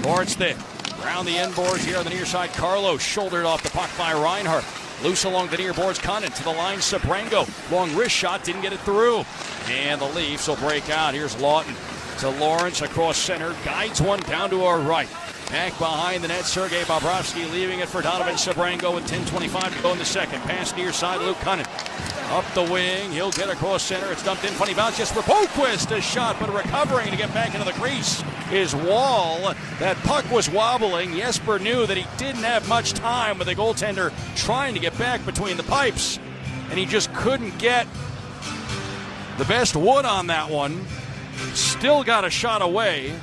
Lawrence then around the inboards here on the near side. Carlos shouldered off the puck by Reinhart. Loose along the near boards. Condon to the line. Sabrango. Long wrist shot. Didn't get it through. And the Leafs will break out. Here's Lawton. To Lawrence across center, guides one down to our right. Back behind the net, Sergei Bobrovsky leaving it for Donovan Sabrango with 10:25 to go in the second. Pass near side, Luke Cunnin. Up the wing, he'll get across center. It's dumped in, funny bounce just for Boquist. A shot, but recovering to get back into the crease is Wall. That puck was wobbling. Jesper knew that he didn't have much time with the goaltender trying to get back between the pipes, and he just couldn't get the best wood on that one. Still got a shot away.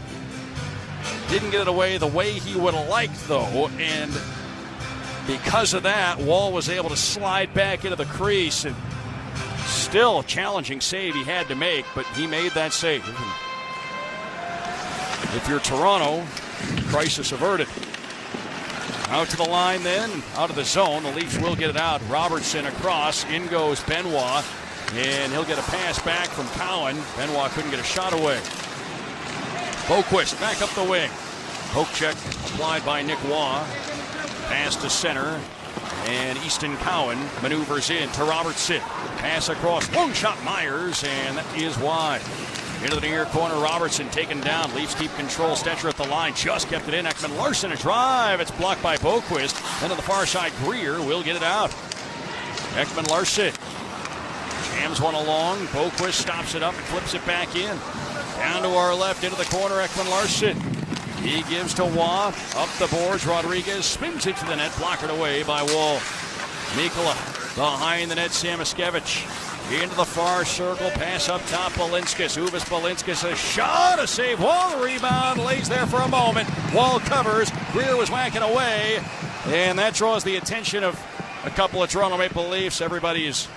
Didn't get it away the way he would have liked, though. And because of that, Wall was able to slide back into the crease. And still a challenging save he had to make, but he made that save. If you're Toronto, crisis averted. Out to the line then, out of the zone. The Leafs will get it out. Robertson across. In goes Benoit. And he'll get a pass back from Cowan. Benoit couldn't get a shot away. Boquist back up the wing. Poke check applied by Nick Waugh. Pass to center. And Easton Cowan maneuvers in to Robertson. Pass across. Long shot Myers. And that is wide. Into the near corner. Robertson taken down. Leafs keep control. Stetcher at the line. Just kept it in. Ekman Larson a drive. It's blocked by Boquist. Then to the far side. Greer will get it out. Ekman Larson. Jams one along. Boquist stops it up and flips it back in. Down to our left into the corner. Ekman Larson. He gives to Waugh. Up the boards. Rodriguez spins it to the net. Blockered away by Wall. Mikkola behind the net. Samoskevich. Into the far circle. Pass up top. Balinskis. Uvis Balinskis. A shot. A save. Wall rebound. Lays there for a moment. Wall covers. Greer was whacking away. And that draws the attention of a couple of Toronto Maple Leafs. Everybody is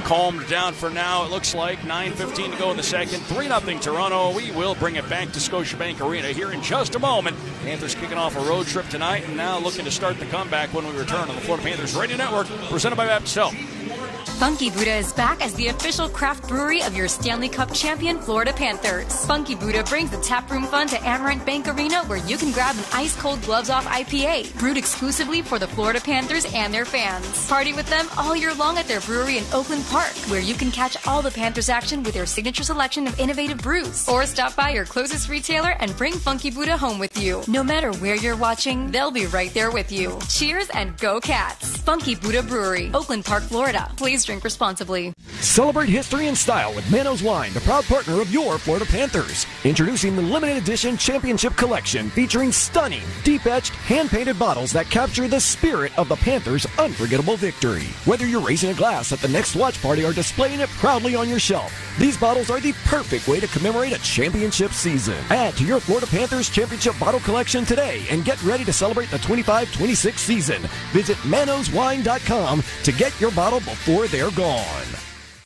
calmed down for now, it looks like. 9:15 to go in the second. 3-0 Toronto. We will bring it back to Scotiabank Arena here in just a moment. Panthers kicking off a road trip tonight and now looking to start the comeback when we return on the Florida Panthers Radio Network, presented by Baptist Health. Funky Buddha is back as the official craft brewery of your Stanley Cup champion Florida Panthers. Funky Buddha brings the taproom fun to Amerant Bank Arena, where you can grab an ice-cold gloves-off IPA, brewed exclusively for the Florida Panthers and their fans. Party with them all year long at their brewery in Oakland Park, where you can catch all the Panthers action with their signature selection of innovative brews. Or stop by your closest retailer and bring Funky Buddha home with you. No matter where you're watching, they'll be right there with you. Cheers and go Cats! Funky Buddha Brewery, Oakland Park, Florida. Please drink responsibly. Celebrate history and style with Manos Wine, the proud partner of your Florida Panthers. Introducing the limited edition championship collection featuring stunning, deep-etched, hand-painted bottles that capture the spirit of the Panthers' unforgettable victory. Whether you're raising a glass at the next watch party or displaying it proudly on your shelf, these bottles are the perfect way to commemorate a championship season. Add to your Florida Panthers championship bottle collection today and get ready to celebrate the 25-26 season. Visit manoswine.com to get your bottle before they're gone.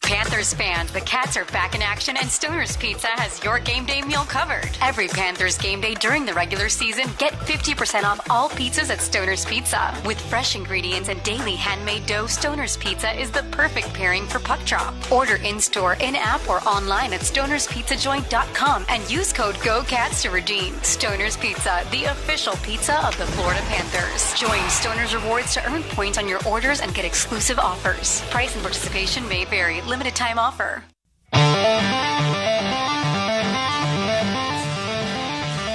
Panthers fans, the Cats are back in action and Stoner's Pizza has your game day meal covered. Every Panthers game day during the regular season, get 50% off all pizzas at Stoner's Pizza. With fresh ingredients and daily handmade dough, Stoner's Pizza is the perfect pairing for puck drop. Order in-store, in-app, or online at stonerspizzajoint.com and use code GOCATS to redeem. Stoner's Pizza, the official pizza of the Florida Panthers. Join Stoner's Rewards to earn points on your orders and get exclusive offers. Price and participation may vary. Limited time offer.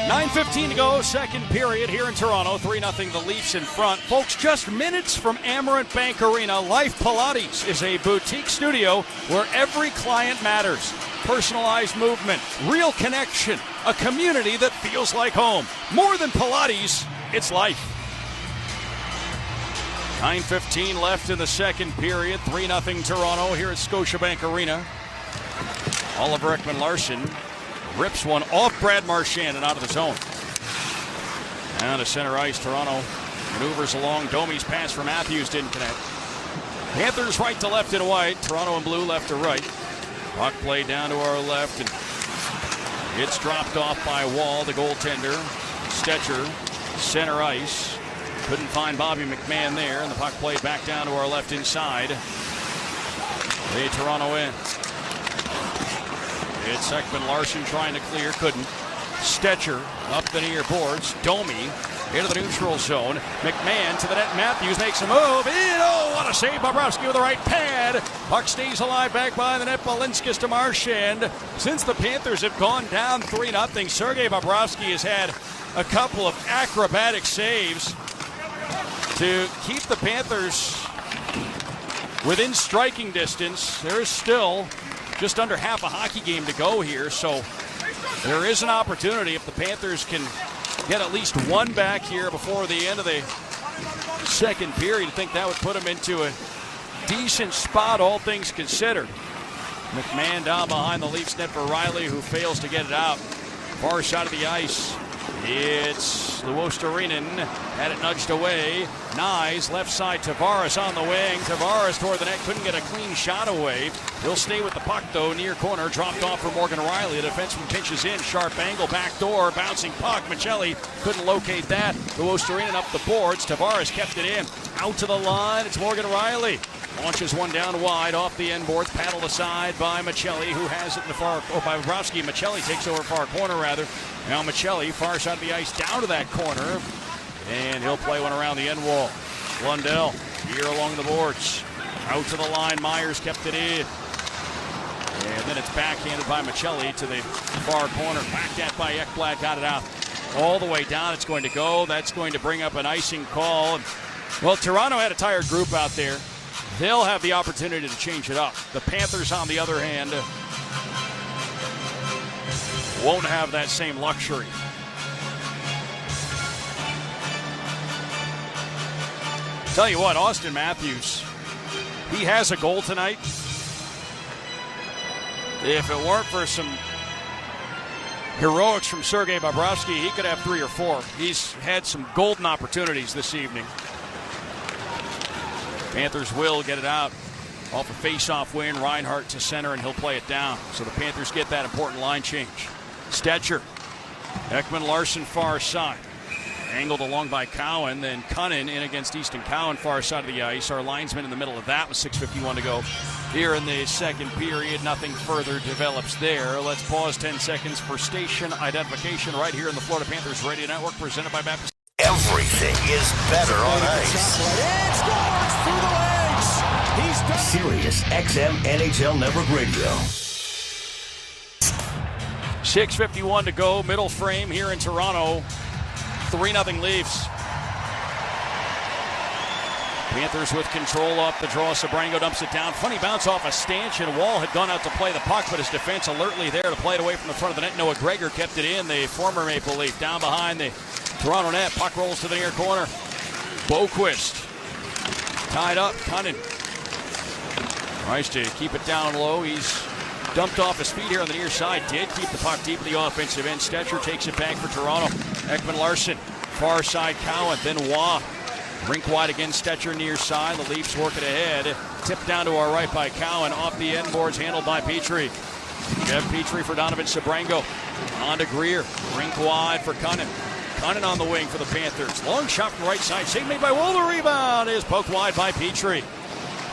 9:15 to go, second period here in Toronto. 3-0 the Leafs in front. Folks, just minutes from Amerant Bank Arena, Life Pilates is a boutique studio where every client matters. Personalized movement, real connection, a community that feels like home. More than Pilates, it's life. 9:15 left in the second period. 3-0 Toronto here at Scotiabank Arena. Oliver Ekman-Larsson rips one off Brad Marchand and out of the zone. Down to center ice, Toronto maneuvers along. Domi's pass for Matthews didn't connect. Panthers right to left and white. Toronto and blue left to right. Puck play down to our left, and it's dropped off by Wall, the goaltender. Stetcher, center ice. Couldn't find Bobby McMahon there, and the puck played back down to our left inside. They Toronto in. It's Ekman-Larsson trying to clear, couldn't. Stetcher up the near boards. Domi into the neutral zone. McMahon to the net. Matthews makes a move. In. Oh, what a save. Bobrovsky with the right pad. Puck stays alive back by the net. Balinskis to Marchand. Since the Panthers have gone down 3-0, Sergei Bobrovsky has had a couple of acrobatic saves to keep the Panthers within striking distance. There is still just under half a hockey game to go here, so there is an opportunity if the Panthers can get at least one back here before the end of the second period. I think that would put them into a decent spot, all things considered. McMahon down behind the Leafs net for Riley, who fails to get it out. Far side of the ice. It's Luostarinen, had it nudged away. Nyes, left side, Tavares on the wing. Tavares toward the net, couldn't get a clean shot away. He'll stay with the puck, though, near corner. Dropped off for Morgan Riley. The defenseman pinches in, sharp angle, back door, bouncing puck. Michelli couldn't locate that. Luostarinen up the boards. Tavares kept it in. Out to the line, it's Morgan Riley. Launches one down wide off the end boards, paddled aside by Michelli, who has it in the far, or by Bobrovsky. Michelli takes over far corner, rather. Now Michelli, far side of the ice, down to that corner, and he'll play one around the end wall. Lundell here along the boards. Out to the line, Myers kept it in. And then it's backhanded by Michelli to the far corner. Backed at by Ekblad, got it out. All the way down it's going to go. That's going to bring up an icing call. Well, Toronto had a tired group out there. They'll have the opportunity to change it up. The Panthers, on the other hand, won't have that same luxury. Tell you what, Austin Matthews, he has a goal tonight. If it weren't for some heroics from Sergei Bobrovsky, he could have 3 or 4. He's had some golden opportunities this evening. Panthers will get it out off a face-off win. Reinhart to center, and he'll play it down. So the Panthers get that important line change. Stetcher. Ekman-Larsson far side. Angled along by Cowan, then Cunnin in against Easton Cowan, far side of the ice. Our linesman in the middle of that with 6:51 to go. Here in the second period, nothing further develops there. Let's pause 10 seconds for station identification right here in the Florida Panthers Radio Network, presented by Baptist. Everything is better on ice. It scores through the legs. He's done. Sirius XM NHL Network Radio. 6:51 to go, middle frame here in Toronto. 3-0 Leafs. Panthers with control off the draw. Sebrango dumps it down. Funny bounce off a stanchion. Wall had gone out to play the puck, but his defense alertly there to play it away from the front of the net. Noah Gregor kept it in, the former Maple Leaf. Down behind the Toronto net. Puck rolls to the near corner. Boquist tied up. Cunnin tries to keep it down low. He's dumped off his feet here on the near side. Did keep the puck deep in the offensive end. Stetcher takes it back for Toronto. Ekman-Larsson, far side Cowan, then Waugh. Rink wide again, Stetcher near side. The Leafs work it ahead. Tipped down to our right by Cowan. Off the end boards, handled by Petrie. Jeff Petrie for Donovan Sebrango. On to Greer. Rink wide for Cunnin. Cunnin on the wing for the Panthers. Long shot from the right side. Save made by Wall. The rebound is poked wide by Petrie.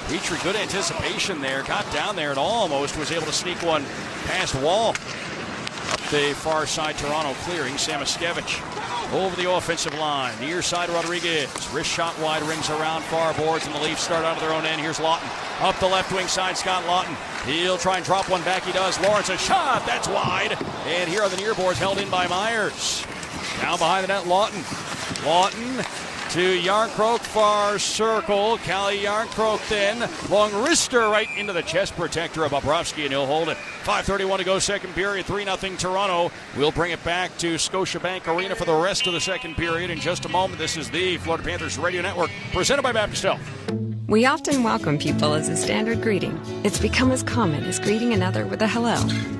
Petrie, good anticipation there. Got down there and almost was able to sneak one past Wall. Up the far side, Toronto clearing. Samaskevich over the offensive line. Near side, Rodriguez. Wrist shot wide, rings around far boards, and the Leafs start out of their own end. Here's Lawton. Up the left wing side, Scott Lawton. He'll try and drop one back. He does. Lawrence, a shot. That's wide. And here are the near boards held in by Myers. Down behind the net, Lawton. Lawton to Yarncroke, far circle. Callie Yarncroke then. Long wrister right into the chest protector of Bobrovsky, and he'll hold it. 5:31 to go, second period. 3-0 Toronto. We'll bring it back to Scotiabank Arena for the rest of the second period in just a moment. This is the Florida Panthers Radio Network, presented by Baptist Health. We often welcome people as a standard greeting. It's become as common as greeting another with a hello.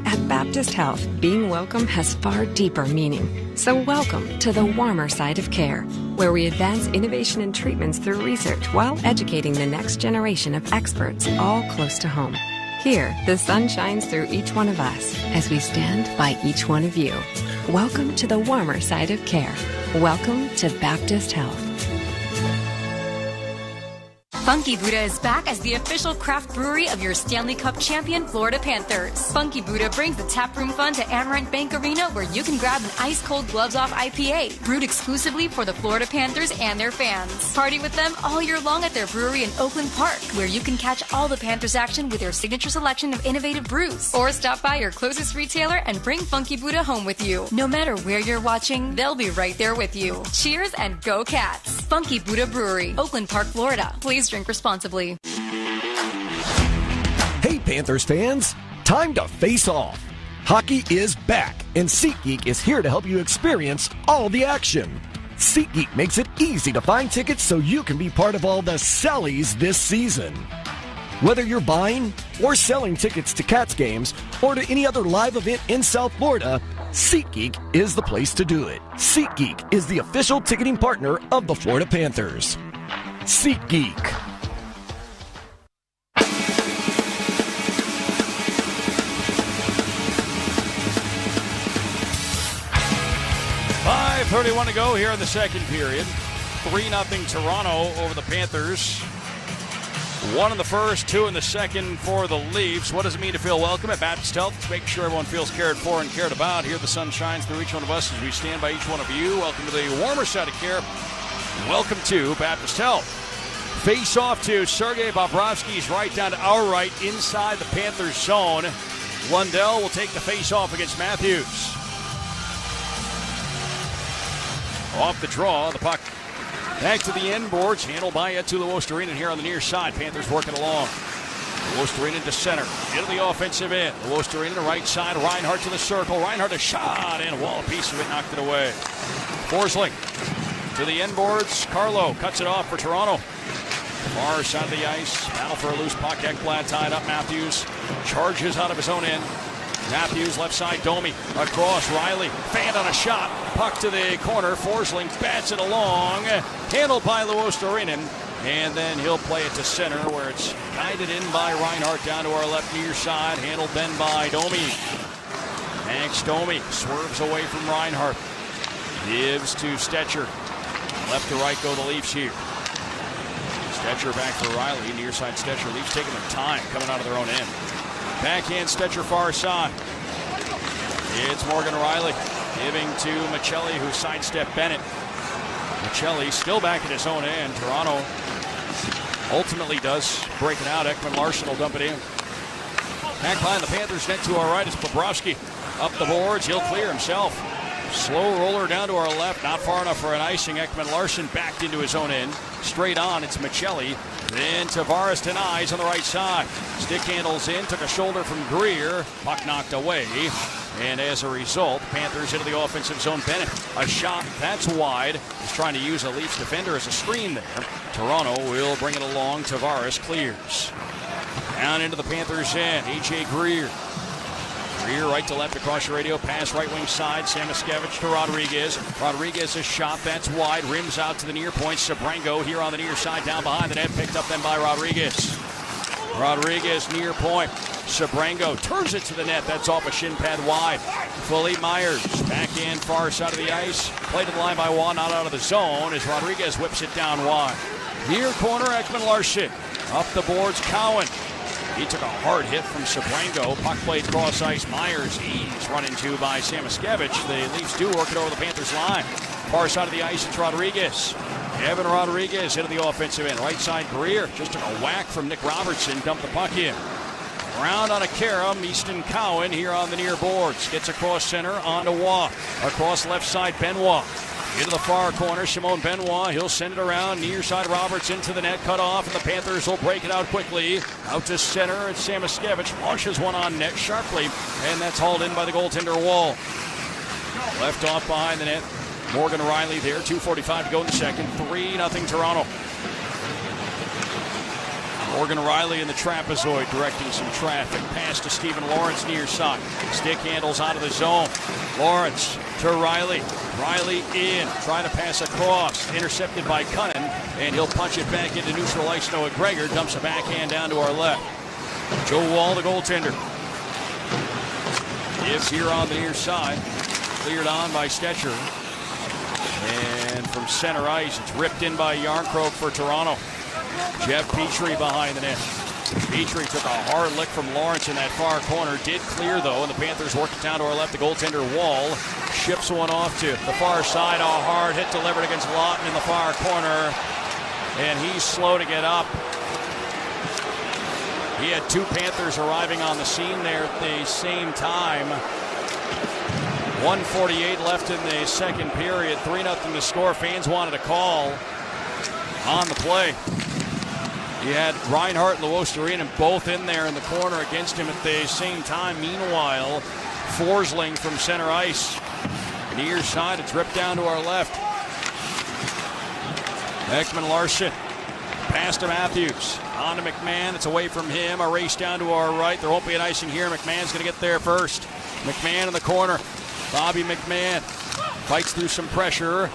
At Baptist Health, being welcome has far deeper meaning. So welcome to the warmer side of care, where we advance innovation and treatments through research while educating the next generation of experts all close to home. Here, the sun shines through each one of us as we stand by each one of you. Welcome to the warmer side of care. Welcome to Baptist Health. Funky Buddha is back as the official craft brewery of your Stanley Cup champion Florida Panthers. Funky Buddha brings the taproom fun to Amerant Bank Arena, where you can grab an ice-cold gloves-off IPA, brewed exclusively for the Florida Panthers and their fans. Party with them all year long at their brewery in Oakland Park, where you can catch all the Panthers action with their signature selection of innovative brews. Or stop by your closest retailer and bring Funky Buddha home with you. No matter where you're watching, they'll be right there with you. Cheers and go Cats! Funky Buddha Brewery, Oakland Park, Florida. Please drink responsibly. Hey, Panthers fans, time to face off. Hockey is back, and SeatGeek is here to help you experience all the action. SeatGeek makes it easy to find tickets so you can be part of all the sellies this season. Whether you're buying or selling tickets to Cats games or to any other live event in South Florida, SeatGeek is the place to do it. SeatGeek is the official ticketing partner of the Florida Panthers. SeatGeek. .31 to go here in the second period. 3-0 Toronto over the Panthers. 1 in the first, 2 in the second for the Leafs. What does it mean to feel welcome at Baptist Health? It's making sure everyone feels cared for and cared about. Here the sun shines through each one of us as we stand by each one of you. Welcome to the warmer side of care. Welcome to Baptist Health. Face off to Sergei Bobrovsky's right down to our right inside the Panthers zone. Lundell will take the face off against Matthews. Off the draw, the puck back to the end boards, handled by Tuulovuori here on the near side. Panthers working along. Tuulovuori to center, into the offensive end. Tuulovuori to the right side, Reinhart to the circle. Reinhart a shot, and a wall, a piece of it knocked it away. Forsling to the end boards. Carlo cuts it off for Toronto. Far side of the ice, battle for a loose puck. Ekblad tied up. Matthews charges out of his own end. Matthews left side, Domi across, Riley fanned on a shot, puck to the corner. Forsling bats it along, handled by Luostarinen, and then he'll play it to center, where it's guided in by Reinhart down to our left near side, handled then by Domi. Max Domi swerves away from Reinhart, gives to Stetcher. Left to right go the Leafs here. Stetcher back for Riley, near side Stetcher. Leafs taking their time coming out of their own end. Backhand Stetcher far side. It's Morgan Riley giving to Michelli, who sidestepped Bennett. Michelli still back at his own end. Toronto ultimately does break it out. Ekman Larsson will dump it in. Back behind the Panthers net to our right is Bobrovsky. Up the boards, he'll clear himself. Slow roller down to our left, not far enough for an icing. Ekman Larsson backed into his own end. Straight on, it's Michelli. Then Tavares denies on the right side. Stick handles in, took a shoulder from Greer. Puck knocked away. And as a result, Panthers into the offensive zone. Bennett, a shot that's wide. He's trying to use a Leafs defender as a screen there. Toronto will bring it along. Tavares clears. Down into the Panthers' end. A.J. Greer. Greer right to left across your radio. Pass right wing side. Samoskevich to Rodriguez. Rodriguez's shot that's wide. Rims out to the near point. Sabrango here on the near side. Down behind the net. Picked up then by Rodriguez. Rodriguez near point. Sabrango turns it to the net. That's off a shin pad wide. Philippe Myers back in far side of the ice. Played to the line by Juan, not out of the zone as Rodriguez whips it down wide. Near corner, Ekman Larsson. Up the boards, Cowan. He took a hard hit from Sabrango. Puck played cross ice. Myers, he's run into by Samoskevich. The Leafs do work it over the Panthers line. Far side of the ice, it's Rodriguez. Evan Rodriguez into the offensive end. Right side, Greer just took a whack from Nick Robertson. Dumped the puck in. Round on a carom, Easton Cowan here on the near boards. Gets across center, on to Waugh. Across left side, Benoit. Into the far corner, Simone Benoit. He'll send it around. Near side, Roberts into the net, cut off, and the Panthers will break it out quickly. Out to center, it's Samoskevich. Launches one on net sharply, and that's hauled in by the goaltender Wall. Left off behind the net. Morgan Riley there, 2:45 to go in the second. 3-0 Toronto. Morgan Riley in the trapezoid directing some traffic. Pass to Stephen Lawrence near side. Stick handles out of the zone. Lawrence to Riley. Riley in. Trying to pass across. Intercepted by Cunnin. And he'll punch it back into neutral ice. Noah Gregor dumps a backhand down to our left. Joe Wall, the goaltender. Gives here on the near side. Cleared on by Stetcher. And from center ice, it's ripped in by Yarncroke for Toronto. Jeff Petrie behind the net. Petrie took a hard lick from Lawrence in that far corner. Did clear, though, and the Panthers work it down to our left. The goaltender Wall ships one off to the far side. A hard hit delivered against Lawton in the far corner. And he's slow to get up. He had two Panthers arriving on the scene there at the same time. 1:48 left in the second period. 3-0 to score. Fans wanted a call on the play. He had Reinhart and Luostarinen both in there in the corner against him at the same time. Meanwhile, Forsling from center ice. Near side, it's ripped down to our left. Ekman Larson. Pass to Matthews. On to McMahon. It's away from him. A race down to our right. There won't be an icing here. McMahon's going to get there first. McMahon in the corner. Bobby McMahon fights through some pressure.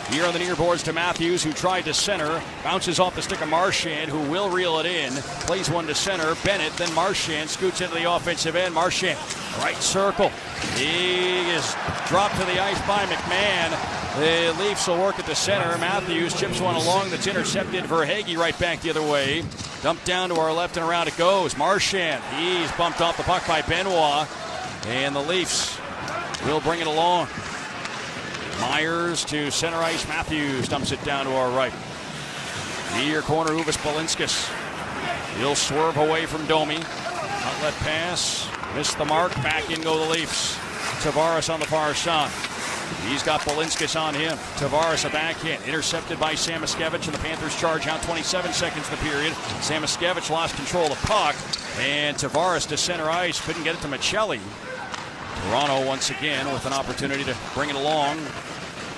Here on the near boards to Matthews, who tried to center. Bounces off the stick of Marchand, who will reel it in. Plays one to center. Bennett, then Marchand scoots into the offensive end. Marchand, right circle. He is dropped to the ice by McMahon. The Leafs will work at the center. Matthews chips one along that's intercepted. Verhaeghe right back the other way. Dumped down to our left and around it goes. Marchand, he's bumped off the puck by Benoit. And the Leafs will bring it along. Myers to center ice. Matthews dumps it down to our right. Near corner, Uvis Balinskis. He'll swerve away from Domi. Outlet pass. Missed the mark. Back in go the Leafs. Tavares on the far side. He's got Balinskis on him. Tavares a backhand. Intercepted by Samoskevich, and the Panthers charge out 27 seconds in the period. Samoskevich lost control of the puck. And Tavares to center ice. Couldn't get it to Michelli. Toronto once again with an opportunity to bring it along.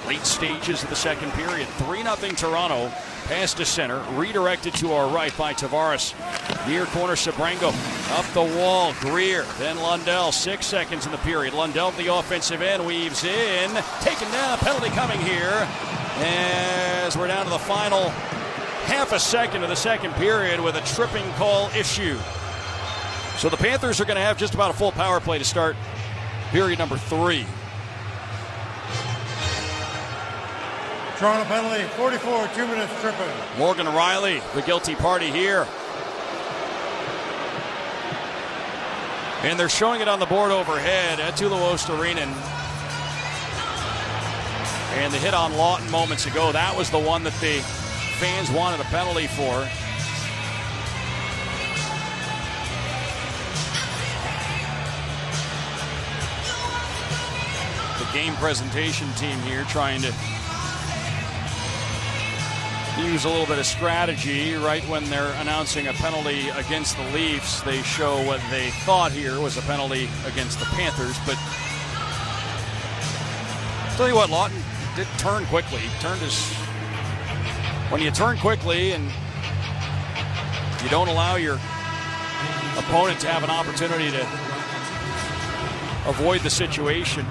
Late stages of the second period. 3-0 Toronto. Pass to center. Redirected to our right by Tavares. Near corner, Sabrango. Up the wall, Greer. Then Lundell. 6 seconds in the period. Lundell to the offensive end. Weaves in. Taken down. Penalty coming here. As we're down to the final half a second of the second period with a tripping call issue. So the Panthers are going to have just about a full power play to start period number 3. Toronto penalty, 44, 2 minutes tripping. Morgan Riley, the guilty party here. And they're showing it on the board overhead. Eetu Luostarinen. And the hit on Lawton moments ago, that was the one that the fans wanted a penalty for. The game presentation team here trying to use a little bit of strategy. Right when they're announcing a penalty against the Leafs, they show what they thought here was a penalty against the Panthers. But I'll tell you what, Lawton did turn quickly. He turned his... When you turn quickly and you don't allow your opponent to have an opportunity to avoid the situation,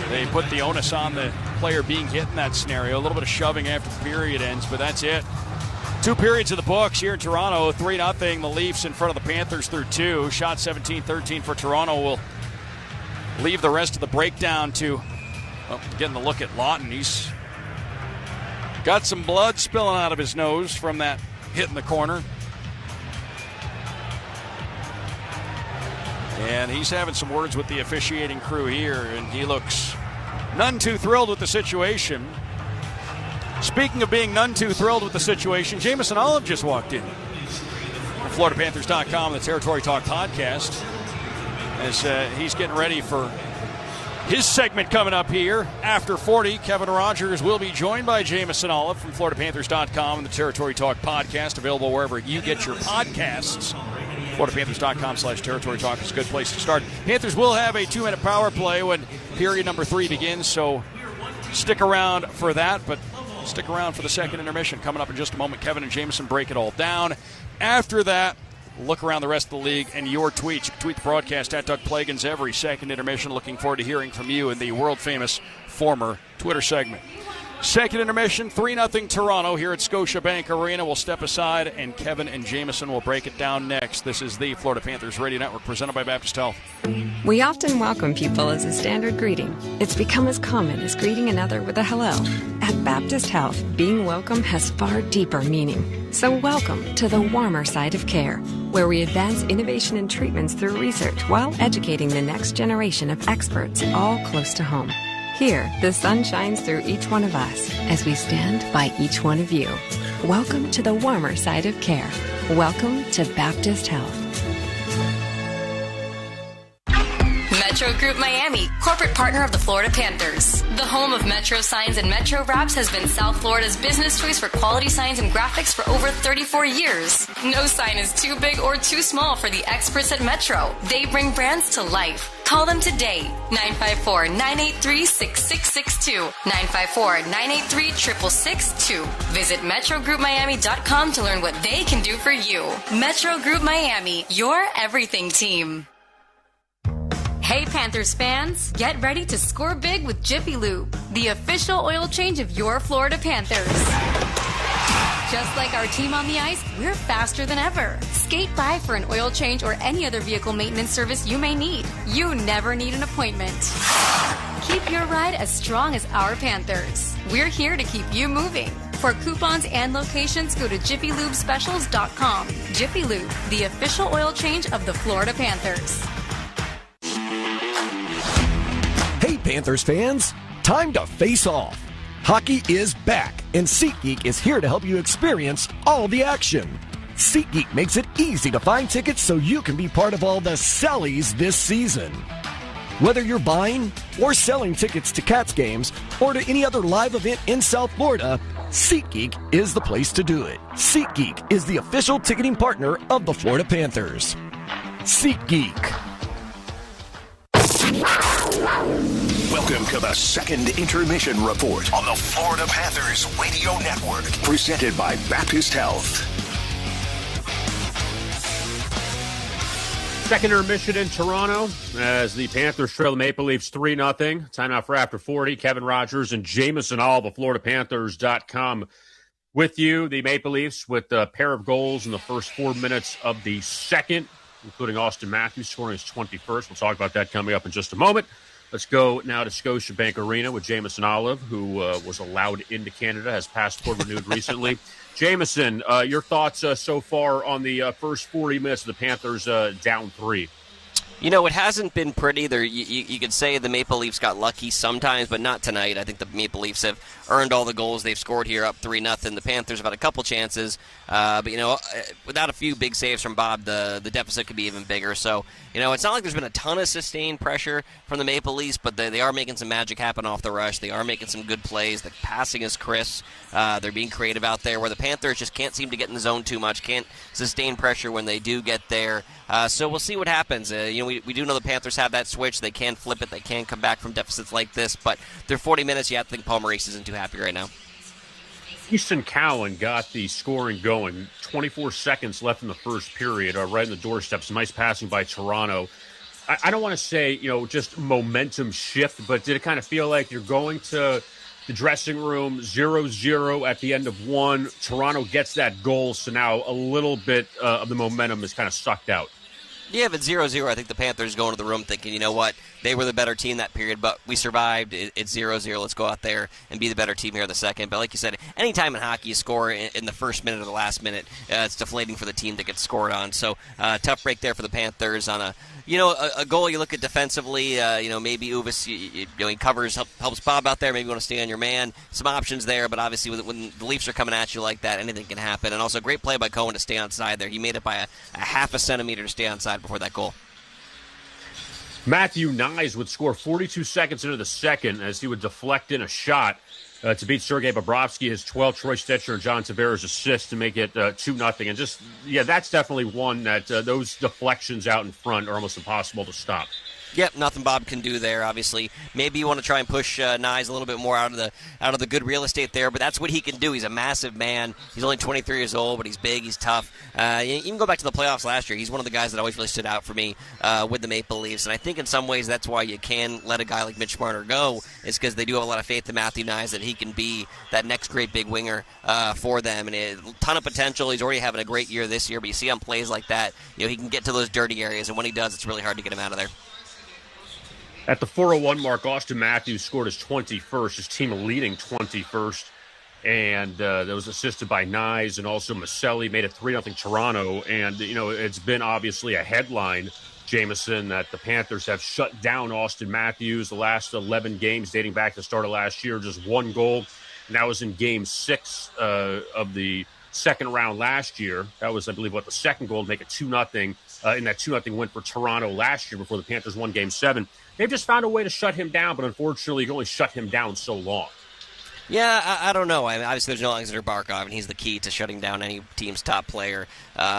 they put the onus on the player being hit in that scenario. A little bit of shoving after the period ends, but that's it. 2 periods of the books here in Toronto. 3-0. The Leafs in front of the Panthers through 2. Shot 17-13 for Toronto. Will leave the rest of the breakdown to getting the look at Lawton. He's got some blood spilling out of his nose from that hit in the corner. And he's having some words with the officiating crew here, and he looks none too thrilled with the situation. Speaking of being none too thrilled with the situation, Jameson Olive just walked in. FloridaPanthers.com, the Territory Talk podcast, as he's getting ready for his segment coming up here. After 40, Kevin Rogers will be joined by Jameson Olive from FloridaPanthers.com and the Territory Talk podcast, available wherever you get your podcasts. FloridaPanthers.com/Territory Talk is a good place to start. Panthers will have a 2-minute power play when period number 3 begins, so stick around for that, but stick around for the second intermission. Coming up in just a moment, Kevin and Jameson break it all down. After that, look around the rest of the league and your tweets. You can tweet the broadcast at Doug Plagans every second intermission. Looking forward to hearing from you in the world-famous former Twitter segment. Second intermission, 3-0 Toronto here at Scotiabank Arena. We'll step aside, and Kevin and Jameson will break it down next. This is the Florida Panthers Radio Network, presented by Baptist Health. We often welcome people as a standard greeting. It's become as common as greeting another with a hello. At Baptist Health, being welcome has far deeper meaning. So welcome to the warmer side of care, where we advance innovation and treatments through research while educating the next generation of experts, all close to home. Here, the sun shines through each one of us as we stand by each one of you. Welcome to the warmer side of care. Welcome to Baptist Health. Metro Group Miami, corporate partner of the Florida Panthers. The home of Metro Signs and Metro Wraps has been South Florida's business choice for quality signs and graphics for over 34 years. No sign is too big or too small for the experts at Metro. They bring brands to life. Call them today, 954-983-6662, 954-983-6662. Visit MetroGroupMiami.com to learn what they can do for you. Metro Group Miami, your everything team. Hey Panthers fans, get ready to score big with Jiffy Lube, the official oil change of your Florida Panthers. Just like our team on the ice, we're faster than ever. Skate by for an oil change or any other vehicle maintenance service you may need. You never need an appointment. Keep your ride as strong as our Panthers. We're here to keep you moving. For coupons and locations, go to JiffyLubeSpecials.com. Jiffy Lube, the official oil change of the Florida Panthers. Hey, Panthers fans, time to face off. Hockey is back, and SeatGeek is here to help you experience all the action. SeatGeek makes it easy to find tickets so you can be part of all the sellies this season. Whether you're buying or selling tickets to Cats games or to any other live event in South Florida, SeatGeek is the place to do it. SeatGeek is the official ticketing partner of the Florida Panthers. SeatGeek. Welcome to the second intermission report on the Florida Panthers Radio Network, presented by Baptist Health. Second intermission in Toronto as the Panthers trail the Maple Leafs 3-0. Timeout for after 40. Kevin Rogers and Jameson Olive of FloridaPanthers.com with you. The Maple Leafs with a pair of goals in the first 4 minutes of the second, including Austin Matthews scoring his 21st. We'll talk about that coming up in just a moment. Let's go now to Scotiabank Arena with Jameson Olive, who was allowed into Canada, has passport renewed recently. Jameson, your thoughts so far on the first 40 minutes of the Panthers down 3? You know, it hasn't been pretty. You could say the Maple Leafs got lucky sometimes, but not tonight. I think the Maple Leafs have earned all the goals they've scored here, up 3-0. The Panthers have had a couple chances, but, you know, without a few big saves from Bob, the deficit could be even bigger. So, you know, it's not like there's been a ton of sustained pressure from the Maple Leafs, but they are making some magic happen off the rush. They are making some good plays. The passing is crisp. They're being creative out there, where the Panthers just can't seem to get in the zone too much, can't sustain pressure when they do get there. So we'll see what happens. You know, we do know the Panthers have that switch. They can flip it. They can come back from deficits like this. But they're 40 minutes. You have to think Paul Maurice isn't too happy right now. Easton Cowan got the scoring going. 24 seconds left in the first period, right in the doorstep. Some nice passing by Toronto. I don't want to say, you know, just momentum shift, but did it kind of feel like you're going to the dressing room 0-0 at the end of one? Toronto gets that goal, so now a little bit of the momentum is kind of sucked out. Yeah, if it's 0-0, I think the Panthers go into the room thinking, you know what, they were the better team that period, but we survived. It's 0-0. Let's go out there and be the better team here in the second. But like you said, anytime in hockey you score in the first minute or the last minute, it's deflating for the team that gets scored on. So tough break there for the Panthers on a goal you look at defensively. Maybe Uvis, he covers, helps Bob out there. Maybe you want to stay on your man. Some options there, but obviously when the Leafs are coming at you like that, anything can happen. And also great play by Cohen to stay onside there. He made it by a half a centimeter to stay onside before that goal. Matthew Knies would score 42 seconds into the second as he would deflect in a shot to beat Sergei Bobrovsky, his 12th, Troy Stecher and John Tavares assist to make it 2-0. And that's definitely one that those deflections out in front are almost impossible to stop. Yep, nothing Bob can do there, obviously. Maybe you want to try and push Knies a little bit more out of the good real estate there, but that's what he can do. He's a massive man. He's only 23 years old, but he's big, he's tough. Even go back to the playoffs last year, he's one of the guys that always really stood out for me with the Maple Leafs, and I think in some ways that's why you can let a guy like Mitch Marner go, is because they do have a lot of faith in Matthew Knies that he can be that next great big winger for them, and a ton of potential. He's already having a great year this year, but you see on plays like that, he can get to those dirty areas, and when he does, it's really hard to get him out of there. At the 4:01 mark, Austin Matthews scored his 21st, his team leading 21st, and that was assisted by Knies, and also Maselli made it 3-0 Toronto. And, it's been obviously a headline, Jameson, that the Panthers have shut down Austin Matthews the last 11 games dating back to the start of last year, just one goal, and that was in Game 6 of the second round last year. That was, I believe, the second goal to make it 2-0 in that 2-0 win for Toronto last year before the Panthers won Game 7. They've just found a way to shut him down, but unfortunately, you can only shut him down so long. Yeah, I don't know. Obviously, there's no Alexander Barkov, and he's the key to shutting down any team's top player.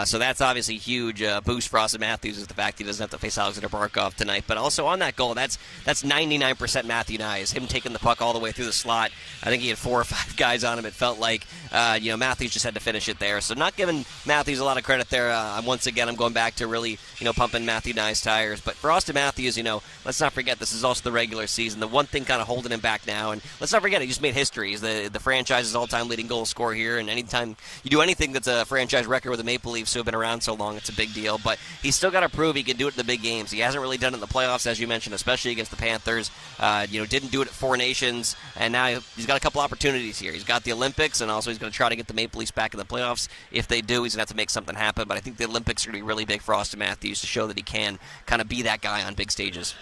So that's obviously a huge boost for Austin Matthews, is the fact he doesn't have to face Alexander Barkov tonight. But also on that goal, that's 99% Matthew Knies, him taking the puck all the way through the slot. I think he had 4 or 5 guys on him. It felt like Matthews just had to finish it there. So not giving Matthews a lot of credit there. Once again, I'm going back to really pumping Matthew Knies' tires. But for Austin Matthews, let's not forget this is also the regular season. The one thing kind of holding him back now, and let's not forget he just made history. He's the franchise's all-time leading goal scorer here, and anytime you do anything that's a franchise record with the Maple Leafs who have been around so long, it's a big deal. But he's still got to prove he can do it in the big games. He hasn't really done it in the playoffs, as you mentioned, especially against the Panthers. Didn't do it at Four Nations, and now he's got a couple opportunities here. He's got the Olympics, and also he's going to try to get the Maple Leafs back in the playoffs. If they do, he's going to have to make something happen. But I think the Olympics are going to be really big for Austin Matthews to show that he can kind of be that guy on big stages.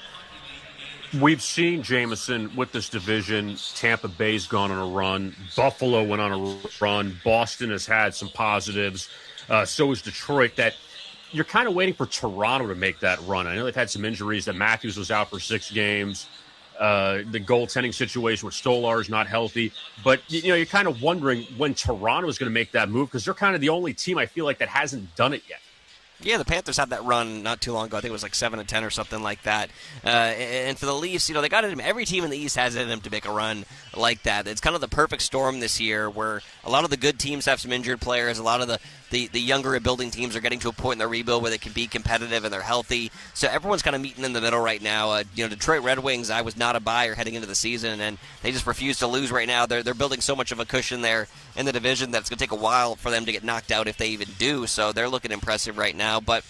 We've seen, Jameson, with this division, Tampa Bay's gone on a run. Buffalo went on a run. Boston has had some positives. So is Detroit. That you're kind of waiting for Toronto to make that run. I know they've had some injuries. That Matthews was out for 6 games. The goaltending situation with Stolar is not healthy. But, you're kind of wondering when Toronto is going to make that move, because they're kind of the only team I feel like that hasn't done it yet. Yeah, the Panthers had that run not too long ago. I think it was like 7-10 or something like that. And for the Leafs, they got it in. Every team in the East has it in them to make a run like that. It's kind of the perfect storm this year, where a lot of the good teams have some injured players. A lot of the younger rebuilding teams are getting to a point in their rebuild where they can be competitive and they're healthy. So everyone's kind of meeting in the middle right now. Detroit Red Wings, I was not a buyer heading into the season, and they just refuse to lose right now. They're building so much of a cushion there in the division that it's going to take a while for them to get knocked out if they even do. So they're looking impressive right now. But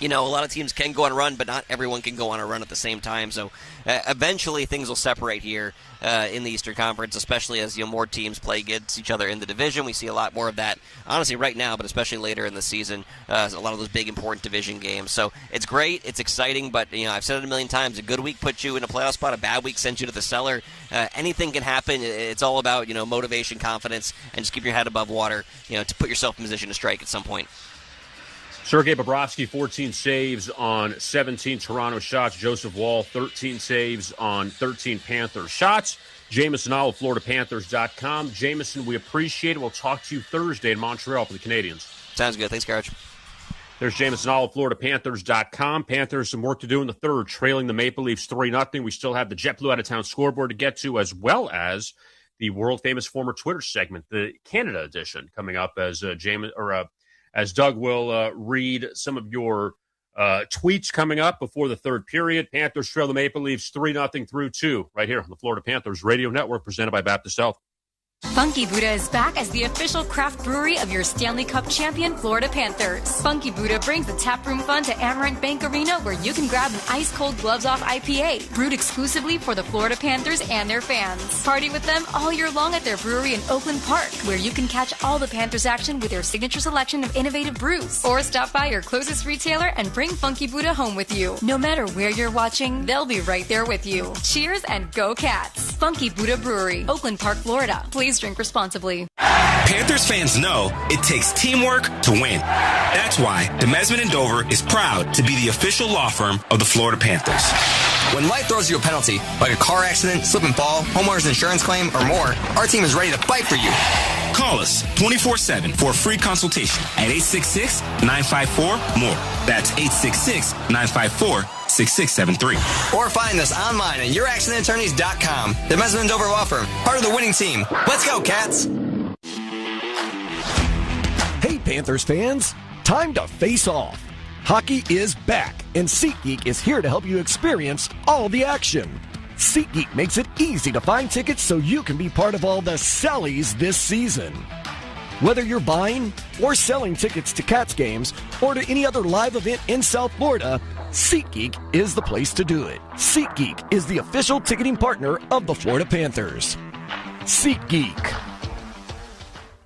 a lot of teams can go on a run, but not everyone can go on a run at the same time. So eventually things will separate here in the Eastern Conference, especially as more teams play against each other in the division. We see a lot more of that, honestly, right now, but especially later in the season, a lot of those big, important division games. So it's great, it's exciting, but I've said it a million times, a good week puts you in a playoff spot, a bad week sends you to the cellar. Anything can happen. It's all about motivation, confidence, and just keep your head above water to put yourself in position to strike at some point. Sergei Bobrovsky, 14 saves on 17 Toronto shots. Joseph Wall, 13 saves on 13 Panthers shots. Jameson All of FloridaPanthers.com. Jameson, we appreciate it. We'll talk to you Thursday in Montreal for the Canadiens. Sounds good. Thanks, Garage. There's Jameson All of FloridaPanthers.com. Panthers some work to do in the third, trailing the Maple Leafs 3-0. We still have the JetBlue out-of-town scoreboard to get to, as well as the world-famous former Twitter segment, the Canada edition, coming up as as Doug will read some of your tweets coming up before the third period. Panthers trail the Maple Leafs 3-0 through 2 right here on the Florida Panthers Radio Network, presented by Baptist Health. Funky Buddha is back as the official craft brewery of your Stanley Cup champion Florida Panthers. Funky Buddha brings the taproom fun to Amerant Bank Arena, where you can grab an ice-cold gloves-off IPA, brewed exclusively for the Florida Panthers and their fans. Party with them all year long at their brewery in Oakland Park, where you can catch all the Panthers action with their signature selection of innovative brews. Or stop by your closest retailer and bring Funky Buddha home with you. No matter where you're watching, they'll be right there with you. Cheers and go Cats! Funky Buddha Brewery, Oakland Park, Florida. Please drink responsibly. Panthers fans know it takes teamwork to win. That's why Demesman and Dover is proud to be the official law firm of the Florida Panthers. When life throws you a penalty, like a car accident, slip and fall, homeowner's insurance claim, or more, our team is ready to fight for you. Call us 24/7 for a free consultation at 866-954-MORE. That's 866-954-6673. Or find us online at youraccidentattorneys.com. The Mesman and Dover Law Firm, part of the winning team. Let's go, Cats! Hey, Panthers fans, time to face off. Hockey is back, and SeatGeek is here to help you experience all the action. SeatGeek makes it easy to find tickets so you can be part of all the sellies this season. Whether you're buying or selling tickets to Cats games or to any other live event in South Florida, SeatGeek is the place to do it. SeatGeek is the official ticketing partner of the Florida Panthers. SeatGeek.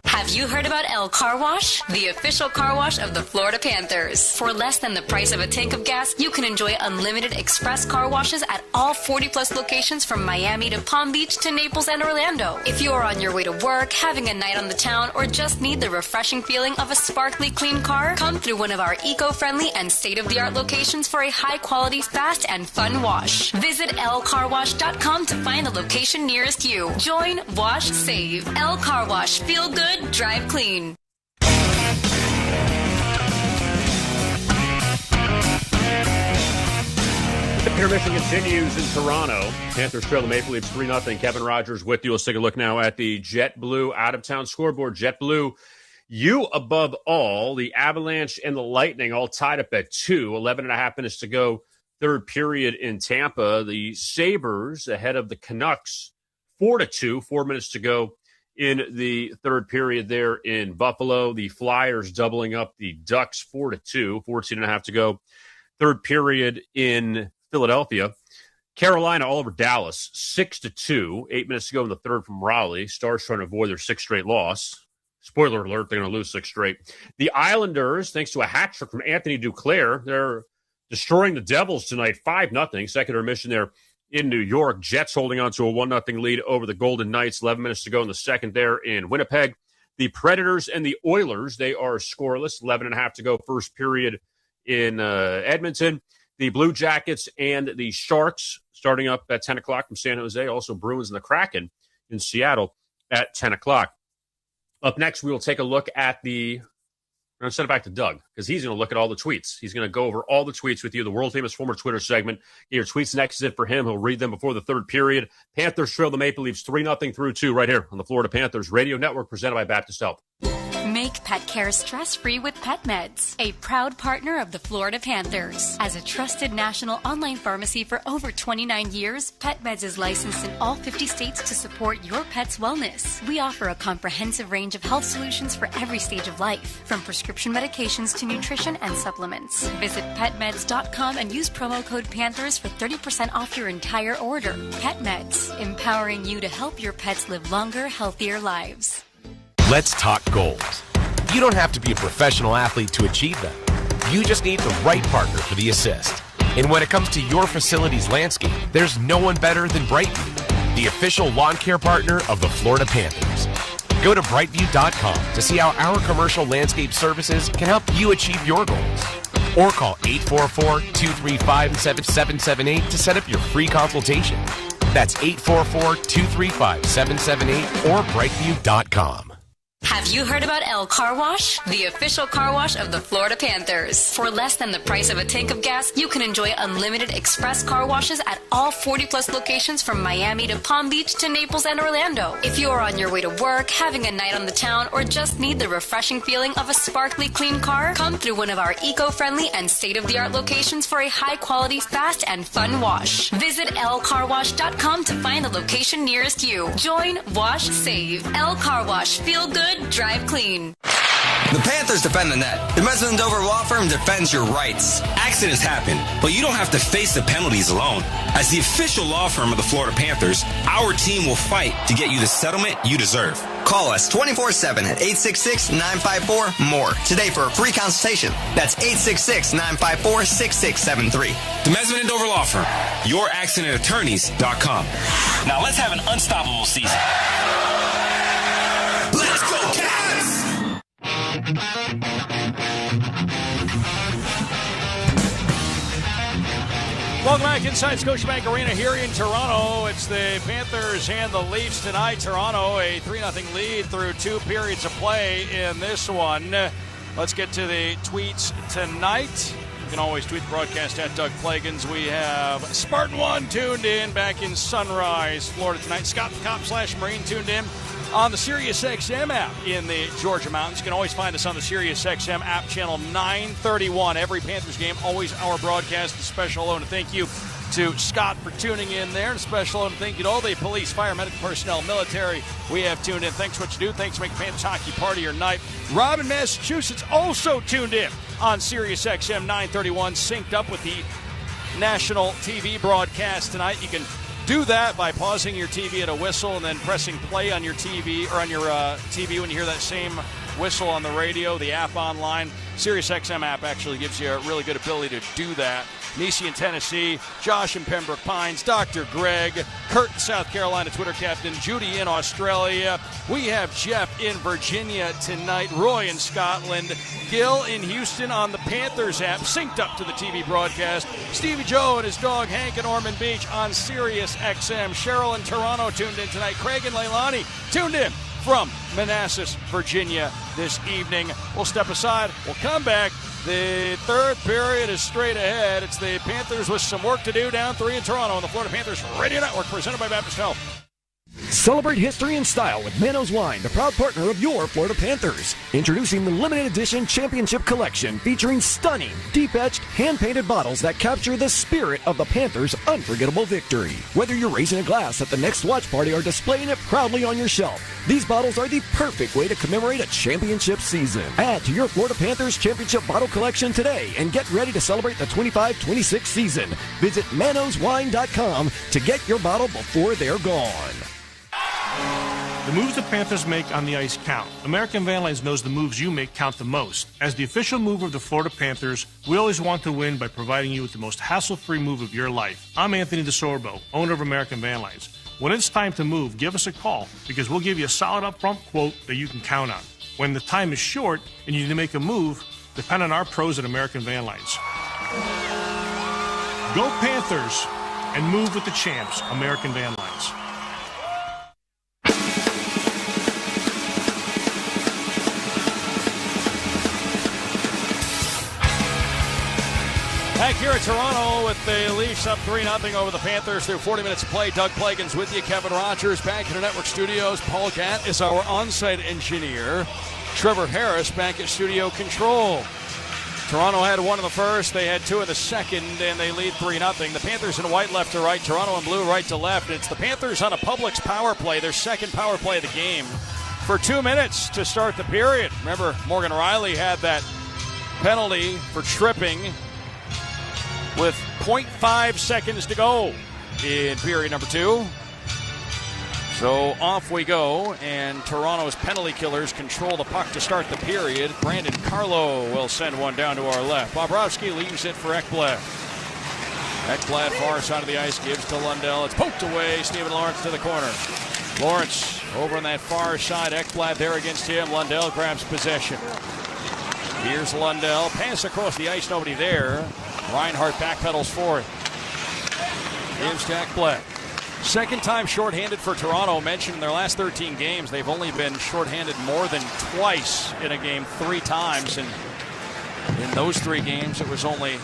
Have you heard about El Car Wash? The official car wash of the Florida Panthers. For less than the price of a tank of gas, you can enjoy unlimited express car washes at all 40-plus locations from Miami to Palm Beach to Naples and Orlando. If you are on your way to work, having a night on the town, or just need the refreshing feeling of a sparkly clean car, come through one of our eco-friendly and state-of-the-art locations for a high-quality, fast, and fun wash. Visit lcarwash.com to find the location nearest you. Join, wash, save. El Car Wash. Feel good. Drive clean. The intermission continues in Toronto. Panthers trail the Maple Leafs 3-0. Kevin Rogers with you. Let's take a look now at the JetBlue out-of-town scoreboard. JetBlue, you above all. The Avalanche and the Lightning all tied up at 2. 11.5 minutes to go. Third period in Tampa. The Sabres ahead of the Canucks 4-2. 4 minutes to go in the third period there in Buffalo. The Flyers doubling up the Ducks 4-2, 14.5 to go. Third period in Philadelphia. Carolina all over Dallas, 6-2. 8 minutes to go in the third from Raleigh. Stars trying to avoid their sixth straight loss. Spoiler alert, they're going to lose 6 straight. The Islanders, thanks to a hat trick from Anthony Duclair, they're destroying the Devils tonight, 5-0. Second intermission there in New York. Jets holding on to a 1-0 lead over the Golden Knights. 11 minutes to go in the second there in Winnipeg. The Predators and the Oilers, they are scoreless. 11.5 to go first period in Edmonton. The Blue Jackets and the Sharks starting up at 10 o'clock from San Jose. Also Bruins and the Kraken in Seattle at 10 o'clock. Up next, we will take a look at the... I'm going to send it back to Doug because he's going to look at all the tweets. He's going to go over all the tweets with you, the world-famous former Twitter segment. Get your tweets next is it for him. He'll read them before the third period. Panthers trail the Maple Leafs 3-0 through 2 right here on the Florida Panthers Radio Network presented by Baptist Health. Make pet care stress-free with Pet Meds, a proud partner of the Florida Panthers. As a trusted national online pharmacy for over 29 years, Pet Meds is licensed in all 50 states to support your pet's wellness. We offer a comprehensive range of health solutions for every stage of life, from prescription medications to nutrition and supplements. Visit PetMeds.com and use promo code Panthers for 30% off your entire order. Pet Meds, empowering you to help your pets live longer, healthier lives. Let's talk goals. You don't have to be a professional athlete to achieve them. You just need the right partner for the assist. And when it comes to your facility's landscape, there's no one better than Brightview, the official lawn care partner of the Florida Panthers. Go to brightview.com to see how our commercial landscape services can help you achieve your goals. Or call 844-235-7778 to set up your free consultation. That's 844-235-7778 or brightview.com. Have you heard about El Car Wash? The official car wash of the Florida Panthers. For less than the price of a tank of gas, you can enjoy unlimited express car washes at all 40-plus locations from Miami to Palm Beach to Naples and Orlando. If you are on your way to work, having a night on the town, or just need the refreshing feeling of a sparkly clean car, come through one of our eco-friendly and state-of-the-art locations for a high-quality, fast, and fun wash. Visit lcarwash.com to find the location nearest you. Join, wash, save. El Car Wash. Feel good, drive clean. The Panthers defend the net. The Mesman Dover Law Firm defends your rights. Accidents happen, but you don't have to face the penalties alone. As the official law firm of the Florida Panthers, our team will fight to get you the settlement you deserve. Call us 24/7 at 866-954-MORE today for a free consultation. That's 866-954-6673. The Mesman Dover Law Firm, youraccidentattorneys.com. Now let's have an unstoppable season. Let's go, Cats! Welcome back inside Scotiabank Arena here in Toronto. It's the Panthers and the Leafs tonight. Toronto a 3-0 lead through 2 periods of play in this one. Let's get to the tweets tonight. You can always tweet the broadcast at Doug Plagans. We have Spartan 1 tuned in back in Sunrise, Florida tonight. Scott the Cop / Marine tuned in on the SiriusXM app in the Georgia Mountains. You can always find us on the SiriusXM app, channel 931. Every Panthers game, always our broadcast. A special hello and thank you to Scott for tuning in there. And a special hello and thank you to all the police, fire, medical personnel, military we have tuned in. Thanks for what you do. Thanks for making Panthers hockey part of your night. Rob in Massachusetts also tuned in on SiriusXM 931, synced up with the national TV broadcast tonight. You can do that by pausing your TV at a whistle and then pressing play on your TV or on your TV when you hear that same whistle on the radio, the app online. SiriusXM app actually gives you a really good ability to do that. Nisi in Tennessee, Josh in Pembroke Pines, Dr. Greg, Kurt in South Carolina, Twitter captain, Judy in Australia. We have Jeff in Virginia tonight, Roy in Scotland, Gil in Houston on the Panthers app, synced up to the TV broadcast. Stevie Joe and his dog Hank in Ormond Beach on Sirius XM. Cheryl in Toronto tuned in tonight. Craig and Leilani tuned in from Manassas, Virginia this evening. We'll step aside. We'll come back. The third period is straight ahead. It's the Panthers with some work to do down 3 in Toronto on the Florida Panthers Radio Network, presented by Baptist Health. Celebrate history and style with Manos Wine, the proud partner of your Florida Panthers. Introducing the limited edition championship collection featuring stunning, deep-etched, hand-painted bottles that capture the spirit of the Panthers' unforgettable victory. Whether you're raising a glass at the next watch party or displaying it proudly on your shelf, these bottles are the perfect way to commemorate a championship season. Add to your Florida Panthers championship bottle collection today and get ready to celebrate the 25-26 season. Visit manoswine.com to get your bottle before they're gone. The moves the Panthers make on the ice count. American Van Lines knows the moves you make count the most. As the official mover of the Florida Panthers, we always want to win by providing you with the most hassle-free move of your life. I'm Anthony DeSorbo, owner of American Van Lines. When it's time to move, give us a call because we'll give you a solid upfront quote that you can count on. When the time is short and you need to make a move, depend on our pros at American Van Lines. Go Panthers and move with the champs, American Van Lines. Back here at Toronto with the Leafs up 3-0 over the Panthers through 40 minutes of play. Doug Plagans with you. Kevin Rogers back in the network studios. Paul Gatt is our on-site engineer. Trevor Harris back at studio control. Toronto had 1 in the first. They had 2 in the second, and they lead 3-0. The Panthers in white left to right. Toronto in blue right to left. It's the Panthers on a Publix power play, their second power play of the game, for 2 minutes to start the period. Remember, Morgan Riley had that penalty for tripping with 0.5 seconds to go in period number 2. So off we go, and Toronto's penalty killers control the puck to start the period. Brandon Carlo will send one down to our left. Bobrovsky leaves it for Ekblad. Ekblad far side of the ice, gives to Lundell. It's poked away. Stephen Lawrence to the corner. Lawrence over on that far side. Ekblad there against him. Lundell grabs possession. Here's Lundell. Pass across the ice, nobody there. Reinhart backpedals for it. Gives to Ekblad. Second time shorthanded for Toronto. Mentioned in their last 13 games, they've only been shorthanded more than twice in a game, 3 times. And in those 3 games, it was only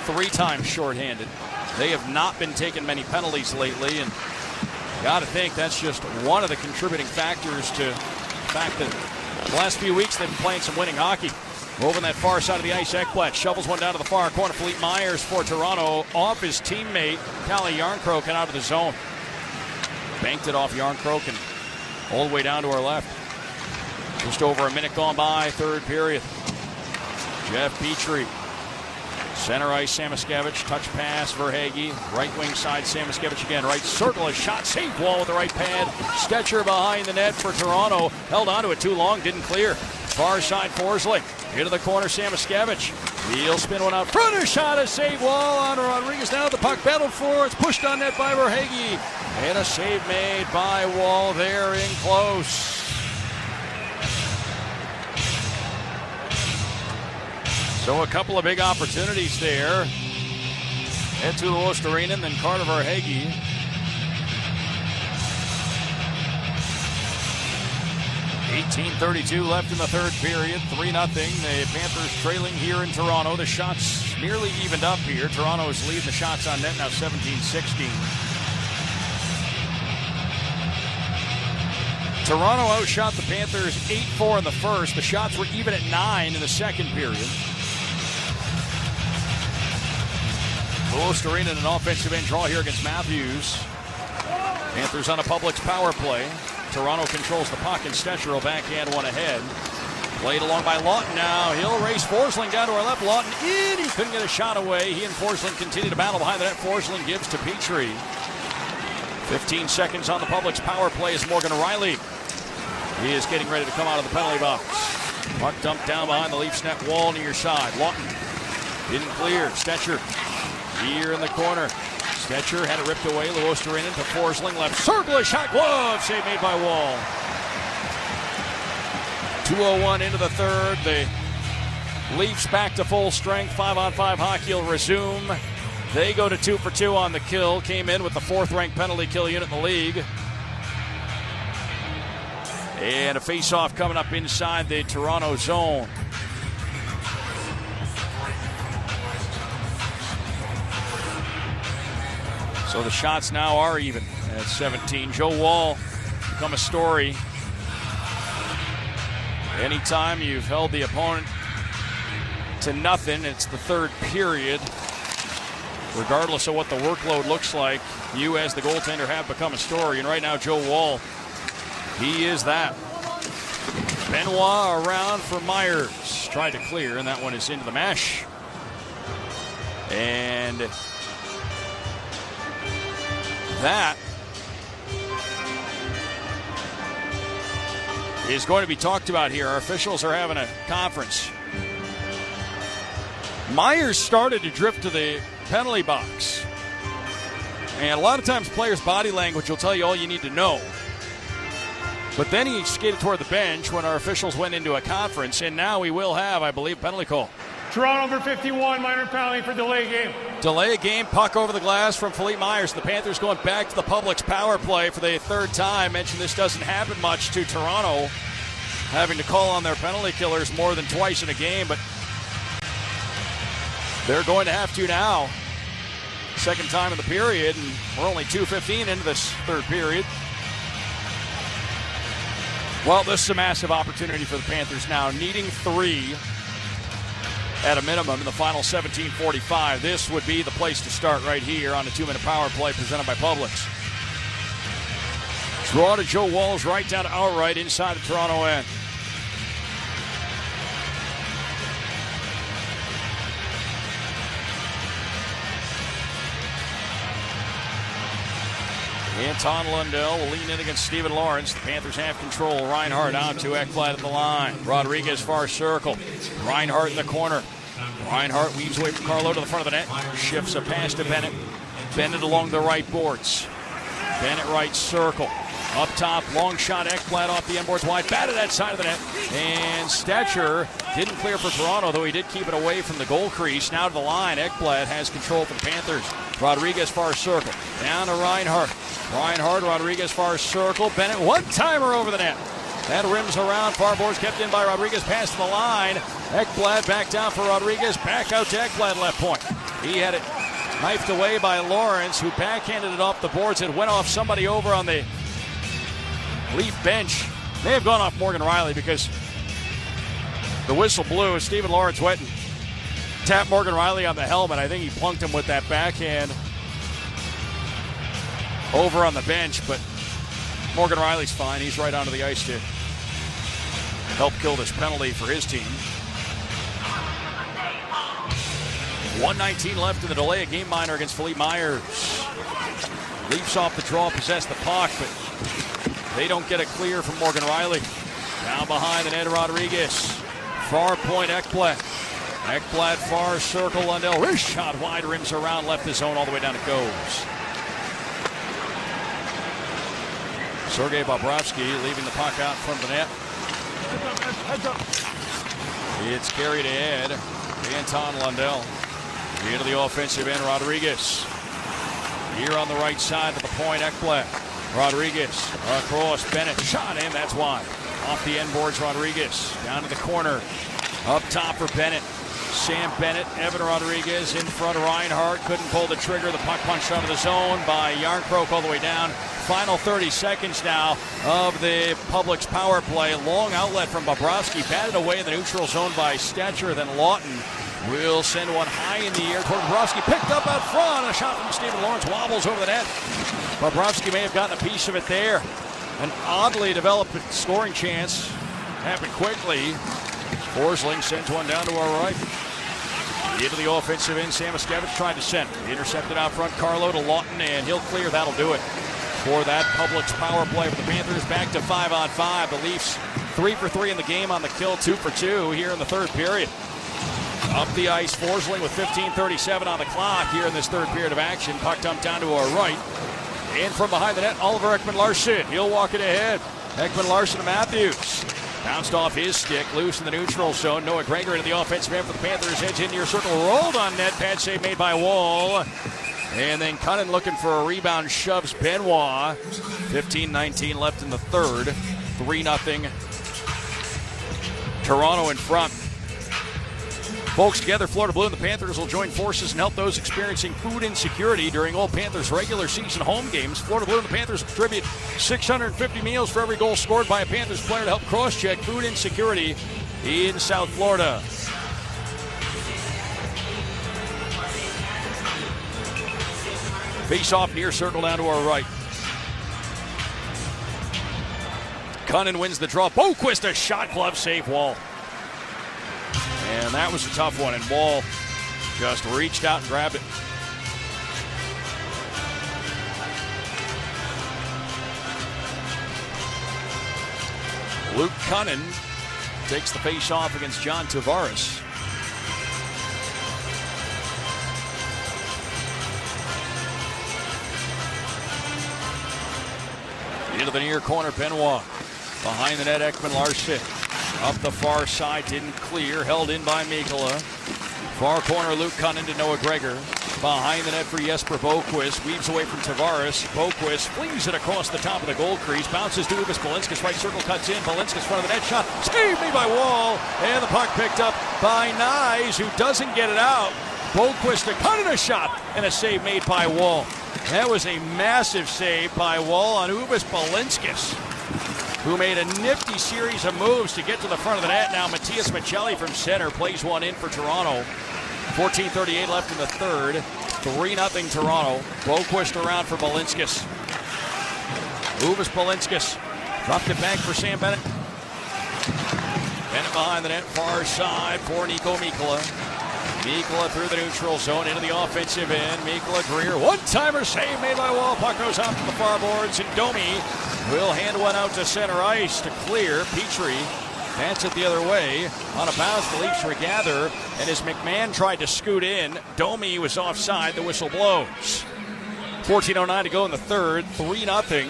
3 times shorthanded. They have not been taking many penalties lately, and got to think that's just one of the contributing factors to the fact that the last few weeks they've been playing some winning hockey. Moving that far side of the ice, Ekblad shovels one down to the far corner. Philippe Myers for Toronto off his teammate, Calle Jarnkrok, and out of the zone. Banked it off Jarnkrok and all the way down to our left. Just over a minute gone by, third period. Jeff Petrie. Center ice, Samoskevich. Touch pass, Verhaeghe. Right wing side, Samoskevich again. Right circle, a shot, save wall with the right pad. Stetcher behind the net for Toronto. Held onto it too long, didn't clear. Far side, Forsling. Into the corner, Samoskevich. He'll spin one out front, a shot, a save wall on Rodriguez. Now the puck battled for. It's pushed on net by Verhaeghe. And a save made by Wall there in close. So a couple of big opportunities there. Head to the Luostarinen, then Carter Verhaeghe. .32 left in the third period, 3-0. The Panthers trailing here in Toronto. The shots nearly evened up here. Toronto is leading the shots on net now 17-16. Toronto outshot the Panthers 8-4 in the first. The shots were even at 9 in the second period. Luostarinen, an offensive end draw here against Matthews. Panthers on a Publix power play. Toronto controls the puck, and Stetcher will backhand one ahead. Played along by Lawton now. He'll race Forsling down to our left. Lawton in. He couldn't get a shot away. He and Forsling continue to battle behind the net. Forsling gives to Petrie. 15 seconds on the Publix power play as Morgan Riley. He is getting ready to come out of the penalty box. Puck dumped down behind the Leafs net wall near side. Lawton didn't clear. Stetcher here in the corner. Stetcher had it ripped away. Luostarinen to Forsling. Left circle, a shot, glove. Save made by Wall. 2:01 into the third. The Leafs back to full strength. 5-on-5 hockey will resume. They go to 2 for 2 on the kill. Came in with the 4th-ranked penalty kill unit in the league. And a face-off coming up inside the Toronto zone. So the shots now are even at 17. Joe Wall become a story. Anytime you've held the opponent to nothing, it's the third period. Regardless of what the workload looks like, you as the goaltender have become a story. And right now, Joe Wall, he is that. Benoit around for Myers. Tried to clear, and that one is into the mesh. And that is going to be talked about here. Our officials are having a conference. Myers started to drift to the penalty box. And a lot of times players' body language will tell you all you need to know. But then he skated toward the bench when our officials went into a conference, and now we will have, I believe, penalty call. Toronto over 51, minor penalty for delay game. Delay a game, puck over the glass from Philippe Myers. The Panthers going back to the Publix power play for the third time. Mentioned this doesn't happen much to Toronto, having to call on their penalty killers more than twice in a game, but they're going to have to now. Second time in the period, and we're only 2:15 into this third period. Well, this is a massive opportunity for the Panthers now, needing 3 at a minimum in the final 17:45. This would be the place to start right here on the 2-minute power play presented by Publix. Draw to Joe Wall's right down to our right inside the Toronto end. Anton Lundell will lean in against Steven Lawrence. The Panthers have control. Reinhart out to Ekblad at the line. Rodriguez far circle. Reinhart in the corner. Reinhart weaves away from Carlo to the front of the net. Shifts a pass to Bennett. Bennett along the right boards. Bennett right circle. Up top, long shot, Ekblad off the end boards wide, batted that side of the net, and Stetcher didn't clear for Toronto, though he did keep it away from the goal crease. Now to the line, Ekblad has control for the Panthers. Rodriguez far circle, down to Reinhart. Reinhart, Rodriguez far circle, Bennett one-timer over the net. That rims around, far boards kept in by Rodriguez, past the line. Ekblad back down for Rodriguez, back out to Ekblad left point. He had it knifed away by Lawrence, who backhanded it off the boards. It went off somebody over on the Leaf bench. May have gone off Morgan Riley because the whistle blew. Stephen Lawrence went and tapped Morgan Riley on the helmet. I think he plunked him with that backhand over on the bench, but Morgan Riley's fine. He's right onto the ice to help kill this penalty for his team. 1:19 left in the delay, a game minor against Philippe Myers. Leafs off the draw, possess the puck, but they don't get a clear from Morgan Riley. Down behind the net, Rodriguez. Far point, Ekblad. Ekblad far circle, Lundell. Wrist shot wide, rims around, left the zone, all the way down it goes. Sergei Bobrovsky leaving the puck out in front of the net. It's carried ahead. Anton Lundell. Into the offensive end, Rodriguez. Here on the right side to the point, Ekblad. Rodriguez across, Bennett. Shot in, that's wide. Off the end boards, Rodriguez. Down to the corner. Up top for Bennett. Sam Bennett, Evan Rodriguez in front of Reinhart. Couldn't pull the trigger. The puck punched out of the zone by Yarncroke all the way down. Final 30 seconds now of the Public's power play. Long outlet from Bobrovsky. Batted away in the neutral zone by Stetcher. Then Lawton will send one high in the air toward Bobrovsky. Picked up out front. A shot from Stephen Lawrence wobbles over the net. Bobrovsky may have gotten a piece of it there. An oddly developed scoring chance. Happened quickly. Forsling sends one down to our right. Into the offensive end, Samoskevich tried to send. Intercepted out front, Carlo to Lawton, and he'll clear. That'll do it for that Public's power play for the Panthers. Back to 5-on-5. The Leafs 3 for 3 in the game on the kill, 2 for 2 here in the third period. Up the ice, Forsling with 15:37 on the clock here in this third period of action. Puck dumped down to our right. In from behind the net, Oliver Ekman-Larsson. He'll walk it ahead. Ekman-Larsson to Matthews. Bounced off his stick, loose in the neutral zone. Noah Gregor into the offensive end for the Panthers. Edge into your circle, rolled on net. Pad save made by Wall. And then Cunnin looking for a rebound, shoves Benoit. 15:19 left in the third. 3-0. Toronto in front. Folks, together, Florida Blue and the Panthers will join forces and help those experiencing food insecurity during all Panthers regular season home games. Florida Blue and the Panthers contribute 650 meals for every goal scored by a Panthers player to help cross-check food insecurity in South Florida. Face-off near circle down to our right. Cunnin wins the draw. Boquist, a shot, glove save, Wall. And that was a tough one, and Wall just reached out and grabbed it. Luke Cunnin takes the face off against John Tavares. Into the near corner, Benoit. Behind the net, Ekman-Larsson. Up the far side, didn't clear. Held in by Mikkola. Far corner, Luke Cunnin to Noah Gregor. Behind the net for Jesper Boquist. Weaves away from Tavares. Boquist flings it across the top of the goal crease. Bounces to Uvis Balinskis. Right circle cuts in. Balinskis front of the net. Shot. Saved me by Wall. And the puck picked up by Nyes, who doesn't get it out. Boquist to Cunnin, a shot. And a save made by Wall. That was a massive save by Wall on Uvis Balinskis, who made a nifty series of moves to get to the front of the net. Now Matias Michelli from center plays one in for Toronto. 14:38 left in the third. 3-0 Toronto. Boquist around for Balinskis. Uvis Balinskis dropped it back for Sam Bennett. Bennett behind the net, far side for Nico Mikkola. Mikkola through the neutral zone into the offensive end. Mikkola Greer, one-timer save made by Wall. Puck goes out from the far boards, and Domi will hand one out to center ice to clear. Petrie bats it the other way. On a bounce, the Leafs regather, and as McMahon tried to scoot in, Domi was offside. The whistle blows. 14:09 to go in the third. 3-0.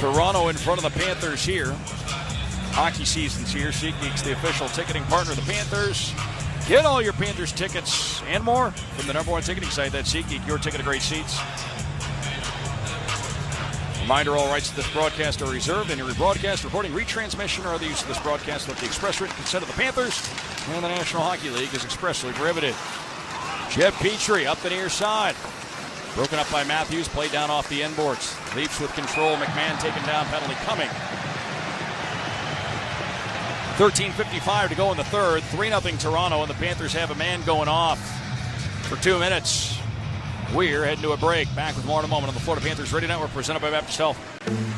Toronto in front of the Panthers here. Hockey season's here. SeatGeek's the official ticketing partner of the Panthers. Get all your Panthers tickets and more from the #1 ticketing site. That's SeatGeek, your ticket to great seats. Reminder, all rights to this broadcast are reserved. Any rebroadcast, recording, retransmission, or other use of this broadcast with the express written consent of the Panthers and the National Hockey League is expressly prohibited. Jeff Petrie up the near side. Broken up by Matthews, played down off the end boards. Leafs with control. McMahon taken down, penalty coming. 13:55 to go in the third. 3-0 Toronto, and the Panthers have a man going off for 2 minutes. We're heading to a break. Back with more in a moment on the Florida Panthers Radio Network, presented by Baptist Health.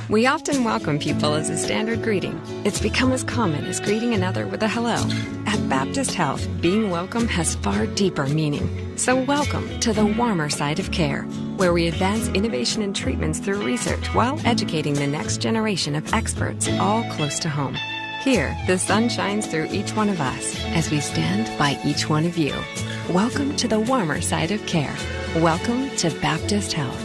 We often welcome people as a standard greeting. It's become as common as greeting another with a hello. At Baptist Health, being welcome has far deeper meaning. So welcome to the warmer side of care, where we advance innovation and treatments through research while educating the next generation of experts, all close to home. Here, the sun shines through each one of us as we stand by each one of you. Welcome to the warmer side of care. Welcome to Baptist Health.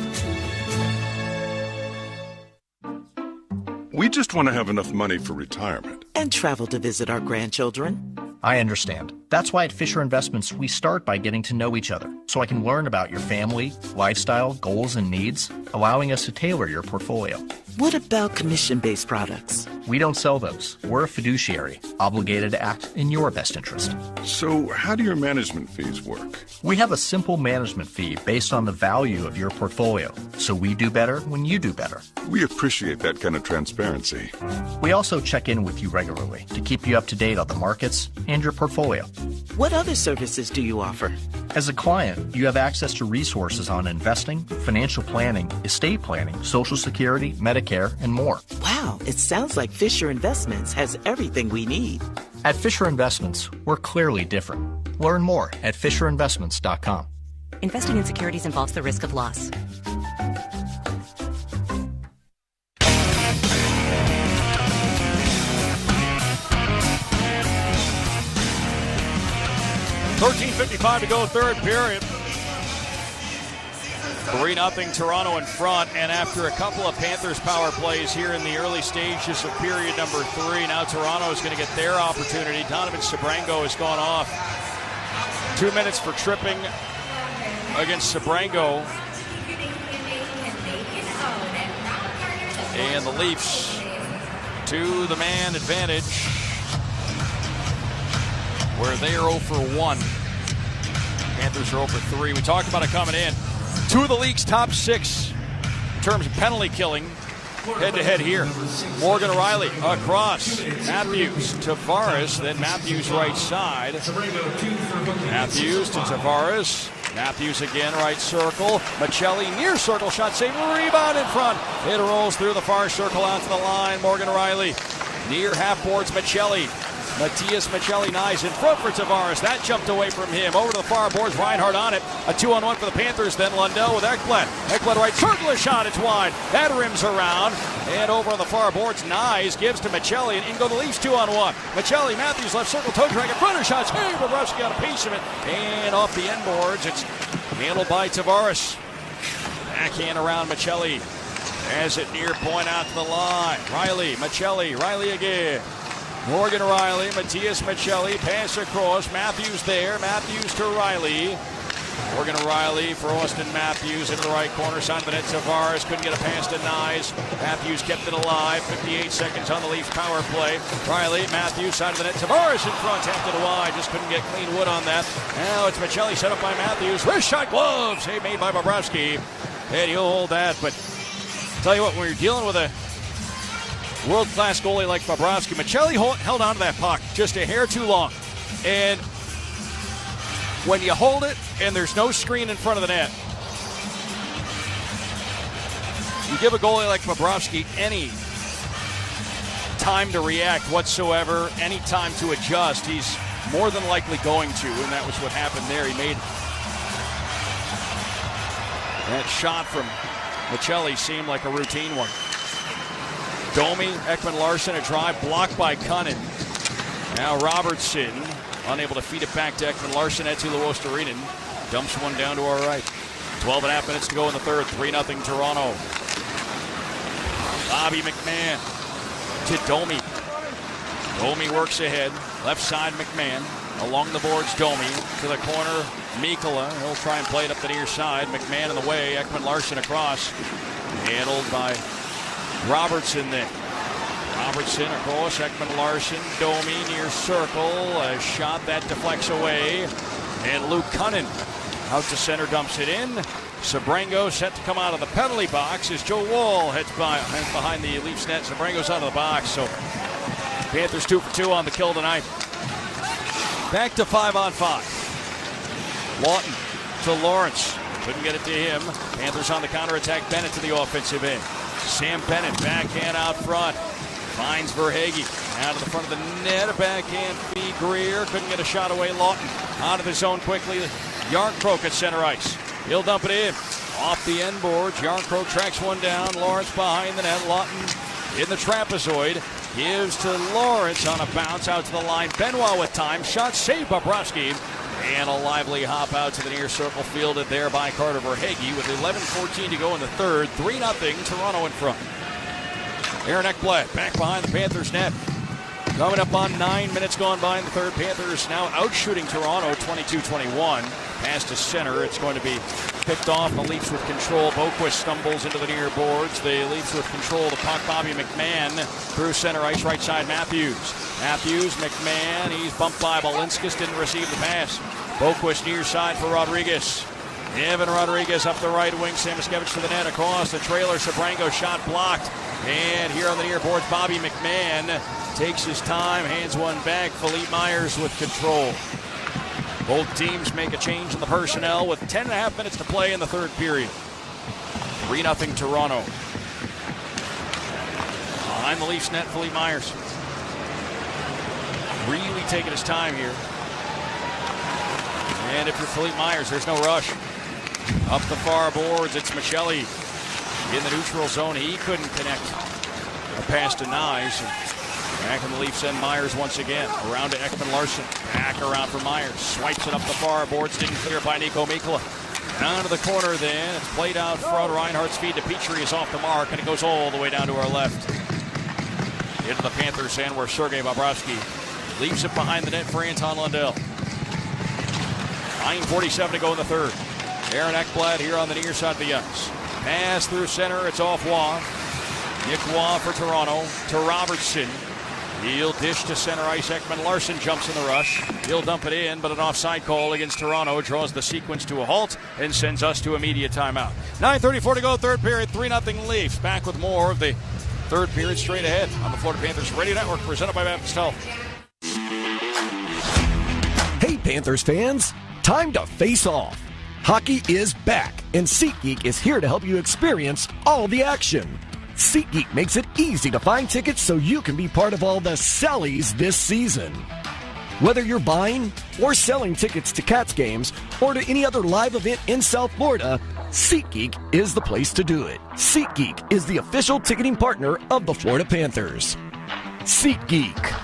We just want to have enough money for retirement. And travel to visit our grandchildren. I understand. That's why at Fisher Investments, we start by getting to know each other, so I can learn about your family, lifestyle, goals, and needs, allowing us to tailor your portfolio. What about commission-based products? We don't sell those. We're a fiduciary, obligated to act in your best interest. So how do your management fees work? We have a simple management fee based on the value of your portfolio, so we do better when you do better. We appreciate that kind of transparency. We also check in with you regularly to keep you up to date on the markets and your portfolio. What other services do you offer? As a client, you have access to resources on investing, financial planning, estate planning, Social Security, Medicare, and more. Wow, it sounds like Fisher Investments has everything we need. At Fisher Investments, we're clearly different. Learn more at FisherInvestments.com. Investing in securities involves the risk of loss. $13:55 to go, third period. 3-0 Toronto in front, and after a couple of Panthers power plays here in the early stages of period number 3, now Toronto is going to get their opportunity. Donovan Sebrango has gone off. 2 minutes for tripping against Sebrango. And the Leafs to the man advantage, where they are 0 for 1. Panthers are 0 for 3. We talked about it coming in. 2 of the league's top 6 in terms of penalty killing head-to-head here. Morgan O'Reilly across. Matthews, Tavares, then Matthews right side. Matthews to Tavares. Matthews again, right circle. Michelli near circle, shot saved, rebound in front. It rolls through the far circle onto the line. Morgan O'Reilly near half boards, Michelli. Matias Michelli nice in front for Tavares. That jumped away from him. Over to the far boards, Reinhardt on it. A 2-on-1 for the Panthers. Then Lundell with Ekblad. Ekblad right circle, a shot, it's wide. That rims around. And over on the far boards, Nyes gives to Michelli, and in go the Leafs 2-on-1. Michelli, Matthews left circle, toe drag in front of shots. Hey, Bobrovsky got a piece of it. And off the end boards, it's handled by Tavares. Backhand around Michelli. As it near point out to the line. Riley, Michelli, Riley again. Morgan Riley, Matias Michelli, pass across, Matthews there, Matthews to Riley. Morgan Riley for Austin Matthews into the right corner, side of the net, Tavares couldn't get a pass to Nyes. Matthews kept it alive, 58 seconds on the Leafs power play. Riley, Matthews, side of the net, Tavares in front, tapped it wide, just couldn't get clean wood on that. Now it's Michelli set up by Matthews, wrist shot, glove, save made by Bobrovsky. And he'll hold that, but I'll tell you what, when you're dealing with a world-class goalie like Bobrovsky, Michelli held on to that puck just a hair too long. And when you hold it and there's no screen in front of the net, you give a goalie like Bobrovsky any time to react whatsoever, any time to adjust, he's more than likely going to, and that was what happened there. He made that shot from Michelli seem like a routine one. Domi, Ekman Larson, a drive blocked by Cunnin. Now Robertson, unable to feed it back to Ekman Larson. Etu Luostarinen dumps one down to our right. 12.5 minutes to go in the third. 3-0 Toronto. Bobby McMahon to Domi. Domi works ahead. Left side, McMahon. Along the boards, Domi. To the corner, Mikkola. He'll try and play it up the near side. McMahon in the way. Ekman-Larsson across. Handled by Robertson there. Robertson across. Ekman-Larsson. Domi near circle. A shot that deflects away. And Luke Cunnin out to center, dumps it in. Sabrango set to come out of the penalty box as Joe Wall heads behind the Leafs net. Sabrango's out of the box. So Panthers 2 for 2 on the kill tonight. Back to 5-on-5. Lawton to Lawrence. Couldn't get it to him. Panthers on the counterattack. Bennett to the offensive end. Sam Bennett backhand out front. Finds Verhaeghe. Out of the front of the net. A backhand feed. Greer couldn't get a shot away. Lawton out of the zone quickly. Yarncroke at center ice. He'll dump it in. Off the end boards. Yarncroke tracks one down. Lawrence behind the net. Lawton in the trapezoid. Gives to Lawrence on a bounce out to the line. Benoit with time. Shot saved by Bobrovsky. And a lively hop out to the near circle, fielded there by Carter Verhaeghe with 11:14 to go in the third. 3-0 Toronto in front. Aaron Ekblad back behind the Panthers net. Coming up on 9 minutes gone by in the third. Panthers now outshooting Toronto 22-21. Pass to center. It's going to be picked off. The Leafs with control. Boquist stumbles into the near boards. The Leafs with control of the puck. Bobby McMahon through center ice. Right side Matthews. Matthews, McMahon. He's bumped by Balinskis. Didn't receive the pass. Boquist near side for Rodriguez. Evan Rodriguez up the right wing. Samoskevich to the net. Across the trailer. Sabrango shot blocked. And here on the near boards, Bobby McMahon takes his time. Hands one back. Philippe Myers with control. Both teams make a change in the personnel with 10.5 minutes to play in the third period. 3-0 Toronto. Behind the Leafs net, Philippe Myers. Really taking his time here. And if you're Philippe Myers, there's no rush. Up the far boards, it's Michelli in the neutral zone. He couldn't connect. A pass to Nyes. Back in the Leafs end, Myers once again. Around to Ekman-Larsson. Back around for Myers. Swipes it up the far boards. Didn't clear by Nico Mikkola. Down to the corner then. It's played out front. Reinhardt's feed to Petrie is off the mark, and it goes all the way down to our left. Into the Panthers end where Sergei Bobrovsky leaves it behind the net for Anton Lundell. 9:47 to go in the third. Aaron Ekblad here on the near side of the ice. Pass through center. It's off Waugh. Nick Waugh for Toronto to Robertson. He'll dish to center ice. Ekman-Larsson jumps in the rush. He'll dump it in, but an offside call against Toronto draws the sequence to a halt and sends us to immediate timeout. 9:34 to go, third period, 3-0 Leafs. Back with more of the third period straight ahead on the Florida Panthers Radio Network, presented by Baptist Health. Hey, Panthers fans, time to face off. Hockey is back, and SeatGeek is here to help you experience all the action. SeatGeek makes it easy to find tickets so you can be part of all the sellies this season. Whether you're buying or selling tickets to Cats games or to any other live event in South Florida, SeatGeek is the place to do it. SeatGeek is the official ticketing partner of the Florida Panthers. SeatGeek.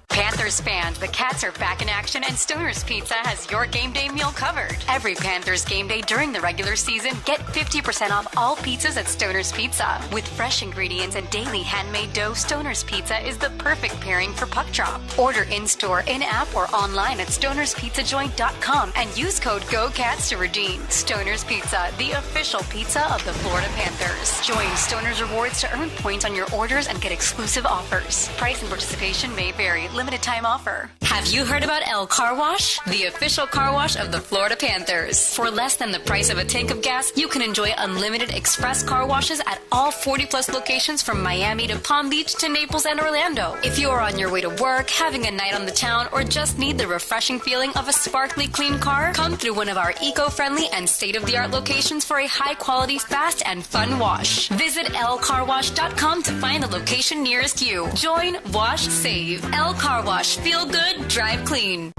Panthers fans, the Cats are back in action, and Stoner's Pizza has your game day meal covered. Every Panthers game day during the regular season, get 50% off all pizzas at Stoner's Pizza. With fresh ingredients and daily handmade dough, Stoner's Pizza is the perfect pairing for puck drop. Order in-store, in-app, or online at stonerspizzajoint.com and use code GOCATS to redeem. Stoner's Pizza, the official pizza of the Florida Panthers. Join Stoner's Rewards to earn points on your orders and get exclusive offers. Price and participation may vary. Limited time offer. Have you heard about El Car Wash? The official car wash of the Florida Panthers. For less than the price of a tank of gas, you can enjoy unlimited express car washes at all 40-plus locations from Miami to Palm Beach to Naples and Orlando. If you are on your way to work, having a night on the town, or just need the refreshing feeling of a sparkly clean car, come through one of our eco-friendly and state-of-the-art locations for a high-quality, fast, and fun wash. Visit lcarwash.com to find the location nearest you. Join, wash, save. El Car Wash. Feel good, drive clean.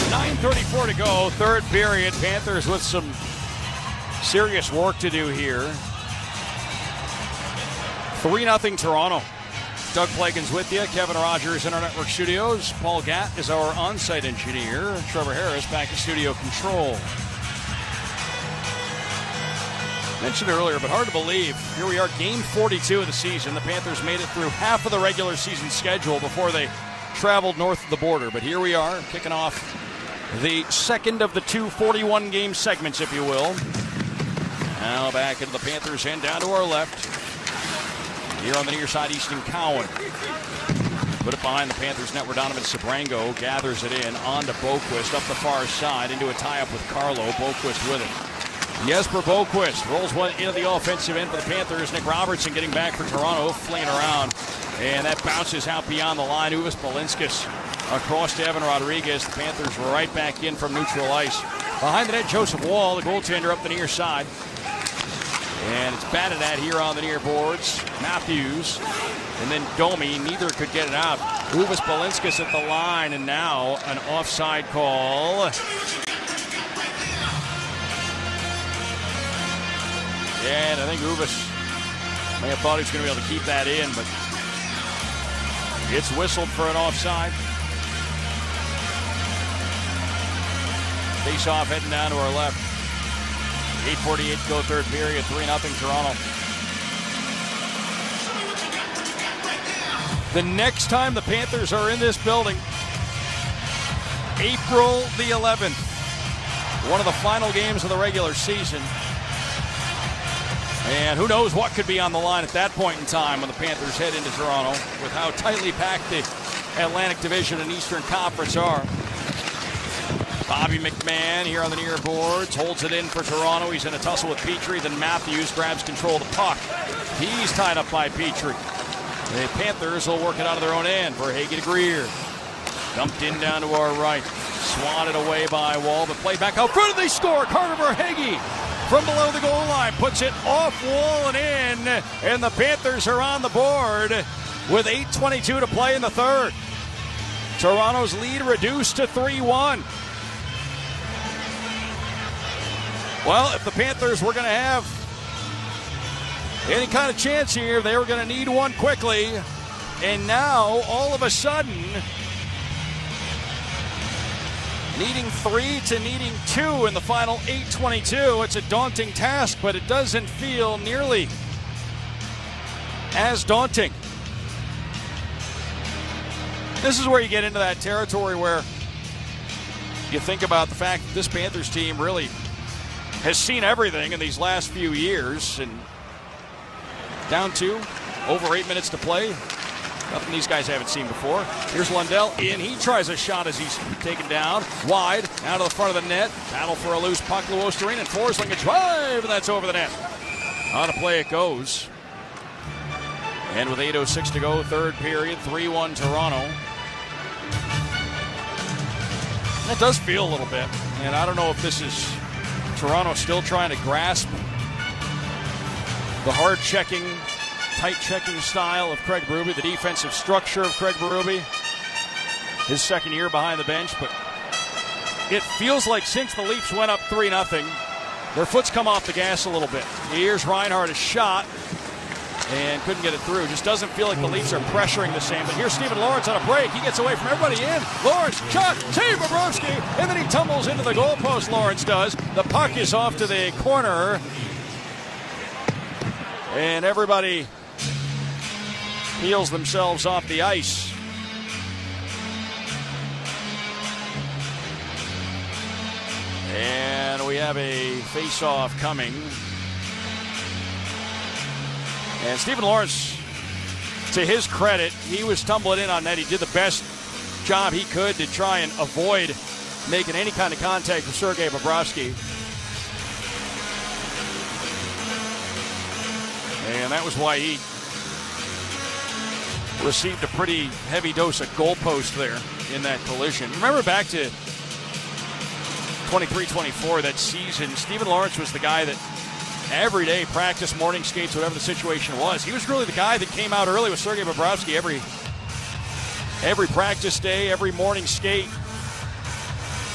9:34 to go, third period. Panthers with some serious work to do here. 3-0 Toronto. Doug Plagens with you. Kevin Rogers in our network studios. Paul Gatt is our on-site engineer. Trevor Harris back in studio control. Mentioned earlier, but hard to believe. Here we are, game 42 of the season. The Panthers made it through half of the regular season schedule before they traveled north of the border. But here we are, kicking off the second of the two 41-game segments, if you will. Now back into the Panthers end down to our left. Here on the near side, Easton Cowan. Put it behind the Panthers net where Donovan Sabrango gathers it in. On to Boquist up the far side into a tie-up with Carlo. Boquist with it. Jesper Boquist rolls one into the offensive end for the Panthers. Nick Robertson getting back for Toronto, flinging around. And that bounces out beyond the line. Uvis Balinskis across to Evan Rodriguez. The Panthers right back in from neutral ice. Behind the net, Joseph Wall, the goaltender up the near side. And it's batted at here on the near boards. Matthews and then Domi. Neither could get it out. Uvis Balinskis at the line, and now an offside call. And I think Uvis may have thought he was going to be able to keep that in, but it's whistled for an offside. Face-off heading down to our left. 8:48 to go, third period, 3-0 Toronto. The next time the Panthers are in this building, April the 11th, one of the final games of the regular season. And who knows what could be on the line at that point in time when the Panthers head into Toronto with how tightly packed the Atlantic Division and Eastern Conference are. Bobby McMahon here on the near boards, holds it in for Toronto. He's in a tussle with Petrie. Then Matthews grabs control of the puck. He's tied up by Petrie. The Panthers will work it out of their own end for Hagee to Greer. Dumped in down to our right. Swatted away by Wall, but played back out front, and they score. Carter Verhaeghe from below the goal line puts it off Wall and in, and the Panthers are on the board with 8:22 to play in the third. Toronto's lead reduced to 3-1. Well, if the Panthers were going to have any kind of chance here, they were going to need one quickly. And now, all of a sudden, needing 3 to needing 2 in the final 8:22. It's a daunting task, but it doesn't feel nearly as daunting. This is where you get into that territory where you think about the fact that this Panthers team really has seen everything in these last few years, and down 2, over 8 minutes to play. Nothing these guys haven't seen before. Here's Lundell in. He tries a shot as he's taken down. Wide, out to the front of the net. Battle for a loose puck. Luostarinen and Forsling a drive, and that's over the net. On a play it goes. And with 8:06 to go, third period, 3-1 Toronto. That does feel a little bit. And I don't know if this is Toronto still trying to grasp the hard-checking, tight-checking style of Craig Berube, the defensive structure of Craig Berube, his second year behind the bench. But it feels like since the Leafs went up 3-0, their foot's come off the gas a little bit. Here's Reinhart, a shot, and couldn't get it through. Just doesn't feel like the Leafs are pressuring the same. But here's Stephen Lawrence on a break. He gets away from everybody in. Lawrence, shot, save Bobrovsky, and then he tumbles into the goalpost, Lawrence does. The puck is off to the corner. And everybody peels themselves off the ice. And we have a face-off coming. And Stephen Lawrence, to his credit, he was tumbling in on net. He did the best job he could to try and avoid making any kind of contact with Sergei Bobrovsky. And that was why he received a pretty heavy dose of goalpost there in that collision. Remember back to 23-24, that season, Stephen Lawrence was the guy that every day, practice, morning skates, whatever the situation was. He was really the guy that came out early with Sergei Bobrovsky every practice day, every morning skate,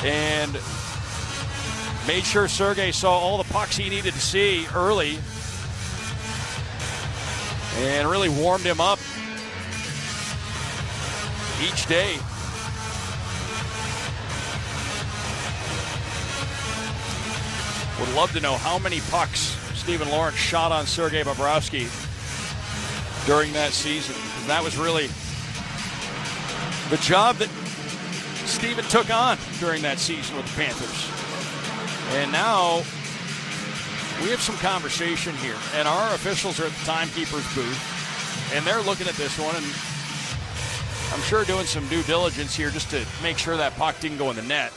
and made sure Sergei saw all the pucks he needed to see early and really warmed him up each day. Would love to know how many pucks Stephen Lawrence shot on Sergei Bobrovsky during that season. That was really the job that Stephen took on during that season with the Panthers. And now we have some conversation here, and our officials are at the timekeeper's booth, and they're looking at this one, and I'm sure doing some due diligence here just to make sure that puck didn't go in the net.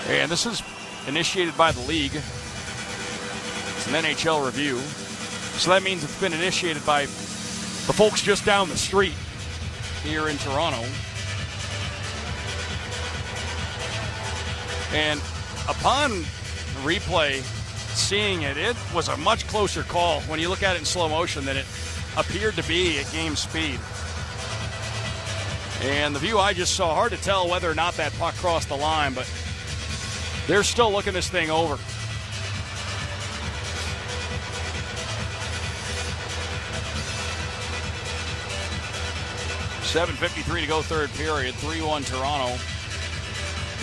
And this is initiated by the league. It's an NHL review. So that means it's been initiated by the folks just down the street here in Toronto. And upon replay, seeing it, it was a much closer call when you look at it in slow motion than it appeared to be at game speed. And the view I just saw, hard to tell whether or not that puck crossed the line, but they're still looking this thing over. .7:53 to go third period, 3-1 Toronto.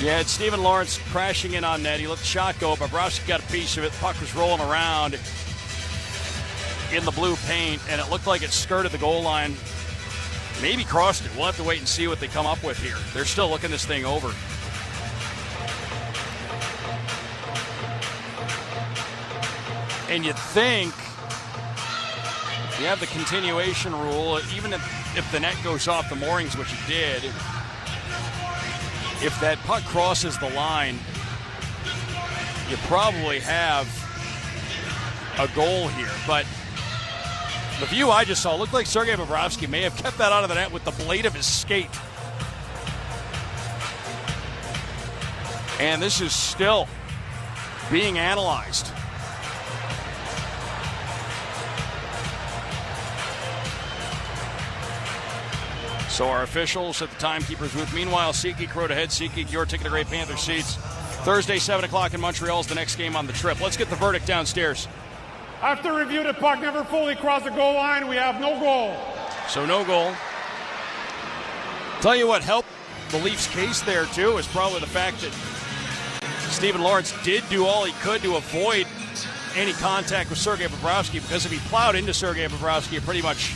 You had Stephen Lawrence crashing in on net. He let the shot go. Bobrovsky got a piece of it. The puck was rolling around in the blue paint, and it looked like it skirted the goal line. Maybe crossed it. We'll have to wait and see what they come up with here. They're still looking this thing over. And you'd think you have the continuation rule, even if the net goes off the moorings, which it did, if that puck crosses the line, you probably have a goal here. But the view I just saw looked like Sergei Bobrovsky may have kept that out of the net with the blade of his skate. And this is still being analyzed. So our officials at the timekeeper's booth. Meanwhile, SeatGeek road ahead. SeatGeek, your ticket to great Panther seats. Thursday, 7 o'clock in Montreal is the next game on the trip. Let's get the verdict downstairs. After review, the puck never fully crossed the goal line. We have no goal. So no goal. Tell you what helped the Leafs' case there, too, is probably the fact that Stephen Lawrence did do all he could to avoid any contact with Sergei Bobrovsky, because if he plowed into Sergei Bobrovsky, it pretty much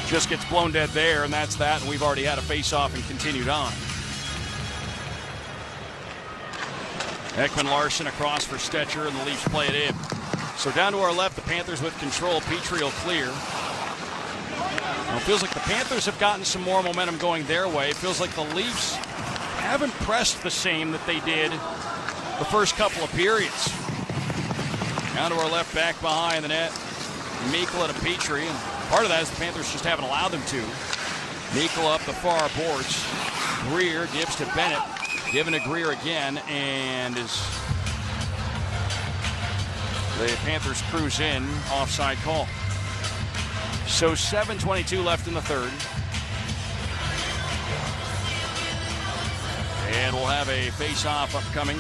just gets blown dead there, and that's that, and we've already had a face-off and continued on. Ekman-Larsson across for Stetcher, and the Leafs play it in. So down to our left, the Panthers with control. Petrie will clear. Well, it feels like the Panthers have gotten some more momentum going their way. It feels like the Leafs haven't pressed the same that they did the first couple of periods. Down to our left, back behind the net. Mikkola to Petrie, and part of that is the Panthers just haven't allowed them to. Mikkola up the far boards. Greer gives to Bennett. Given to Greer again, and as the Panthers cruise in, offside call. So 7:22 left in the third. And we'll have a face-off upcoming.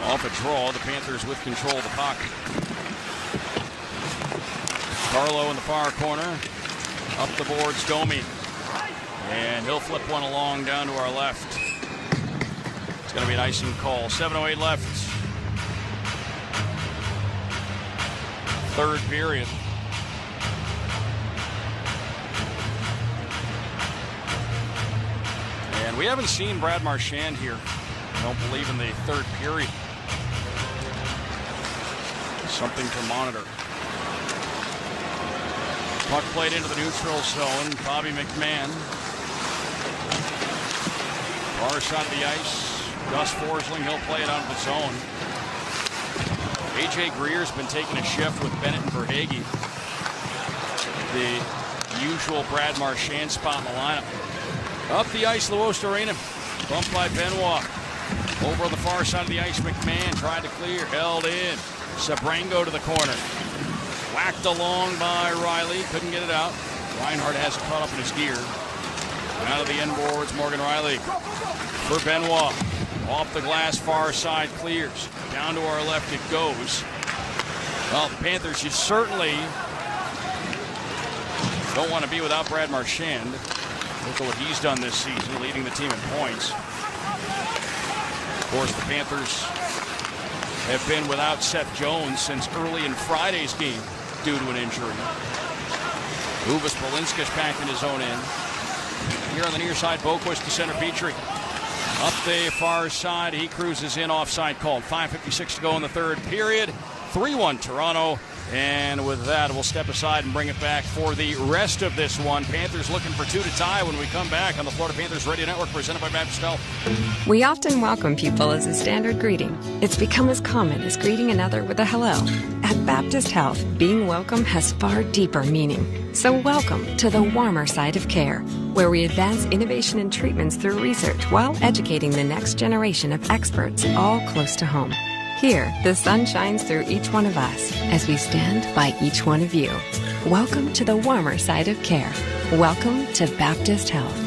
Off a draw, the Panthers with control of the puck. Carlo in the far corner. Up the boards, Domi. And he'll flip one along down to our left. It's going to be an icing call. 7:08 left. Third period. And we haven't seen Brad Marchand here. I don't believe in the third period. Something to monitor. Puck played into the neutral zone. Bobby McMahon. Far side of the ice. Gus Forsling, he'll play it out of the zone. A.J. Greer's been taking a shift with Bennett and Verhaeghe. The usual Brad Marchand spot in the lineup. Up the ice, Luos Arena. Bumped by Benoit. Over on the far side of the ice, McMahon tried to clear, held in. Sabrango to the corner. Whacked along by Riley, couldn't get it out. Reinhardt has it caught up in his gear. Out of the end boards, Morgan Riley for Benoit. Off the glass, far side, clears. Down to our left it goes. Well, the Panthers, you certainly don't want to be without Brad Marchand. Look at what he's done this season, leading the team in points. Of course, the Panthers have been without Seth Jones since early in Friday's game due to an injury. Uvis Balinskis back in his own end. Here on the near side, Boquist to center Petrie. Up the far side, he cruises in, offside called. 5:56 to go in the third period. 3-1 Toronto. And with that, we'll step aside and bring it back for the rest of this one. Panthers looking for 2 to tie when we come back on the Florida Panthers Radio Network, presented by Baptist Health. We often welcome people as a standard greeting. It's become as common as greeting another with a hello. At Baptist Health, being welcome has far deeper meaning. So welcome to the warmer side of care, where we advance innovation and treatments through research while educating the next generation of experts, all close to home. Here, the sun shines through each one of us as we stand by each one of you. Welcome to the warmer side of care. Welcome to Baptist Health.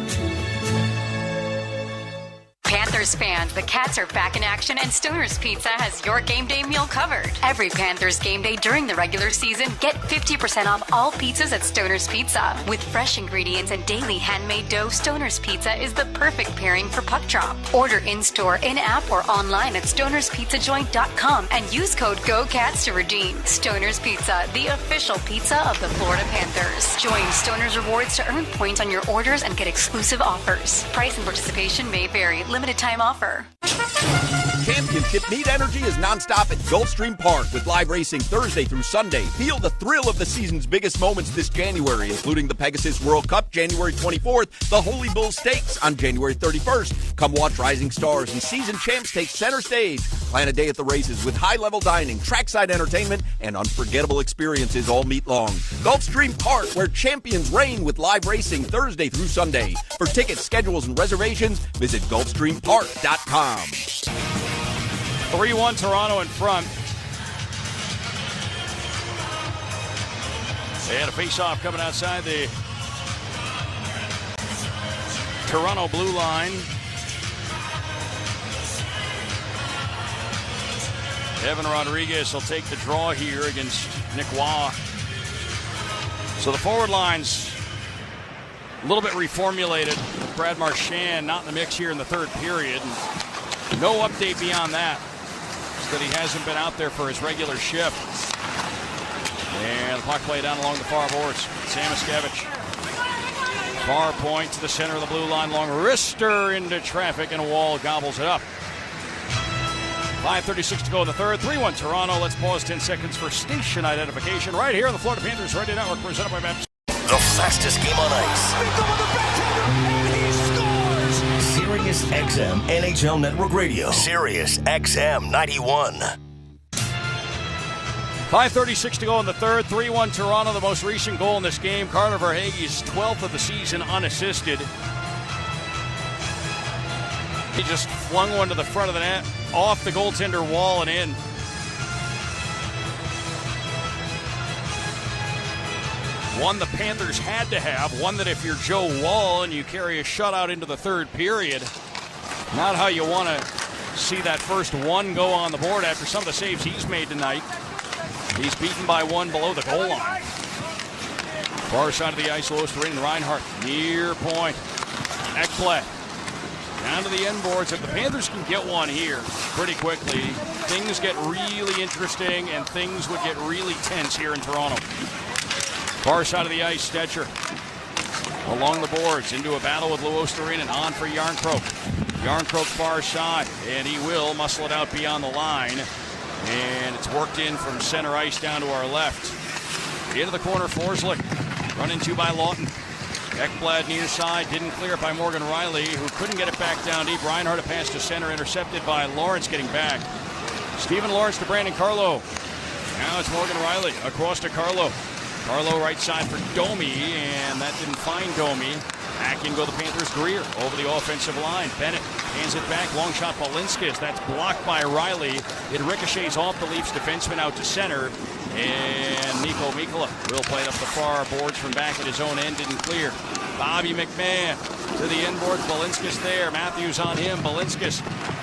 Panthers fans, the Cats are back in action, and Stoner's Pizza has your game day meal covered. Every Panthers game day during the regular season, get 50% off all pizzas at Stoner's Pizza. With fresh ingredients and daily handmade dough, Stoner's Pizza is the perfect pairing for puck drop. Order in-store, in-app, or online at stonerspizzajoint.com and use code GOCATS to redeem. Stoner's Pizza, the official pizza of the Florida Panthers. Join Stoner's Rewards to earn points on your orders and get exclusive offers. Price and participation may vary. Limited time offer. Championship Meet Energy is nonstop at Gulfstream Park with live racing Thursday through Sunday. Feel the thrill of the season's biggest moments this January, including the Pegasus World Cup January 24th, the Holy Bull Stakes on January 31st. Come watch rising stars and season champs take center stage. Plan a day at the races with high-level dining, trackside entertainment, and unforgettable experiences all meet long. Gulfstream Park, where champions reign with live racing Thursday through Sunday. For tickets, schedules, and reservations, visit GulfstreamPark.com. 3-1 Toronto in front. They had a face-off coming outside the Toronto blue line. Evan Rodriguez will take the draw here against Nick Waugh. So the forward line's a little bit reformulated with Brad Marchand not in the mix here in the third period. And no update beyond that. Just that he hasn't been out there for his regular shift. And the puck play down along the far boards. Sam Iskevich. Far point to the center of the blue line. Long wrister into traffic, and Wall gobbles it up. 5:36 to go in the third. 3-1 Toronto. Let's pause 10 seconds for station identification right here on the Florida Panthers Radio Network, presented by Baptist. The fastest game on ice. Sirius XM NHL Network Radio. Sirius XM 91. 5:36 to go in the third. 3-1 Toronto. The most recent goal in this game. Carter Verhaeghe's 12th of the season unassisted. He just flung one to the front of the net, off the goaltender wall and in. One the Panthers had to have. One that if you're Joe Wall and you carry a shutout into the third period, not how you want to see that first one go on the board after some of the saves he's made tonight. He's beaten by one below the goal line. Far side of the ice, Lostereen and Reinhart. Near point. Ekblad. Down to the end boards. If the Panthers can get one here pretty quickly, things get really interesting and things would get really tense here in Toronto. Far side of the ice, Stetcher. Along the boards, into a battle with Luostarinen. On for Jarnkrok. Jarnkrok far side, and he will muscle it out beyond the line. And it's worked in from center ice down to our left. Into the corner, Forslick. Run into by Lawton. Ekblad near side, didn't clear it by Morgan Riley, who couldn't get it back down deep. Reinhardt a pass to center, intercepted by Lawrence getting back. Stephen Lawrence to Brandon Carlo. Now it's Morgan Riley across to Carlo. Carlo right side for Domi, and that didn't find Domi. Back in go the Panthers. Greer over the offensive line. Bennett hands it back. Long shot Balinskis. That's blocked by Riley. It ricochets off the Leafs defenseman out to center. And Mikkola will play it up the far boards from back at his own end. Didn't clear. Bobby McMahon to the inboard. Balinskis there. Matthews on him. Balinskis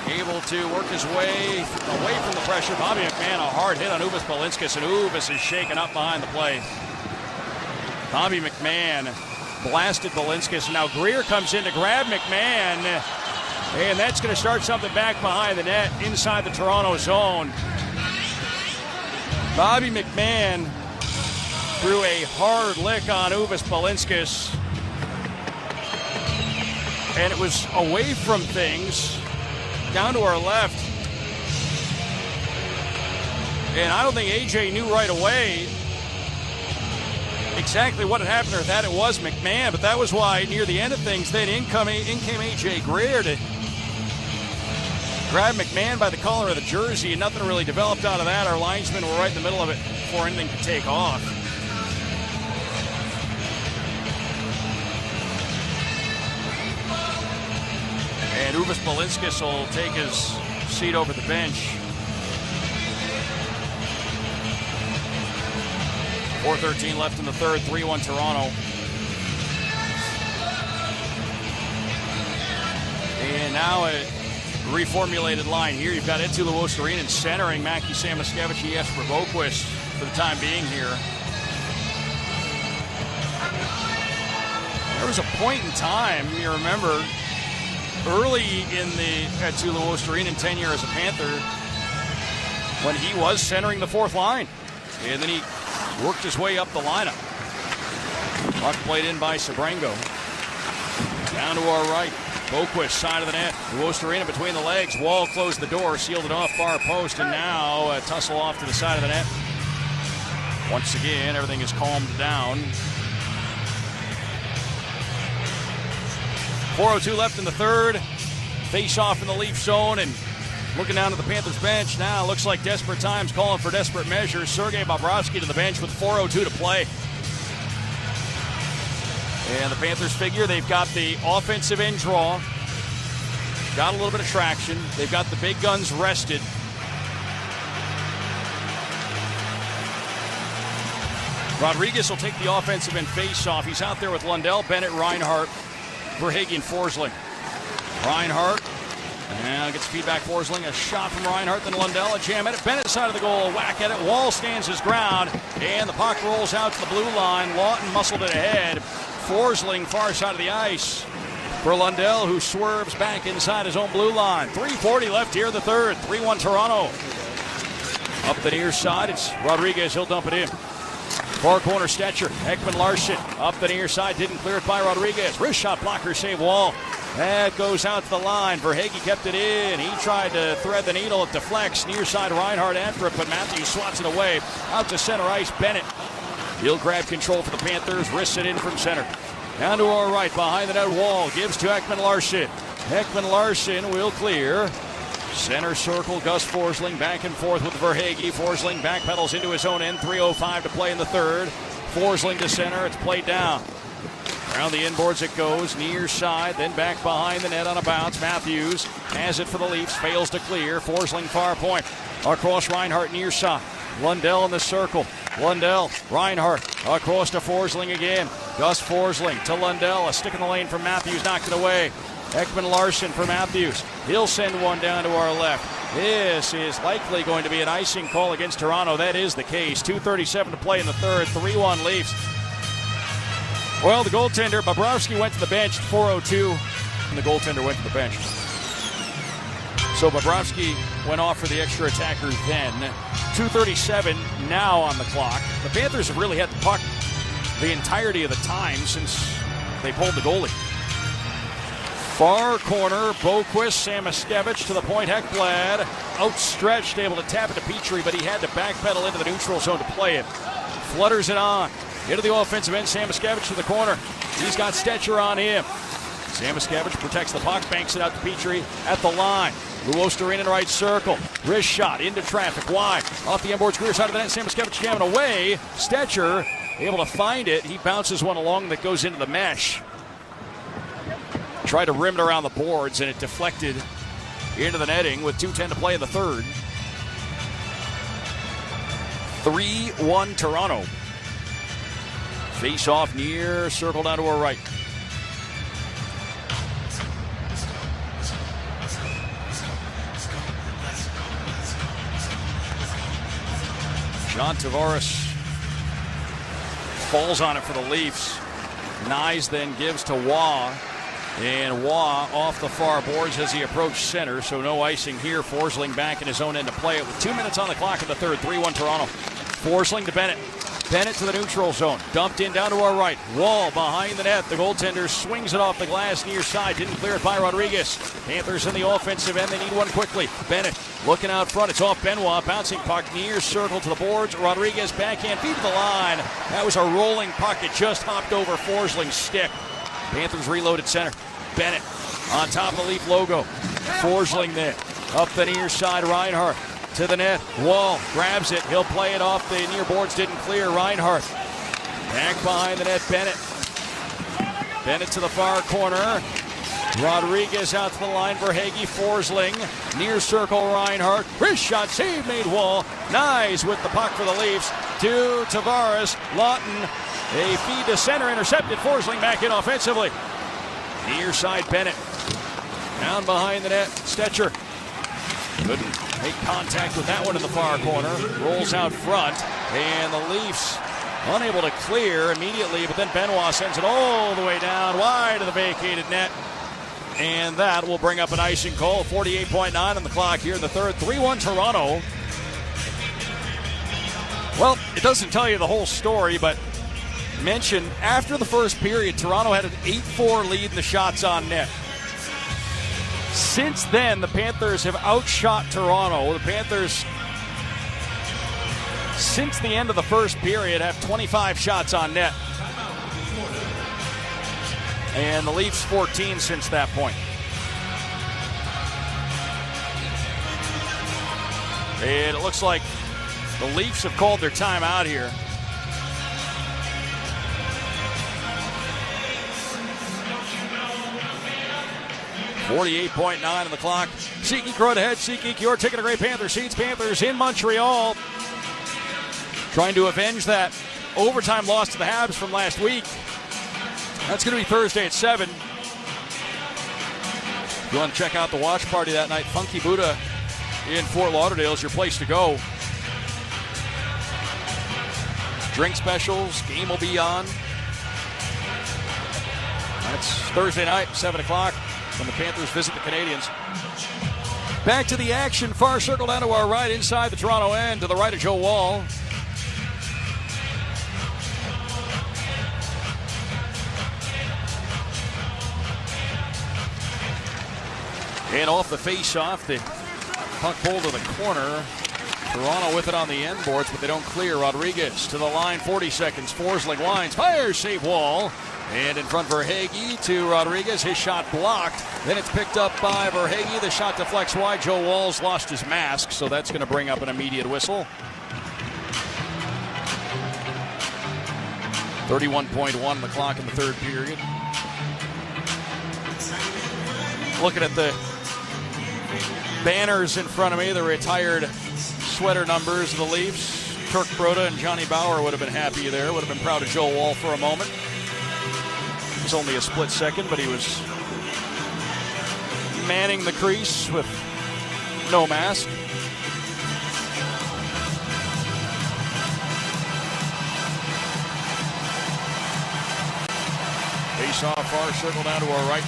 able to work his way away from the pressure. Bobby McMahon, a hard hit on Uvis Balinskis, and Uvis is shaken up behind the plate. Bobby McMahon blasted Balinskis. Now Greer comes in to grab McMahon, and that's going to start something back behind the net inside the Toronto zone. Bobby McMahon threw a hard lick on Uvis Balinskis, and it was away from things, down to our left. And I don't think AJ knew right away exactly what had happened or that it was McMahon, but that was why near the end of things, then in came AJ Greer to grab McMahon by the collar of the jersey, and nothing really developed out of that. Our linesmen were right in the middle of it before anything could take off. And Uvis Balinskis will take his seat over the bench. 4:13 left in the third, 3-1 Toronto. And now a reformulated line here. You've got Eetu Luostarinen centering Mackie Samoskevich, Jesper Boquist for the time being here. There was a point in time, you remember, early in the Eetu Luostarinen tenure as a Panther, when he was centering the fourth line. And then he worked his way up the lineup. Puck played in by Sabrango. Down to our right. Boquist, side of the net. Luostarinen between the legs. Wall closed the door, sealed it off far post, and now a tussle off to the side of the net. Once again, everything is calmed down. 4:02 left in the third. Face off in the Leaf zone, and looking down at the Panthers bench now, looks like desperate times calling for desperate measures. Sergei Bobrovsky to the bench with 4:02 to play. And the Panthers figure they've got the offensive end draw, got a little bit of traction. They've got the big guns rested. Rodriguez will take the offensive end face-off. He's out there with Lundell, Bennett, Reinhart, Verhaeghe, and Forsling. Reinhart now gets feedback. Forsling, a shot from Reinhart, then Lundell, a jam at it. Bennett side of the goal, whack at it. Wall stands his ground, and the puck rolls out to the blue line. Lawton muscled it ahead. Forsling far side of the ice for Lundell, who swerves back inside his own blue line. 3:40 left here in the third. 3-1 Toronto. Up the near side, it's Rodriguez. He'll dump it in. Far corner, Stetcher. Ekman Larson up the near side. Didn't clear it by Rodriguez. Wrist shot blocker, save Wall. That goes out to the line. Verhaeghe kept it in. He tried to thread the needle. It deflects. Near side, Reinhart after it, but Matthews swats it away. Out to center ice, Bennett. He'll grab control for the Panthers. Wrists it in from center. Down to our right, behind the net. Wall gives to Ekman Larson. Ekman Larson will clear. Center circle, Gus Forsling back and forth with Verhaeghe. Forsling backpedals into his own end. 3:05 to play in the third. Forsling to center. It's played down. Around the inboards it goes, near side, then back behind the net on a bounce. Matthews has it for the Leafs, fails to clear. Forsling far point. Across Reinhart near side. Lundell in the circle. Lundell, Reinhart, across to Forsling again. Gus Forsling to Lundell. A stick in the lane from Matthews, knocked it away. Ekman Larson for Matthews. He'll send one down to our left. This is likely going to be an icing call against Toronto. That is the case. 2:37 to play in the third. 3-1 Leafs. Well, the goaltender, Bobrovsky, went to the bench at 4:02, and the goaltender went to the bench. So Bobrovsky went off for the extra attacker then. 2:37 now on the clock. The Panthers have really had the puck the entirety of the time since they pulled the goalie. Far corner, Boquist, Samoskevich to the point. Ekblad outstretched, able to tap it to Petrie, but he had to backpedal into the neutral zone to play it. Flutters it on. Into the offensive end, Samoskevich to the corner. He's got Stetcher on him. Samoskevich protects the puck, banks it out to Petrie at the line. Luostarinen in right circle. Wrist shot into traffic, wide. Off the inboards, Greer side of the net. Samoskevich jamming away. Stetcher able to find it. He bounces one along that goes into the mesh. Tried to rim it around the boards, and it deflected into the netting with 2:10 to play in the third. 3-1 Toronto. Face off near circle down to our right. John Tavares falls on it for the Leafs. Nyes then gives to Waugh. And Waugh off the far boards as he approached center, so no icing here. Forsling back in his own end to play it with 2 minutes on the clock in the third. 3-1 Toronto. Forsling to Bennett. Bennett to the neutral zone. Dumped in down to our right. Wall behind the net. The goaltender swings it off the glass near side. Didn't clear it by Rodriguez. Panthers in the offensive end. They need one quickly. Bennett looking out front. It's off Benoit. Bouncing puck near circle to the boards. Rodriguez backhand feed to the line. That was a rolling puck. It just hopped over Forsling's stick. Panthers reloaded center. Bennett on top of the Leaf logo. Forsling there. Up the near side. Reinhart to the net. Wall grabs it. He'll play it off the near boards. Didn't clear. Reinhart back behind the net. Bennett. Bennett to the far corner. Rodriguez out to the line for Hagee. Forsling. Near circle. Reinhart. Wrist shot. Save made. Wall. Nyes with the puck for the Leafs. To Tavares. Lawton. A feed to center, intercepted. Forsling back in offensively. Near side, Bennett. Down behind the net, Stetcher. Couldn't make contact with that one in the far corner. Rolls out front, and the Leafs unable to clear immediately, but then Benoit sends it all the way down, wide of the vacated net. And that will bring up an icing call. 48.9 on the clock here in the third. 3-1 Toronto. Well, it doesn't tell you the whole story, but mentioned after the first period, Toronto had an 8-4 lead in the shots on net. Since then, the Panthers have outshot Toronto. The Panthers, since the end of the first period, have 25 shots on net. And the Leafs 14 since that point. And it looks like the Leafs have called their timeout here. .9 on the clock. SeatGeek road ahead. SeatGeek, your ticket to great Panther seats. Panthers in Montreal. Trying to avenge that overtime loss to the Habs from last week. That's going to be Thursday at 7. If you want to check out the watch party that night, Funky Buddha in Fort Lauderdale is your place to go. Drink specials, game will be on. That's Thursday night, 7 o'clock. When the Panthers visit the Canadiens. Back to the action. Far circle down to our right inside the Toronto end. To the right of Joe Wall. And off the face-off, the puck pulled to the corner. Toronto with it on the end boards, but they don't clear. Rodriguez to the line, 40 seconds. Forsling lines, fires, save Wall. And in front Verhaeghe to Rodriguez. His shot blocked. Then it's picked up by Verhaeghe. The shot deflects wide. Joe Wall's lost his mask, so that's going to bring up an immediate whistle. 31.1 on the clock in the third period. Looking at the banners in front of me, the retired sweater numbers of the Leafs. Kirk Broda and Johnny Bauer would have been happy there. Would have been proud of Joe Wall for a moment. It was only a split second, but he was manning the crease with no mask. Face off, far circle down to our right.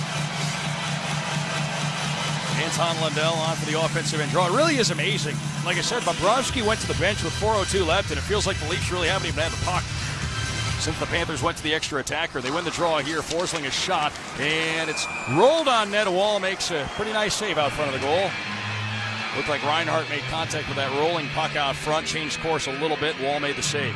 Anton Lundell on for the offensive end draw. It really is amazing. Like I said, Bobrovsky went to the bench with 4:02 left, and it feels like the Leafs really haven't even had the puck since the Panthers went to the extra attacker. They win the draw here. Forsling a shot, and it's rolled on net. Wall makes a pretty nice save out front of the goal. Looked like Reinhart made contact with that rolling puck out front, changed course a little bit. Wall made the save.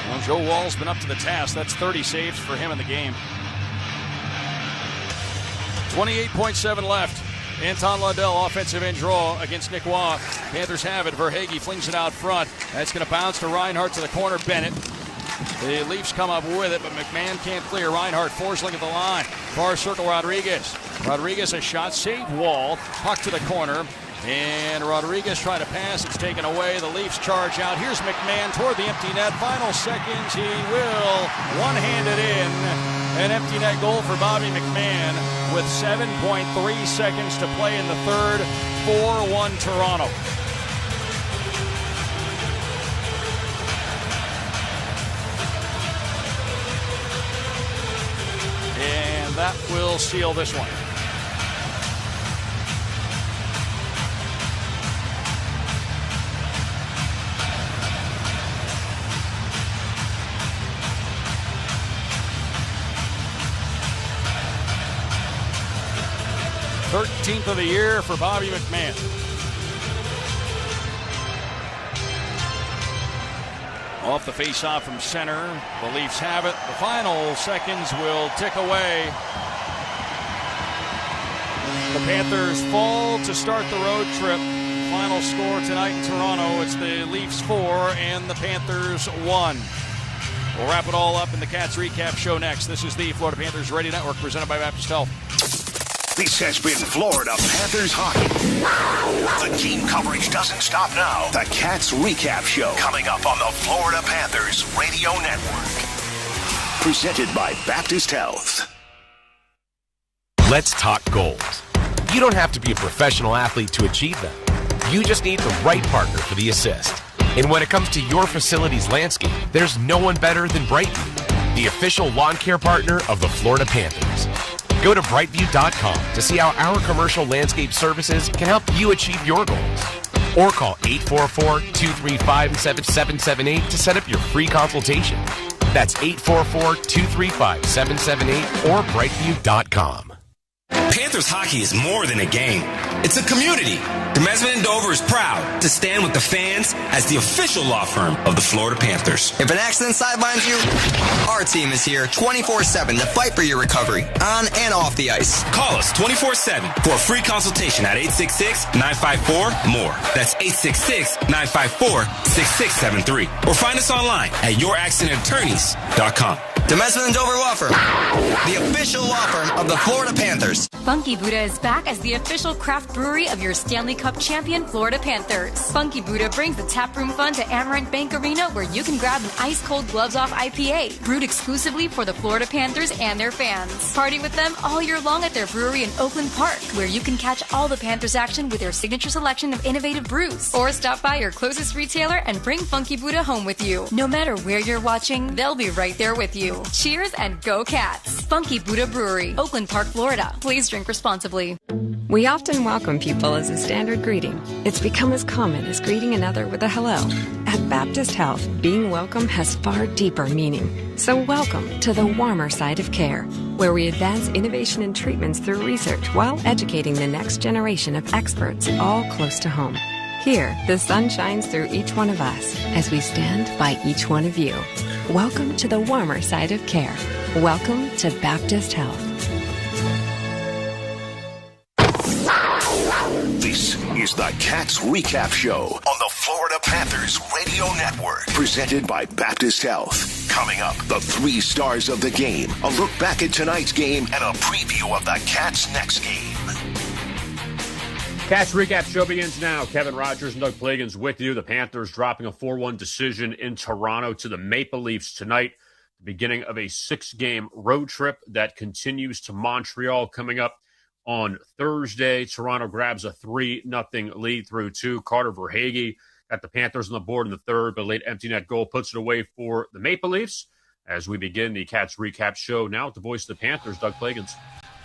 Well, Joe Wall's been up to the task. That's 30 saves for him in the game. 28.7 left. Anton Lundell, offensive end draw against Nick Waugh. Panthers have it. Verhaeghe flings it out front. That's going to bounce to Reinhart to the corner. Bennett. The Leafs come up with it, but McMahon can't clear. Reinhart, Forsling at the line. Far circle, Rodriguez. Rodriguez, a shot, saved Wall. Puck to the corner. And Rodriguez trying to pass. It's taken away. The Leafs charge out. Here's McMahon toward the empty net. Final seconds. He will one-handed in. An empty net goal for Bobby McMahon with 7.3 seconds to play in the third. 4-1 Toronto. And that will seal this one. Thirteenth of the year for Bobby McMahon. Off the face-off from center. The Leafs have it. The final seconds will tick away. The Panthers fall to start the road trip. Final score tonight in Toronto. It's the Leafs 4 and the Panthers 1. We'll wrap it all up in the Cats Recap Show next. This is the Florida Panthers Radio Network presented by Baptist Health. This has been Florida Panthers hockey. The game coverage doesn't stop now. The Cats Recap Show coming up on the Florida Panthers Radio Network. Presented by Baptist Health. Let's talk goals. You don't have to be a professional athlete to achieve them. You just need the right partner for the assist. And when it comes to your facility's landscape, there's no one better than Brightview, the official lawn care partner of the Florida Panthers. Go to brightview.com to see how our commercial landscape services can help you achieve your goals. Or call 844-235-7778 to set up your free consultation. That's 844-235-7778 or brightview.com. Panthers hockey is more than a game. It's a community. The Mesman Dover is proud to stand with the fans as the official law firm of the Florida Panthers. If an accident sidelines you, our team is here 24/7 to fight for your recovery, on and off the ice. Call us 24/7 for a free consultation at 866-954-MORE. That's 866-954-6673. Or find us online at youraccidentattorneys.com. The Mesman Dover Law Firm, the official law firm of the Florida Panthers. Funky Buddha is back as the official craft brewery of your Stanley Cup champion Florida Panthers. Funky Buddha brings the taproom fun to Amerant Bank Arena, where you can grab an ice-cold gloves-off IPA, brewed exclusively for the Florida Panthers and their fans. Party with them all year long at their brewery in Oakland Park, where you can catch all the Panthers action with their signature selection of innovative brews. Or stop by your closest retailer and bring Funky Buddha home with you. No matter where you're watching, they'll be right there with you. Cheers and go Cats! Funky Buddha Brewery, Oakland Park, Florida. Please drink responsibly. We often welcome people as a standard greeting. It's become as common as greeting another with a hello. At Baptist Health, being welcome has far deeper meaning. So welcome to the warmer side of care, where we advance innovation and treatments through research while educating the next generation of experts all close to home. Here, the sun shines through each one of us as we stand by each one of you. Welcome to the warmer side of care. Welcome to Baptist Health. This is the Cats Recap Show on the Florida Panthers Radio Network. Presented by Baptist Health. Coming up, the 3 stars of the game. A look back at tonight's game and a preview of the Cats' next game. Cats Recap Show begins now. Kevin Rogers and Doug Plagans with you. The Panthers dropping a 4-1 decision in Toronto to the Maple Leafs tonight. The beginning of a 6-game road trip that continues to Montreal coming up on Thursday. Toronto grabs a 3-0 lead through 2. Carter Verhaeghe got the Panthers on the board in the third, but a late empty net goal puts it away for the Maple Leafs. As we begin the Cats Recap Show now with the voice of the Panthers, Doug Plagans.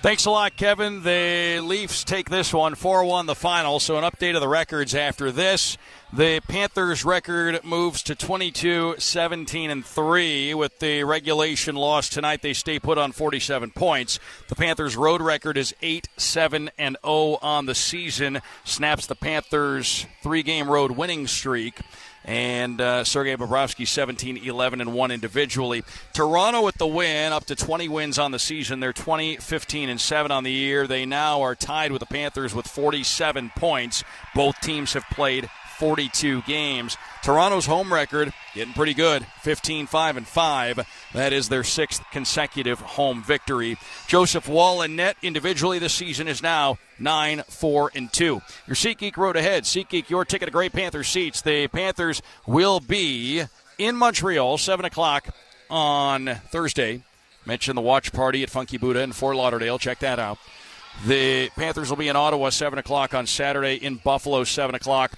Thanks a lot, Kevin. The Leafs take this one 4-1 the final. So an update of the records after this. The Panthers record moves to 22-17-3. With the regulation loss tonight, they stay put on 47 points. The Panthers' road record is 8-7-0 on the season. Snaps the Panthers' 3-game road winning streak. And Sergei Bobrovsky 17-11-1 individually. Toronto with the win, up to 20 wins on the season. They're 20-15-7 on the year. They now are tied with the Panthers with 47 points. Both teams have played 42 games. Toronto's home record getting pretty good. 15-5-5. That is their 6th consecutive home victory. Joseph Wall and net individually this season is now 9-4-2. Your SeatGeek road ahead. SeatGeek, your ticket to great Panthers seats. The Panthers will be in Montreal, 7 o'clock on Thursday. Mention the watch party at Funky Buddha in Fort Lauderdale. Check that out. The Panthers will be in Ottawa, 7 o'clock on Saturday. In Buffalo, 7 o'clock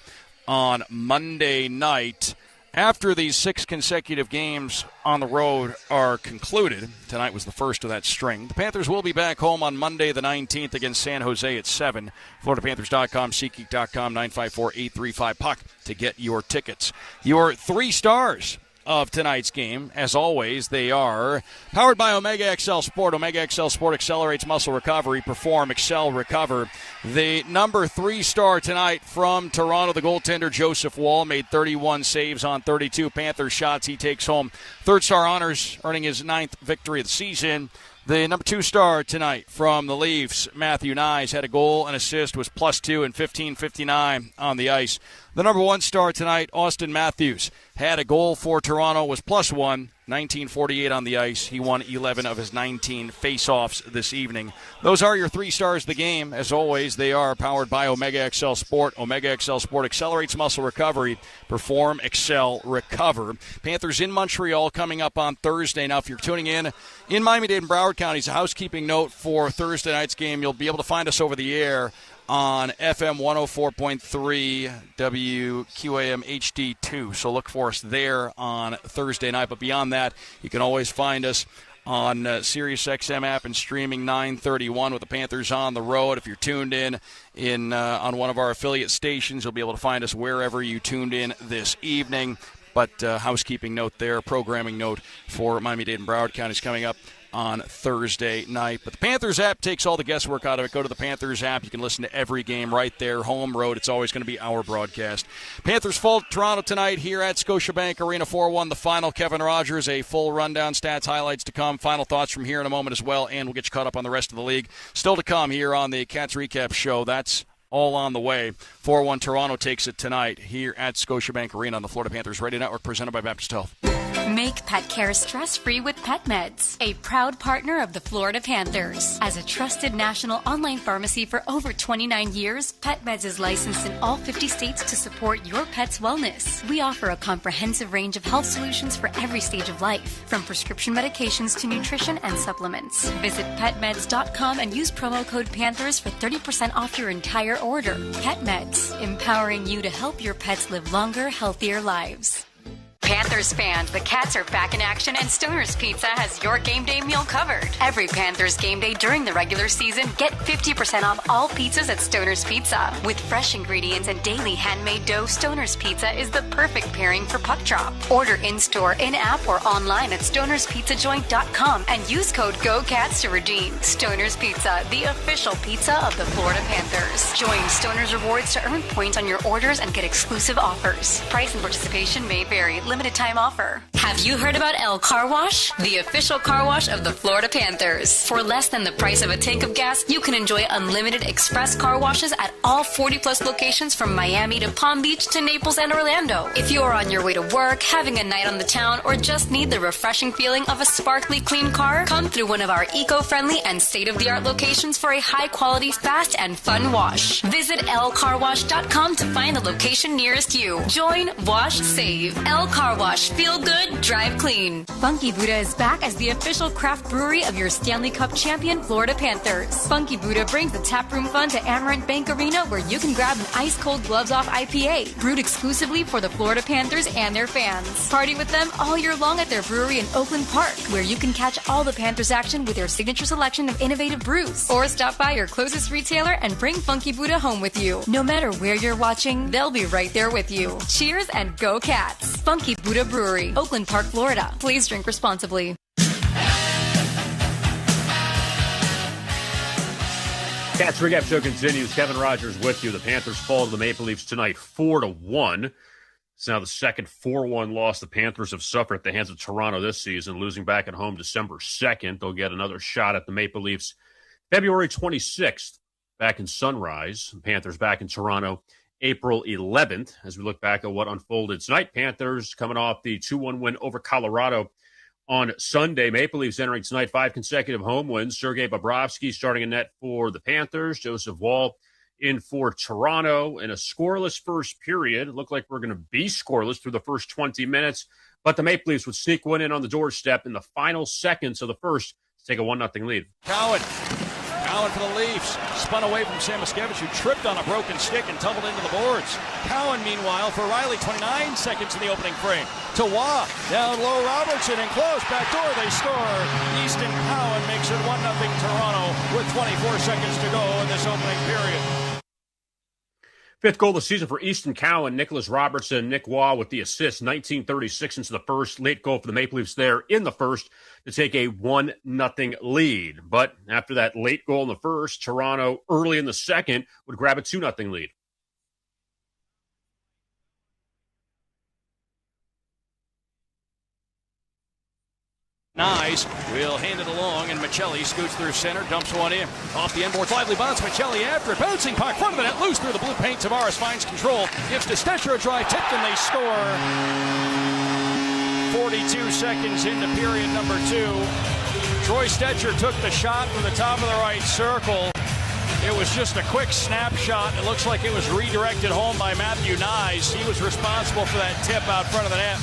on Monday night. After these 6 consecutive games on the road are concluded, tonight was the first of that string, the Panthers will be back home on Monday the 19th against San Jose at 7. FloridaPanthers.com, SeatGeek.com, 954-835-PUCK to get your tickets. Your 3 stars of tonight's game, as always, they are powered by Omega XL Sport. Omega XL Sport accelerates muscle recovery. Perform, excel, recover. The number 3 star tonight from Toronto, the goaltender Joseph Wall, made 31 saves on 32 Panthers shots. He takes home 3rd star honors, earning his 9th victory of the season. The number 2 star tonight from the Leafs, Matthew Nyes, had a goal and assist, was +2 and 15.59 on the ice. The number 1 star tonight, Austin Matthews, had a goal for Toronto, was +1, 19.48 on the ice. He won 11 of his 19 face-offs this evening. Those are your 3 stars of the game. As always, they are powered by Omega XL Sport. Omega XL Sport accelerates muscle recovery. Perform, excel, recover. Panthers in Montreal coming up on Thursday. Now, if you're tuning in Miami-Dade and Broward counties, a housekeeping note for Thursday night's game, you'll be able to find us over the air on FM 104.3 WQAM HD2. So look for us there on Thursday night. But beyond that, you can always find us on SiriusXM app and streaming 931 with the Panthers on the road. If you're tuned in on one of our affiliate stations, you'll be able to find us wherever you tuned in this evening. But housekeeping note there, programming note for Miami-Dade and Broward counties coming up on Thursday night. But the Panthers app takes all the guesswork out of it. Go to the Panthers app. You can listen to every game right there. Home, road, it's always going to be our broadcast. Panthers fall to Toronto tonight here at Scotiabank Arena. 4-1 the final. Kevin Rogers, a full rundown, stats, highlights to come. Final thoughts from here in a moment as well, and we'll get you caught up on the rest of the league. Still to come here on the Cats Recap Show. That's all on the way. 4-1 Toronto takes it tonight here at Scotiabank Arena on the Florida Panthers Radio Network, presented by Baptist Health. Make pet care stress-free with PetMeds, a proud partner of the Florida Panthers. As a trusted national online pharmacy for over 29 years, PetMeds is licensed in all 50 states to support your pet's wellness. We offer a comprehensive range of health solutions for every stage of life, from prescription medications to nutrition and supplements. Visit PetMeds.com and use promo code Panthers for 30% off your entire order. PetMeds, empowering you to help your pets live longer, healthier lives. Panthers fans, the Cats are back in action, and Stoner's Pizza has your game day meal covered. Every Panthers game day during the regular season, get 50% off all pizzas at Stoner's Pizza. With fresh ingredients and daily handmade dough, Stoner's Pizza is the perfect pairing for puck drop. Order in-store, in-app, or online at stonerspizzajoint.com and use code GOCATS to redeem. Stoner's Pizza, the official pizza of the Florida Panthers. Join Stoner's Rewards to earn points on your orders and get exclusive offers. Price and participation may vary. Limited time offer. Have you heard about El Car Wash? The official car wash of the Florida Panthers. For less than the price of a tank of gas, you can enjoy unlimited express car washes at all 40-plus locations from Miami to Palm Beach to Naples and Orlando. If you are on your way to work, having a night on the town, or just need the refreshing feeling of a sparkly clean car, come through one of our eco-friendly and state-of-the-art locations for a high-quality, fast, and fun wash. Visit lcarwash.com to find the location nearest you. Join, wash, save. El Car Wash. Feel good, drive clean. Funky Buddha is back as the official craft brewery of your Stanley Cup champion Florida Panthers. Funky Buddha brings the taproom fun to Amerant Bank Arena, where you can grab an ice-cold gloves-off IPA, brewed exclusively for the Florida Panthers and their fans. Party with them all year long at their brewery in Oakland Park, where you can catch all the Panthers action with their signature selection of innovative brews. Or stop by your closest retailer and bring Funky Buddha home with you. No matter where you're watching, they'll be right there with you. Cheers and go Cats! Funky Buddha Brewery, Oakland Park, Florida. Please drink responsibly. Cats Recap Show continues. Kevin Rogers with you. The Panthers fall to the Maple Leafs tonight 4-1. It's now the second 4-1 loss the Panthers have suffered at the hands of Toronto this season, losing back at home December 2nd. They'll get another shot at the Maple Leafs February 26th back in Sunrise. The Panthers back in Toronto April 11th. As we look back at what unfolded tonight, Panthers coming off the 2-1 win over Colorado on Sunday. Maple Leafs entering tonight 5 consecutive home wins. Sergei Bobrovsky starting in net for the Panthers. Joseph Woll in for Toronto in a scoreless first period. It looked like we're going to be scoreless through the first 20 minutes, but the Maple Leafs would sneak one in on the doorstep in the final seconds of the first to take a 1-0 lead. Cowan for the Leafs. Spun away from Samoskevich, who tripped on a broken stick and tumbled into the boards. Cowan, meanwhile, for Riley, 29 seconds in the opening frame. To Waugh, down low, Robertson, and close. Backdoor, they score. Easton Cowan makes it 1-0 Toronto with 24 seconds to go in this opening period. Fifth goal of the season for Easton Cowan, Nicholas Robertson, Nick Waugh with the assist. 19:36 into the first. Late goal for the Maple Leafs there in the first to take a 1-0 lead. But after that late goal in the first, Toronto early in the second would grab a 2-0 lead. Nyes will hand it along, and Michelli scoots through center, dumps one in. Off the end boards, lively bounce, Michelli after it. Bouncing puck, front of the net, loose through the blue paint. Tavares finds control, gives to Stetcher a drive, tipped, and they score. 42 seconds into period number 2. Troy Stetcher took the shot from the top of the right circle. It was just a quick snapshot. It looks like it was redirected home by Matthew Nyes. He was responsible for that tip out front of the net.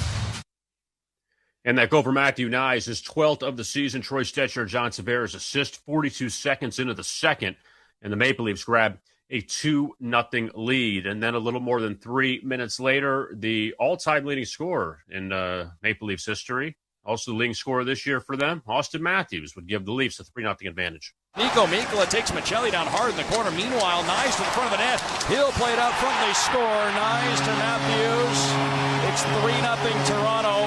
And that goal for Matthew Nyes is 12th of the season. Troy Stetcher and John Tavares assist 42 seconds into the second, and the Maple Leafs grab a 2-0 lead. And then a little more than 3 minutes later, the all-time leading scorer in Maple Leafs history, also the leading scorer this year for them, Austin Matthews, would give the Leafs a 3-0 advantage. Nico Mikkola takes Michelli down hard in the corner. Meanwhile, Nyes to the front of the net. He'll play it out front. They score. Nyes to Matthews. It's 3-0 Toronto.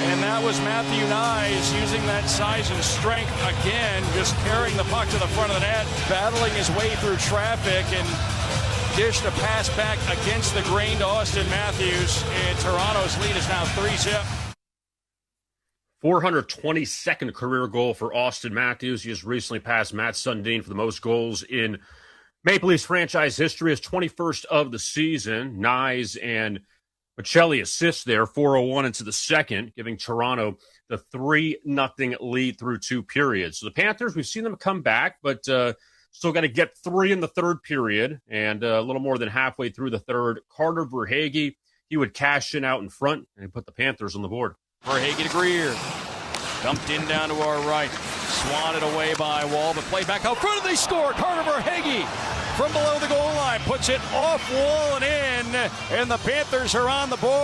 And that was Matthew Nyes using that size and strength again, just carrying the puck to the front of the net, battling his way through traffic, and dished a pass back against the grain to Austin Matthews. And Toronto's lead is now 3-0. 422nd career goal for Austin Matthews. He has recently passed Matt Sundin for the most goals in Maple Leafs franchise history. His 21st of the season. Nyes and Michelli assists there, 4:01 into the second, giving Toronto the 3-0 lead through 2 periods. So the Panthers, we've seen them come back, but still got to get 3 in the third period, and a little more than halfway through the third, Carter Verhaeghe, he would cash in out in front and put the Panthers on the board. Verhaeghe to Greer. Dumped in down to our right. Swatted away by Wall, but played back out front, and they score. Carter Verhaeghe from below the goal line puts it off Wall and in, and the Panthers are on the board.